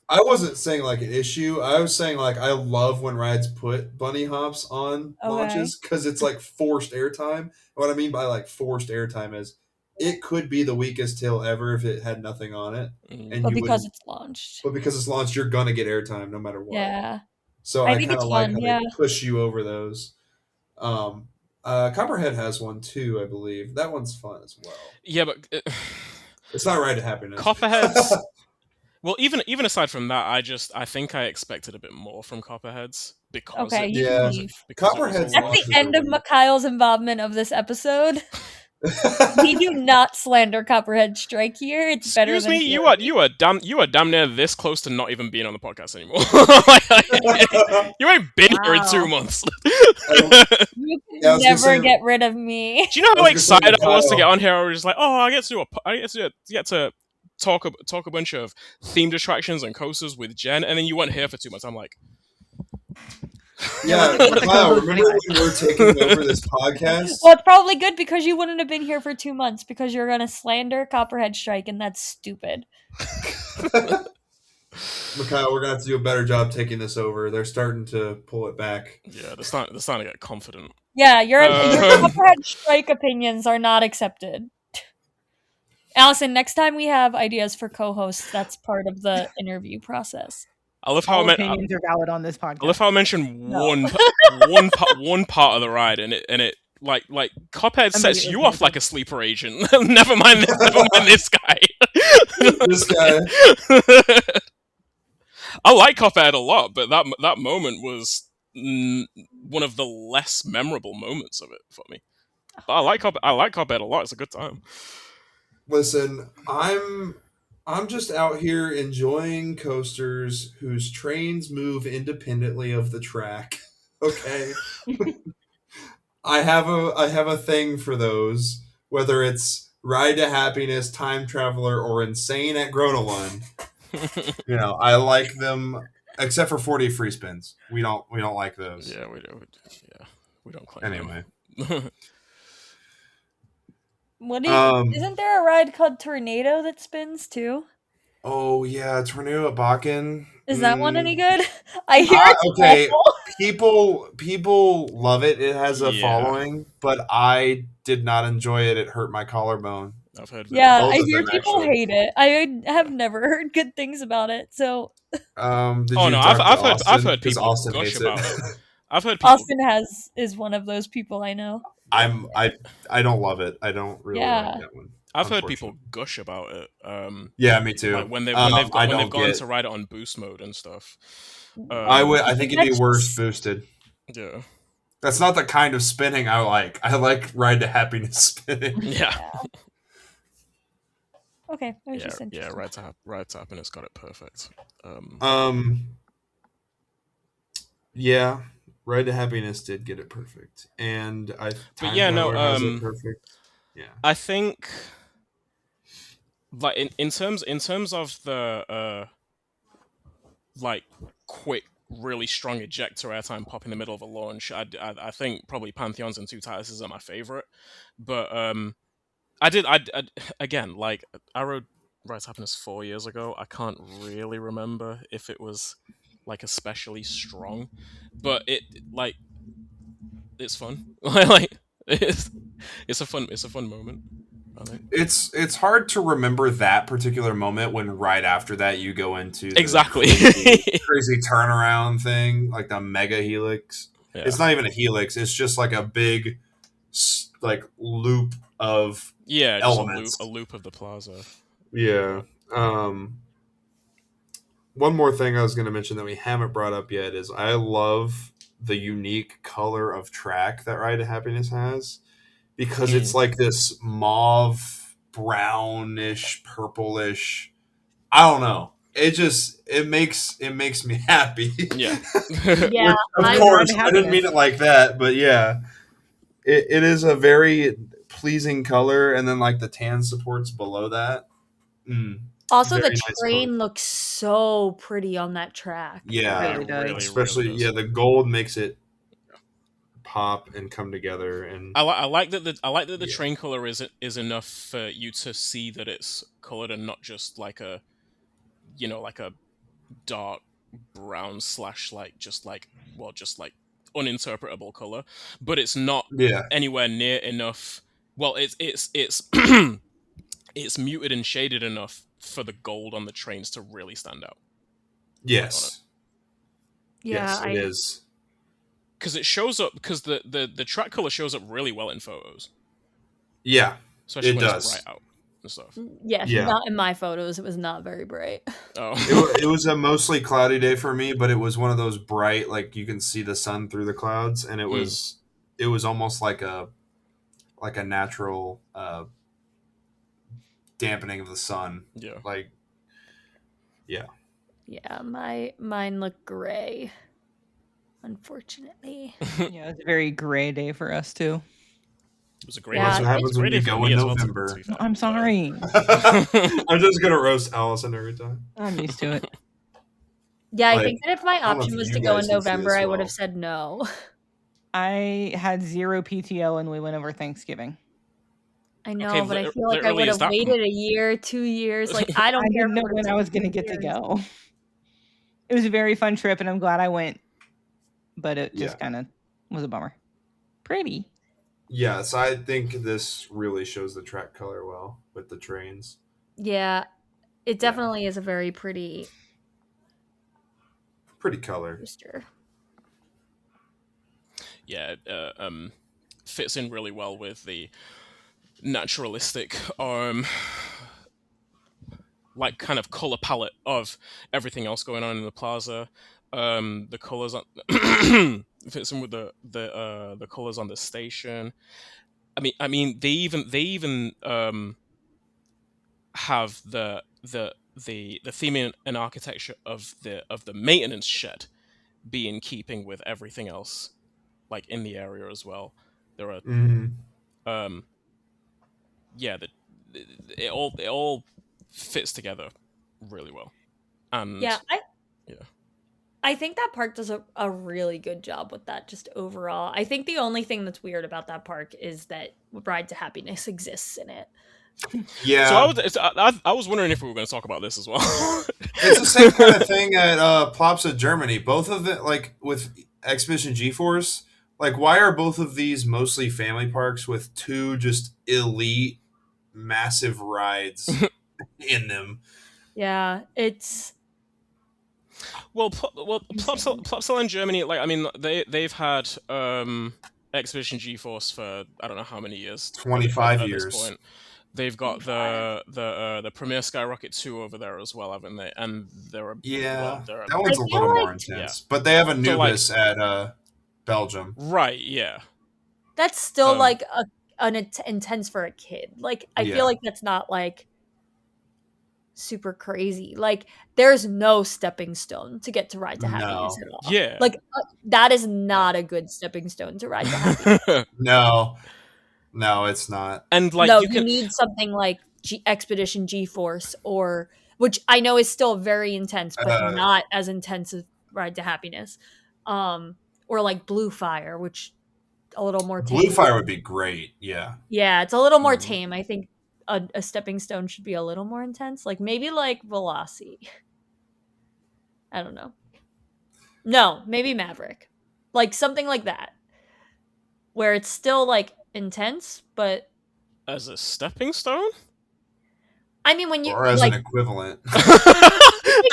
wasn't saying like an issue. I was saying like I love when rides put bunny hops on launches because it's like forced airtime. What I mean by like forced airtime is it could be the weakest hill ever if it had nothing on it. And because it's launched. But because it's launched, you're gonna get airtime no matter what. Yeah. So I kind of like how they push you over those. Copperhead has one too, I believe. That one's fun as well. Yeah, but it's not Ride to Happiness. Copperhead's. Well, even aside from that, I think I expected a bit more from Copperheads because Copperheads. That's the end of Mikhail's involvement of this episode. We do not slander Copperhead Strike here. It's better. Excuse me, you are damn near this close to not even being on the podcast anymore. You ain't been here in 2 months. You can never get rid of me. Do you know how excited I was to get on here? I was just like, oh, I get to talk a bunch of themed attractions and coasters with Jen, and then you weren't here for 2 months. I'm like, yeah, wow, remember when we were taking over this podcast? Well, it's probably good because you wouldn't have been here for 2 months because you're going to slander Copperhead Strike, and that's stupid. Mikhail, we're going to have to do a better job taking this over. They're starting to pull it back. Yeah, they're starting to get confident. Yeah, your Copperhead Strike opinions are not accepted. Allison, next time we have ideas for co-hosts, that's part of the interview process. I love how opinions are valid on this podcast. I love how I mentioned one part of the ride, and it like Copperhead sets you off like a sleeper agent. never mind this guy. This guy. I like Copperhead a lot, but that moment was one of the less memorable moments of it for me. But I like Copperhead a lot. It's a good time. Listen, I'm just out here enjoying coasters whose trains move independently of the track. Okay. I have a thing for those, whether it's Ride to Happiness, Time Traveler, or Insane at Groenelund. I like them, except for 40 free spins. We don't like those. Yeah, we don't claim anyway. What do you? Isn't there a ride called Tornado that spins too? Oh yeah, Tornado at Bakken. Is that one any good? I hear it's okay. awful. People love it. It has a following, but I did not enjoy it. It hurt my collarbone. I've heard. Yeah, I hear people hate it. I have never heard good things about it. So. I've heard people Austin gush hates about it. I've heard people. Austin is one of those people I know. I don't love it. I don't really like that one. I've heard people gush about it. Yeah, me too. Like when they've gone to ride it on boost mode and stuff. I think it'd be worse boosted. Yeah. That's not the kind of spinning I like. I like Ride to Happiness spinning. Yeah. Okay. That was just interesting. Yeah, Ride to Happiness got it perfect. Yeah, Ride to Happiness did get it perfect, and has it perfect. Yeah, I think, like in terms of the like quick, really strong ejector airtime pop in the middle of a launch, I think probably Pantheons and Two Titles are my favorite, but I again, like, I rode Ride to Happiness 4 years ago. I can't really remember if it was like especially strong, but it's fun. Like it's a fun moment. I think. It's hard to remember that particular moment when right after that you go into the exactly crazy turnaround thing, like the mega helix. Yeah. It's not even a helix. It's just like a big loop of elements. A loop of the plaza. Yeah. One more thing I was going to mention that we haven't brought up yet is I love the unique color of track that Ride to Happiness has, because it's like this mauve, brownish, purplish. I don't know. It makes me happy. Yeah. Yeah. Of course, I didn't mean it like that, but yeah, it is a very pleasing color, and then like the tan supports below that. Also, the train looks so pretty on that track. Yeah, it really does. Especially the gold makes it pop and come together. And I like that the train color is enough for you to see that it's colored and not just like a dark brown / just uninterpretable color. But it's not anywhere near enough. Well, it's it's muted and shaded enough for the gold on the trains to really stand out. Yes. Yeah, it is. Because it shows up, because the track color shows up really well in photos. Yeah, especially it when does. It's bright out and stuff. Yeah, not in my photos. It was not very bright. Oh. It was a mostly cloudy day for me, but it was one of those bright, like you can see the sun through the clouds, and it was almost like a natural dampening of the sun. Yeah. Yeah, mine look gray. Unfortunately. Yeah, it's a very gray day for us too. It was a great. That's what happens when you go in November. I'm sorry. I'm just gonna roast Allison every time. I'm used to it. Yeah, I think that if my option was to go in November, I would have said no. I had 0 PTO and we went over Thanksgiving. I know, but I feel like I would have waited a year, 2 years. Like, I don't care. I didn't know when I was going to get to go. It was a very fun trip, and I'm glad I went. But it just kind of was a bummer. Pretty. Yes, I think this really shows the track color well with the trains. Yeah, it definitely is a very pretty color. Booster. Yeah, fits in really well with the naturalistic like kind of color palette of everything else going on in the plaza. The colors fits in with the colors on the station. I mean they even have the theming and architecture of the maintenance shed be in keeping with everything else like in the area as well. There are it all fits together really well. And yeah, yeah. I think that park does a really good job with that, just overall. I think the only thing that's weird about that park is that Ride to Happiness exists in it. Yeah. So I was wondering if we were going to talk about this as well. It's the same kind of thing at Plopsa, Germany. Both of them, like with Expedition G-Force, like why are both of these mostly family parks with two just elite, massive rides in them? Yeah, it's... Plopsa in Germany, like I mean, they've had Expedition G-Force for I don't know how many years. 25 at years. This point. They've got the Premier Skyrocket 2 over there as well, haven't they? And that one's a little more intense, but they have a Nubis at Belgium. Right? Yeah. That's still like an intense for a kid. Like I feel like that's not like super crazy. Like there's no stepping stone to get to Ride to Happiness at all. Yeah. Like that is not a good stepping stone to Ride to Happiness. No, it's not. And like you need something like Expedition G-Force, or which I know is still very intense, but not as intense as Ride to Happiness. Or like Blue Fire, which a little more tame. Blue Fire would be great. Yeah. Yeah, it's a little more tame. I think a stepping stone should be a little more intense. Like maybe like Velocity. I don't know. No, maybe Maverick. Like something like that. Where it's still like intense, but as a stepping stone? I mean, when you or as an equivalent.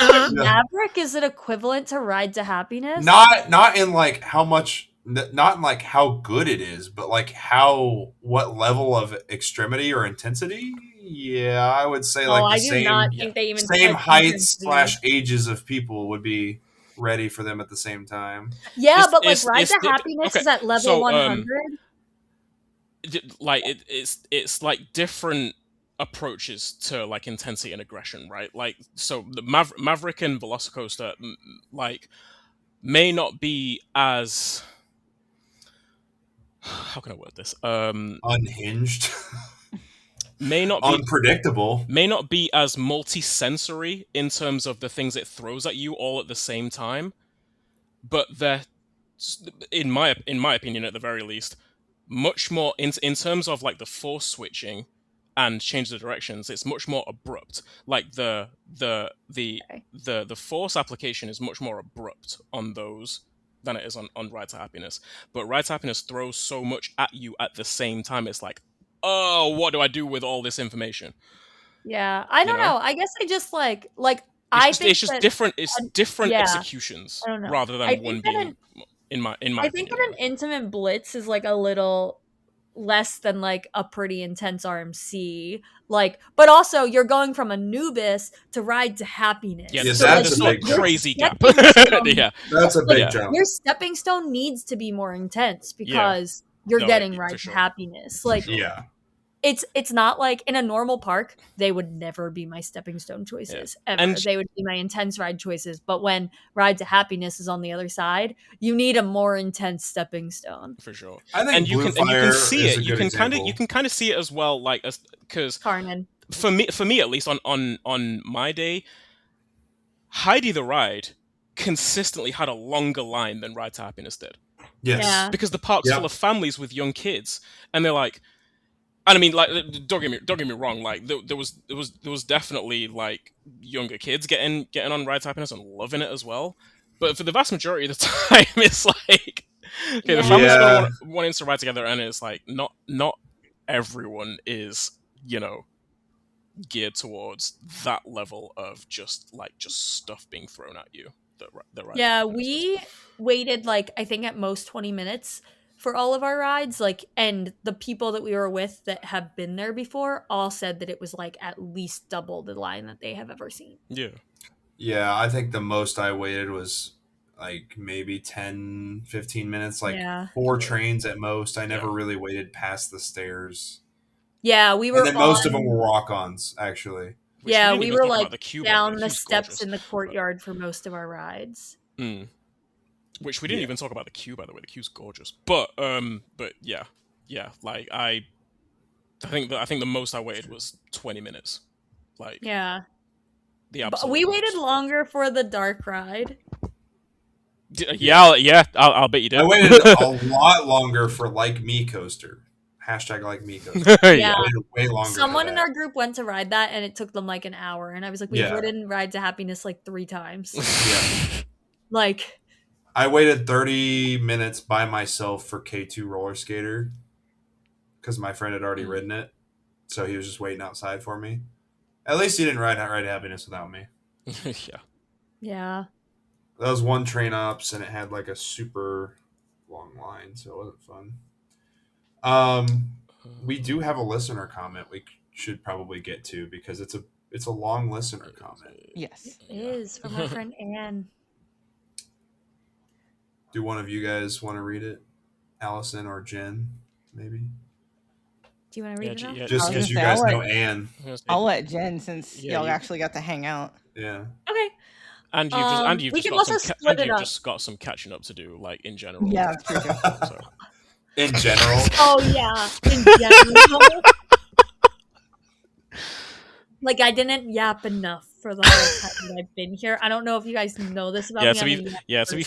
Maverick, is it equivalent to Ride to Happiness? Not in like how much, not in like how good it is, but like what level of extremity or intensity. Yeah, I would say like the same heights / ages of people would be ready for them at the same time. Yeah, but like Ride to Happiness is at level 100. Like it's like different approaches to like intensity and aggression, right? Like so the Maverick and Velocicoaster like may not be as, how can I word this? Unhinged. May not be unpredictable. May not be as multi-sensory in terms of the things it throws at you all at the same time, but they're, in my opinion, at the very least, much more in terms of like the force switching and change the directions. It's much more abrupt. Like the force application is much more abrupt on those than it is on Ride to Happiness. But Ride to Happiness throws so much at you at the same time. It's like, oh, what do I do with all this information? Yeah, I don't know. I guess I just like it's just different. It's different executions rather than one being. In my opinion, I think that an Intamin Blitz is like a little less than like a pretty intense RMC. Like, but also you're going from Anubis to Ride to Happiness. Yeah, so that's a crazy gap. Yeah, that's a big jump. Your stepping stone needs to be more intense because you're getting Ride to Happiness. Like, it's not like in a normal park, they would never be my stepping stone choices ever. And they would be my intense ride choices. But when Ride to Happiness is on the other side, you need a more intense stepping stone. For sure. I think you can see it. You can kind of see it as well, like because Karnan. For me at least on my day, Heidi the Ride consistently had a longer line than Ride to Happiness did. Yes. Yeah. Because the park's full of families with young kids, and they're like. And I mean, like, don't get me wrong. Like, there was definitely like younger kids getting on Ride to Happiness and loving it as well. But for the vast majority of the time, it's like, okay, the families wanting to ride together, and it's like not everyone is geared towards that level of just stuff being thrown at you. We waited like I think at most 20 minutes. For all of our rides, like, and the people that we were with that have been there before all said that it was like at least double the line that they have ever seen. Yeah, I think the most I waited was like maybe 10-15 minutes, like 4 trains at most. I never really waited past the stairs. Yeah, we were. And then most of them were walk-ons, actually. We were like down the steps in the courtyard for most of our rides. Which we didn't even talk about the queue, by the way. The queue's gorgeous, but yeah, like I think the most I waited was 20 minutes. Like, yeah. The absolute we most. waited longer for the dark ride. Yeah, I'll bet you did. I waited a lot longer for Like Me Coaster. Hashtag Like Me Coaster. Yeah. I waited way longer. Someone in our group went to ride that, and it took them like an hour. And I was like, we've ridden Ride to Happiness like 3 times. Yeah. Like, I waited 30 minutes by myself for K2 Roller Skater because my friend had already ridden it. So he was just waiting outside for me. At least he didn't ride to Happiness without me. Yeah. That was one train ups, and it had like a super long line, so it wasn't fun. We do have a listener comment we should probably get to because it's a long listener comment. Yes, it is from our friend Anne. Do one of you guys want to read it, Allison or Jen? Maybe. Do you want to read it? Yeah, just because you guys know Anne. I'll let Jen since y'all actually got to hang out. Yeah. Okay. And you've just got some catching up to do, like in general. Yeah, true. So. In general. Oh yeah, in general. Like I didn't yap enough for the whole time that I've been here. I don't know if you guys know this about me. To be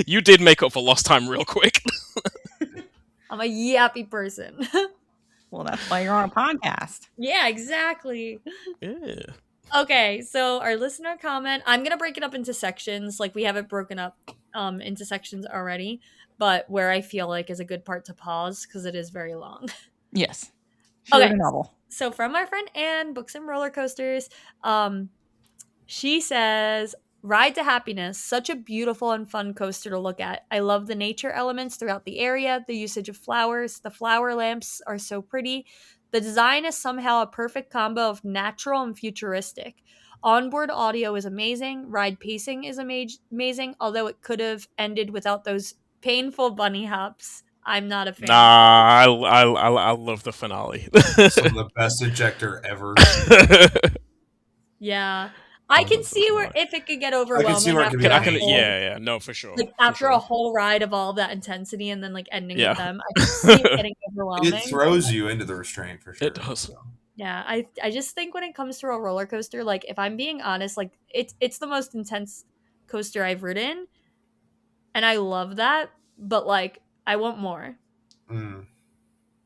you did make up for lost time real quick. I'm a yappy person. Well, that's why you're on a podcast. Yeah, exactly. Yeah. Okay, so our listener comment, I'm going to break it up into sections. Like we have it broken up into sections already, but where I feel like is a good part to pause because it is very long. Yes. Okay. Novel. So from our friend Anne, Books and Roller Coasters, she says, Ride to Happiness, such a beautiful and fun coaster to look at. I love the nature elements throughout the area, the usage of flowers. The flower lamps are so pretty. The design is somehow a perfect combo of natural and futuristic. Onboard audio is amazing. Ride pacing is amazing, although it could have ended without those painful bunny hops. I'm not a fan. Nah, I love the finale. Some of the best ejector ever. Yeah. I can see where if it could get overwhelming. I can see where it could be. No, for sure. Like after a whole ride of all of that intensity and then like ending with them, I can see it getting overwhelming. It throws you into the restraint for sure. It does. So. Yeah, I just think when it comes to a roller coaster, like if I'm being honest, like it's the most intense coaster I've ridden, and I love that. But like I want more.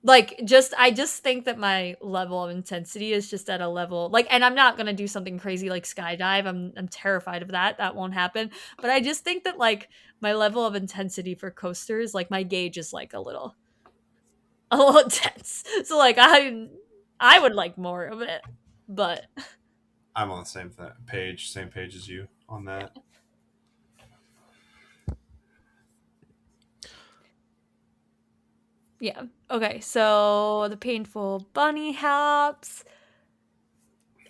Like I just think that my level of intensity is just at a level like, and I'm not gonna do something crazy like skydive. I'm terrified of that. That won't happen. But I just think that like my level of intensity for coasters, like my gauge is like a little intense. So like I would like more of it, but I'm on the same page as you on that. Yeah. Okay. So the painful bunny hops.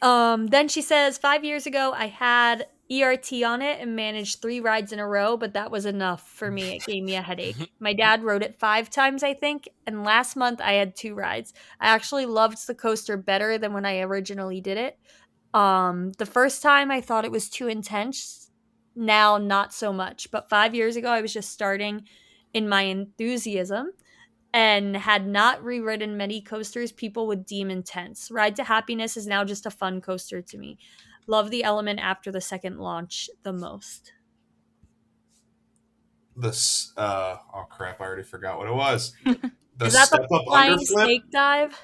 Then she says 5 years ago I had ERT on it and managed 3 rides in a row, but that was enough for me. It gave me a headache. My dad rode it 5 times, I think, and last month I had 2 rides. I actually loved the coaster better than when I originally did it. The first time I thought it was too intense. Now not so much, but 5 years ago I was just starting in my enthusiasm and had not reridden many coasters people would deem intense. Ride to Happiness is now just a fun coaster to me. Love the element after the second launch the most. Oh crap, I already forgot what it was. Is that the flying snake dive?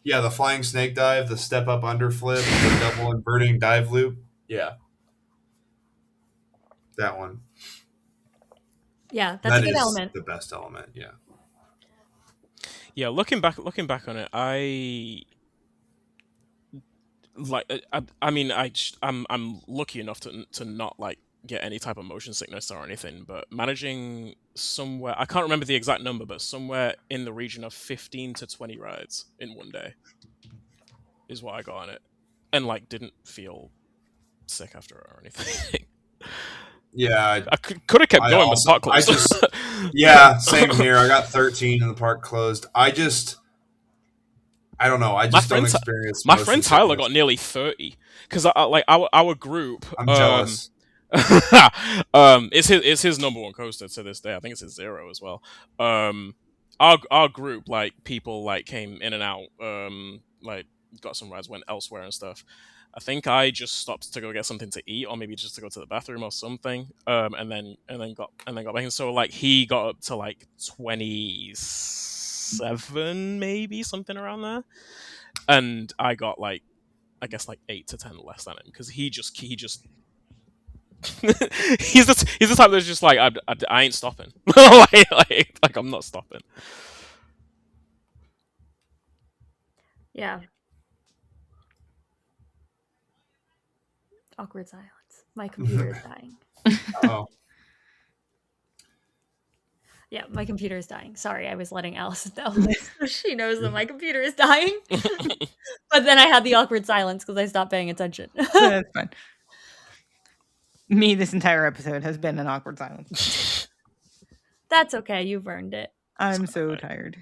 Yeah, the flying snake dive, the step up underflip, the double inverting dive loop. Yeah. That one. Yeah, that's a good element. The best element, yeah. Yeah, looking back on it, I'm lucky enough to not like get any type of motion sickness or anything, but managing somewhere, I can't remember the exact number, but somewhere in the region of 15 to 20 rides in one day is what I got on it, and like didn't feel sick after it or anything. Yeah, I could have kept going, but the park closed. Yeah, same here. I got 13 and the park closed. I don't know. I just don't experience. My friend Tyler got nearly 30 because our group. I'm jealous. It's his number one coaster to this day. I think it's his 0 as well. our group, like, people like came in and out, like got some rides, went elsewhere and stuff. I think I just stopped to go get something to eat, or maybe just to go to the bathroom or something. And then got back. And so like he got up to like 27, maybe something around there, and I got like, I guess like 8 to 10 less than him, because he just he's the type that's just like, I ain't stopping. like I'm not stopping. Yeah. Awkward silence. My computer is dying. Oh. Yeah, my computer is dying. Sorry, I was letting Allison know. She knows that my computer is dying. But then I had the awkward silence because I stopped paying attention. That's fine. Me, this entire episode has been an awkward silence. That's okay. You've earned it. I'm so tired.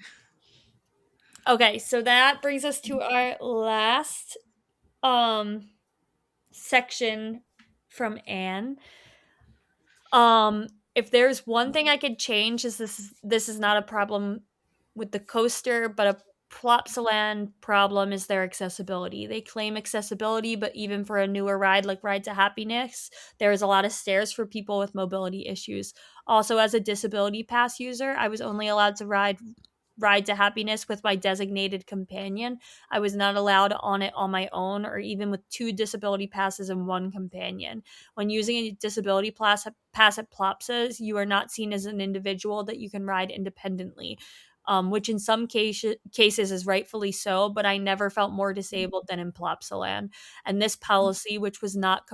Okay, so that brings us to our last section from Anne. If there's one thing I could change, is this is not a problem with the coaster, but a Plopsaland problem is their accessibility. They claim accessibility, but even for a newer ride like Ride to Happiness, there is a lot of stairs for people with mobility issues. Also, as a disability pass user, I was only allowed to ride to Happiness with my designated companion. I was not allowed on it on my own, or even with 2 disability passes and 1 companion. When using a disability pass at Plopsa's, you are not seen as an individual that you can ride independently, which in some cases is rightfully so, but I never felt more disabled than in Plopsaland. And this policy, which was not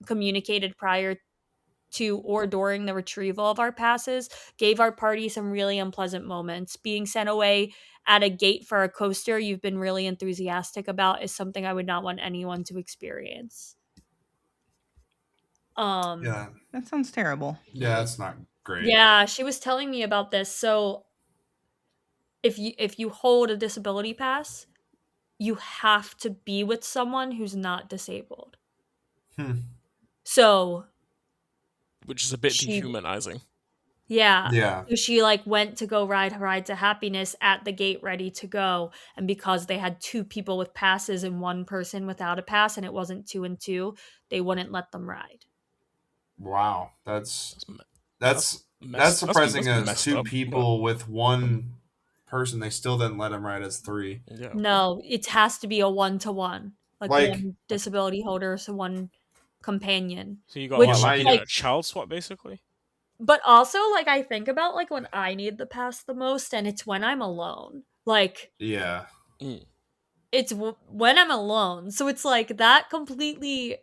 communicated prior to or during the retrieval of our passes, gave our party some really unpleasant moments. Being sent away at a gate for a coaster you've been really enthusiastic about is something I would not want anyone to experience. Yeah, that sounds terrible. Yeah, that's not great. Yeah, she was telling me about this. So if you hold a disability pass, you have to be with someone who's not disabled. So, which is a bit dehumanizing. Yeah. So she like went to go ride to Happiness at the gate ready to go, and because they had 2 people with passes and 1 person without a pass, and it wasn't 2 and 2, they wouldn't let them ride. Wow, that's surprising. As 2 people with 1 person, they still didn't let them ride as 3. Yeah. No, it has to be a 1-to-1, like 1 disability holder, so 1 companion. So you got a child swap basically. But also, like, I think about like when I need the pass the most, and it's when I'm alone. Like, yeah, it's when I'm alone. So it's like that completely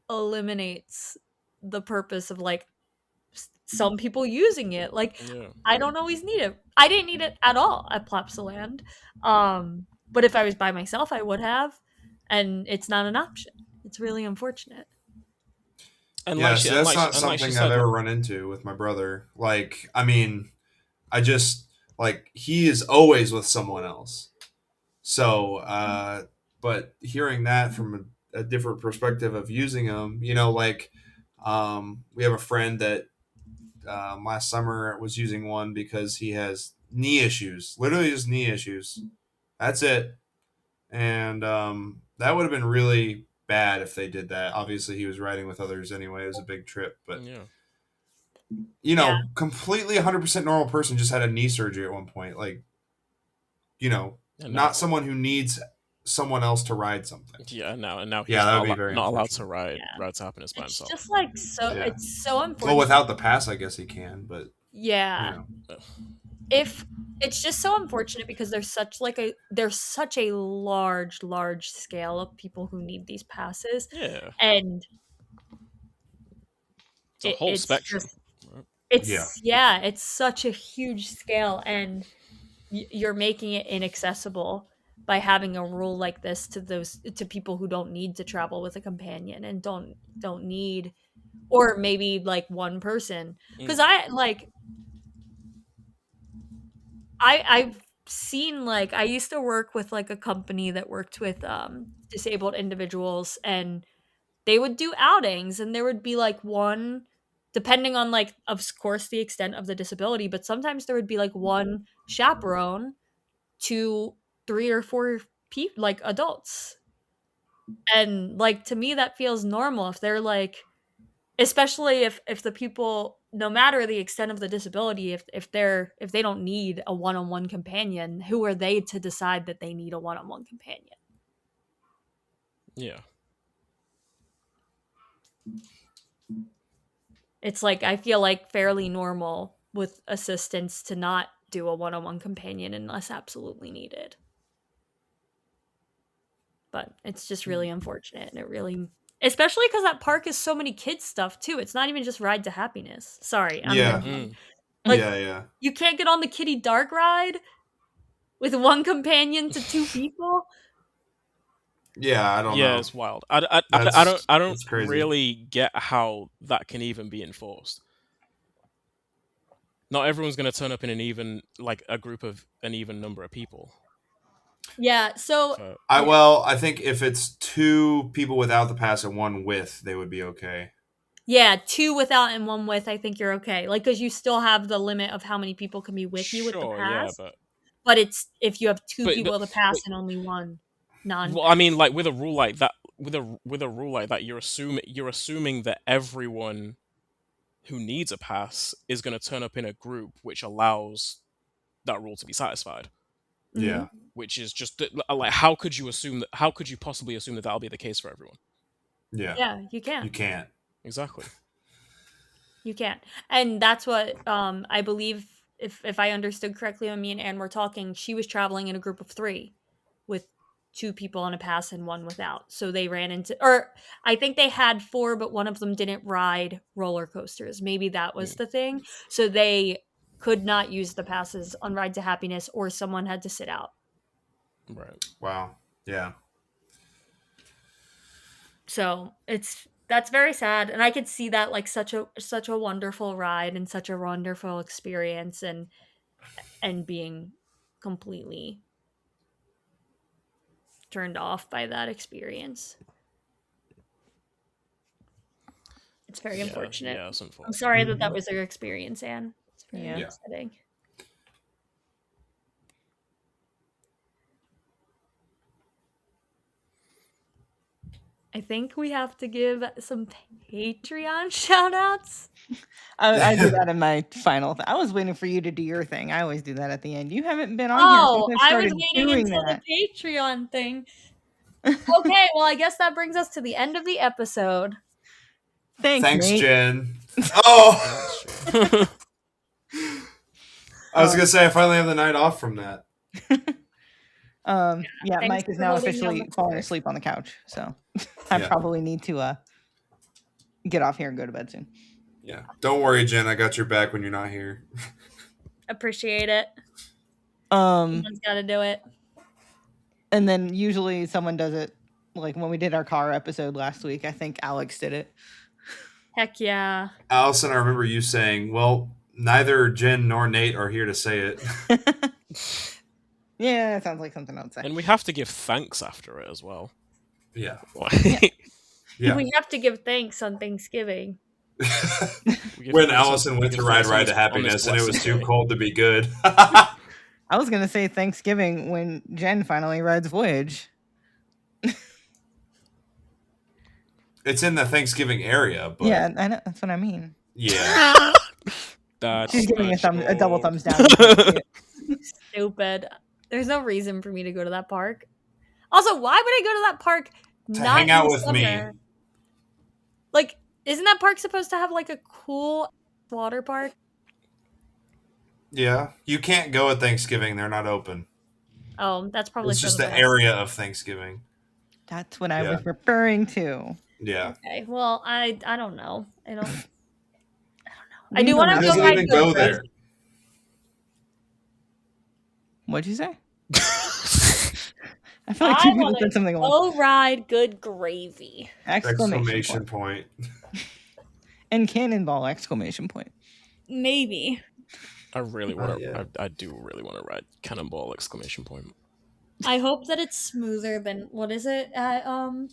eliminates the purpose of like some people using it. Like, I don't always need it. I didn't need it at all at Plopsaland. But if I was by myself, I would have, and it's not an option. It's really unfortunate. And that's not something I've ever run into with my brother. Like, I mean, I just like, he is always with someone else. So, but hearing that from a different perspective of using them, you know, like, we have a friend that last summer was using one because he has knee issues, literally just knee issues. That's it. And that would have been really bad if they did that. Obviously, he was riding with others anyway. It was a big trip, but you know, completely 100% normal person just had a knee surgery at one point. Like, you know, not someone who needs someone else to ride something. Yeah, now he's not allowed to ride to Happiness by himself. It's just like it's so important. Well, without the pass, I guess he can, but yeah. You know. If it's just so unfortunate because there's such a large scale of people who need these passes. Yeah. And it's a whole spectrum. It's such a huge scale, and you're making it inaccessible by having a rule like this to people who don't need to travel with a companion and don't need, or maybe like 1 person. Because I've seen, like, I used to work with like a company that worked with disabled individuals, and they would do outings, and there would be like 1 depending on like, of course, the extent of the disability, but sometimes there would be like one chaperone to 3 or 4 people, like adults. And like, to me, that feels normal. If they're like, especially if the people, no matter the extent of the disability, if they don't need a one-on-one companion, who are they to decide that they need a one-on-one companion? Yeah. It's like, I feel like fairly normal with assistants to not do a one-on-one companion unless absolutely needed. But it's just really unfortunate, and it really, especially because that park is so many kids stuff too. It's not even just Ride to Happiness. Sorry, Yeah. You can't get on the Kitty Dark ride with one companion to 2 people. Yeah, I don't know. Yeah, it's wild. I don't really get how that can even be enforced. Not everyone's going to turn up in a group of an even number of people. Yeah, so I think if it's 2 people without the pass and 1 with, they would be okay. Yeah, 2 without and 1 with, I think you're okay. Like, because you still have the limit of how many people can be with you with the pass. Yeah, but it's if you have 2 people with a pass and only 1 non. Well, I mean, like with a rule like that, you're assuming that everyone who needs a pass is going to turn up in a group, which allows that rule to be satisfied. Yeah. Which is just like, how could you possibly assume that that'll be the case for everyone? Yeah. Yeah, you can't. You can't. Exactly. You can't. And that's what I believe, if I understood correctly when me and Anne were talking, she was traveling in a group of 3 with 2 people on a pass and 1 without. So they ran into, or I think they had 4, but one of them didn't ride roller coasters. Maybe that was the thing. So they could not use the passes on Ride to Happiness, or someone had to sit out. Right. Wow. Yeah. So that's very sad, and I could see that, like, such a wonderful ride and such a wonderful experience, and being completely turned off by that experience. It's very unfortunate. Yeah, it's unfortunate. I'm sorry that was your experience, Anne. It's very upsetting. I think we have to give some Patreon shout-outs. I do that in my final thing. I was waiting for you to do your thing. I always do that at the end. You haven't been on here since I started doing that. The Patreon thing. Okay, well, I guess that brings us to the end of the episode. Thanks, Nate. Jen. Oh! I was going to say, I finally have the night off from that. Mike is now officially falling asleep on the couch, so I probably need to get off here and go to bed soon. Yeah. Don't worry, Jen. I got your back when you're not here. Appreciate it. Someone's got to do it. And then usually someone does it. Like when we did our car episode last week, I think Alex did it. Heck yeah. Allison, I remember you saying, well, neither Jen nor Nate are here to say it. Yeah, it sounds like something I would say. And we have to give thanks after it as well. Yeah. Yeah. We have to give thanks on Thanksgiving. When Allison went to ride to Happiness and it was too cold to be good. I was going to say Thanksgiving when Jen finally rides Voyage. It's in the Thanksgiving area, but yeah, I know, that's what I mean. Yeah. She's giving a double thumbs down. Stupid. There's no reason for me to go to that park. Also, why would I go to that park to hang out with me? Like, isn't that park supposed to have like a cool water park? Yeah, you can't go at Thanksgiving; they're not open. Oh, that's probably it's just the area of Thanksgiving. That's what I was referring to. Yeah. Okay. Well, I don't know. I don't know. I do want to go there. What'd you say? I feel like 2 people said something like "Oh, ride good gravy!" Exclamation point. And cannonball! Exclamation point. Maybe. I really want to. I do really want to ride Cannonball! Exclamation point. I hope that it's smoother than what is it at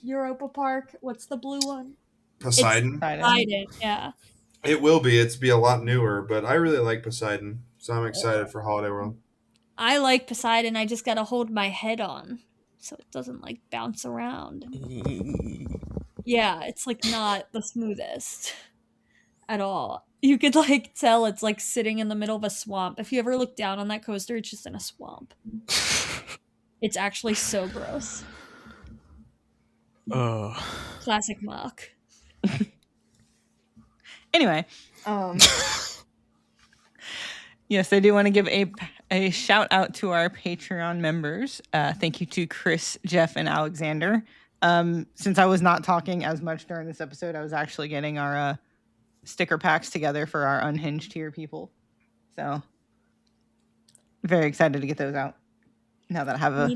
Europa Park? What's the blue one? Poseidon. Poseidon. Yeah. It will be. It's be a lot newer, but I really like Poseidon, so I'm excited for Holiday World. I like Poseidon. I just gotta hold my head on so it doesn't like bounce around. Yeah, it's like not the smoothest at all. You could like tell it's like sitting in the middle of a swamp. If you ever look down on that coaster, it's just in a swamp. It's actually so gross. Classic muck. Anyway, yes, I do want to give a shout out to our Patreon members. Thank you to Chris, Jeff, and Alexander. Since I was not talking as much during this episode, I was actually getting our sticker packs together for our unhinged tier people. So very excited to get those out now that I have a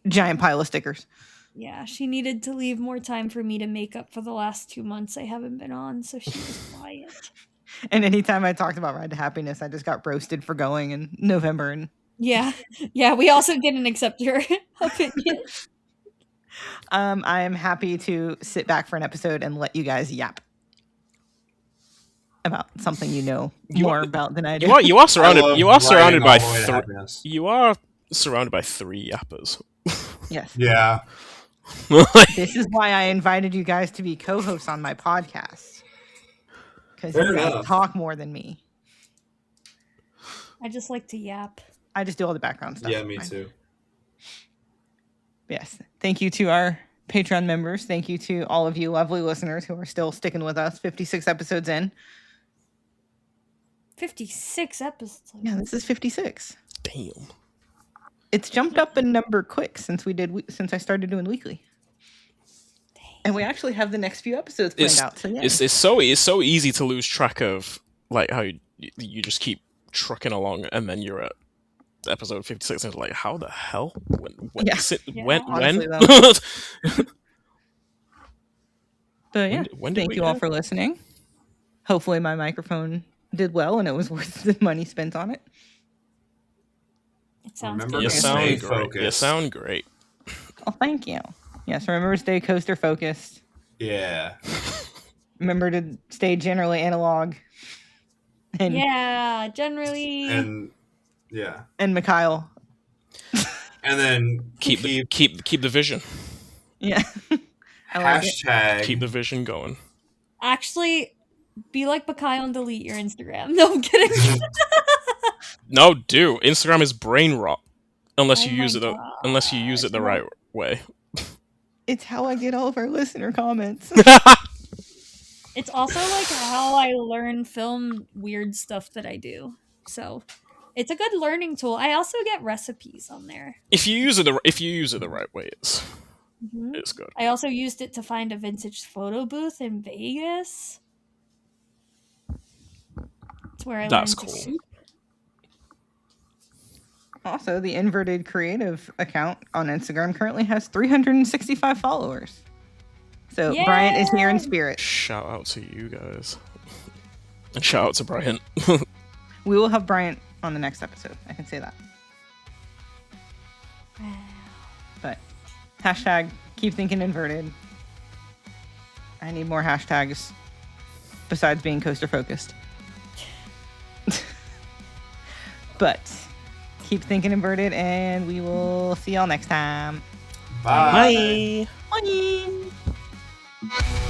giant pile of stickers. Yeah, she needed to leave more time for me to make up for the last 2 months I haven't been on, so she was quiet. And anytime I talked about Ride to Happiness, I just got roasted for going in November. And yeah, we also didn't accept your opinion. I am happy to sit back for an episode and let you guys yap about something you know more about than I do. You are surrounded by three yappers. Yes. Yeah. This is why I invited you guys to be co-hosts on my podcast. Because you guys talk more than me. I just like to yap. I just do all the background stuff. Yeah, me too. Yes. Thank you to our Patreon members. Thank you to all of you lovely listeners who are still sticking with us 56 episodes in. 56 episodes? Yeah, this is 56. Damn. It's jumped up in number quick since I started doing weekly. Dang. And we actually have the next few episodes planned out. So yeah. It's so easy to lose track of like how you just keep trucking along and then you're at episode 56 and it's like, how the hell? When? Honestly, But yeah, thank you all for listening. Hopefully my microphone did well and it was worth the money spent on it. It sounds good. You sound great. Oh, thank you. Yes, remember to stay coaster focused. Yeah. Remember to stay generally analog. And, yeah, generally. And yeah. And Mikhail. And then keep the vision. Yeah. Hashtag keep the vision going. Actually, be like Mikhail and delete your Instagram. No, I'm kidding. No, Instagram is brain rot unless you use it the right way. It's how I get all of our listener comments. It's also like how I learn film weird stuff that I do. So, it's a good learning tool. I also get recipes on there. If you use it the right way, it's good. I also used it to find a vintage photo booth in Vegas. That's where I learned to shoot. Also, the Inverted Creative account on Instagram currently has 365 followers. So Yay! Bryant is here in spirit. Shout out to you guys. And shout out to Bryant. We will have Bryant on the next episode. I can say that. But hashtag keep thinking inverted. I need more hashtags besides being coaster focused. But keep thinking inverted, and we will see y'all next time. Bye. Bye. Bye.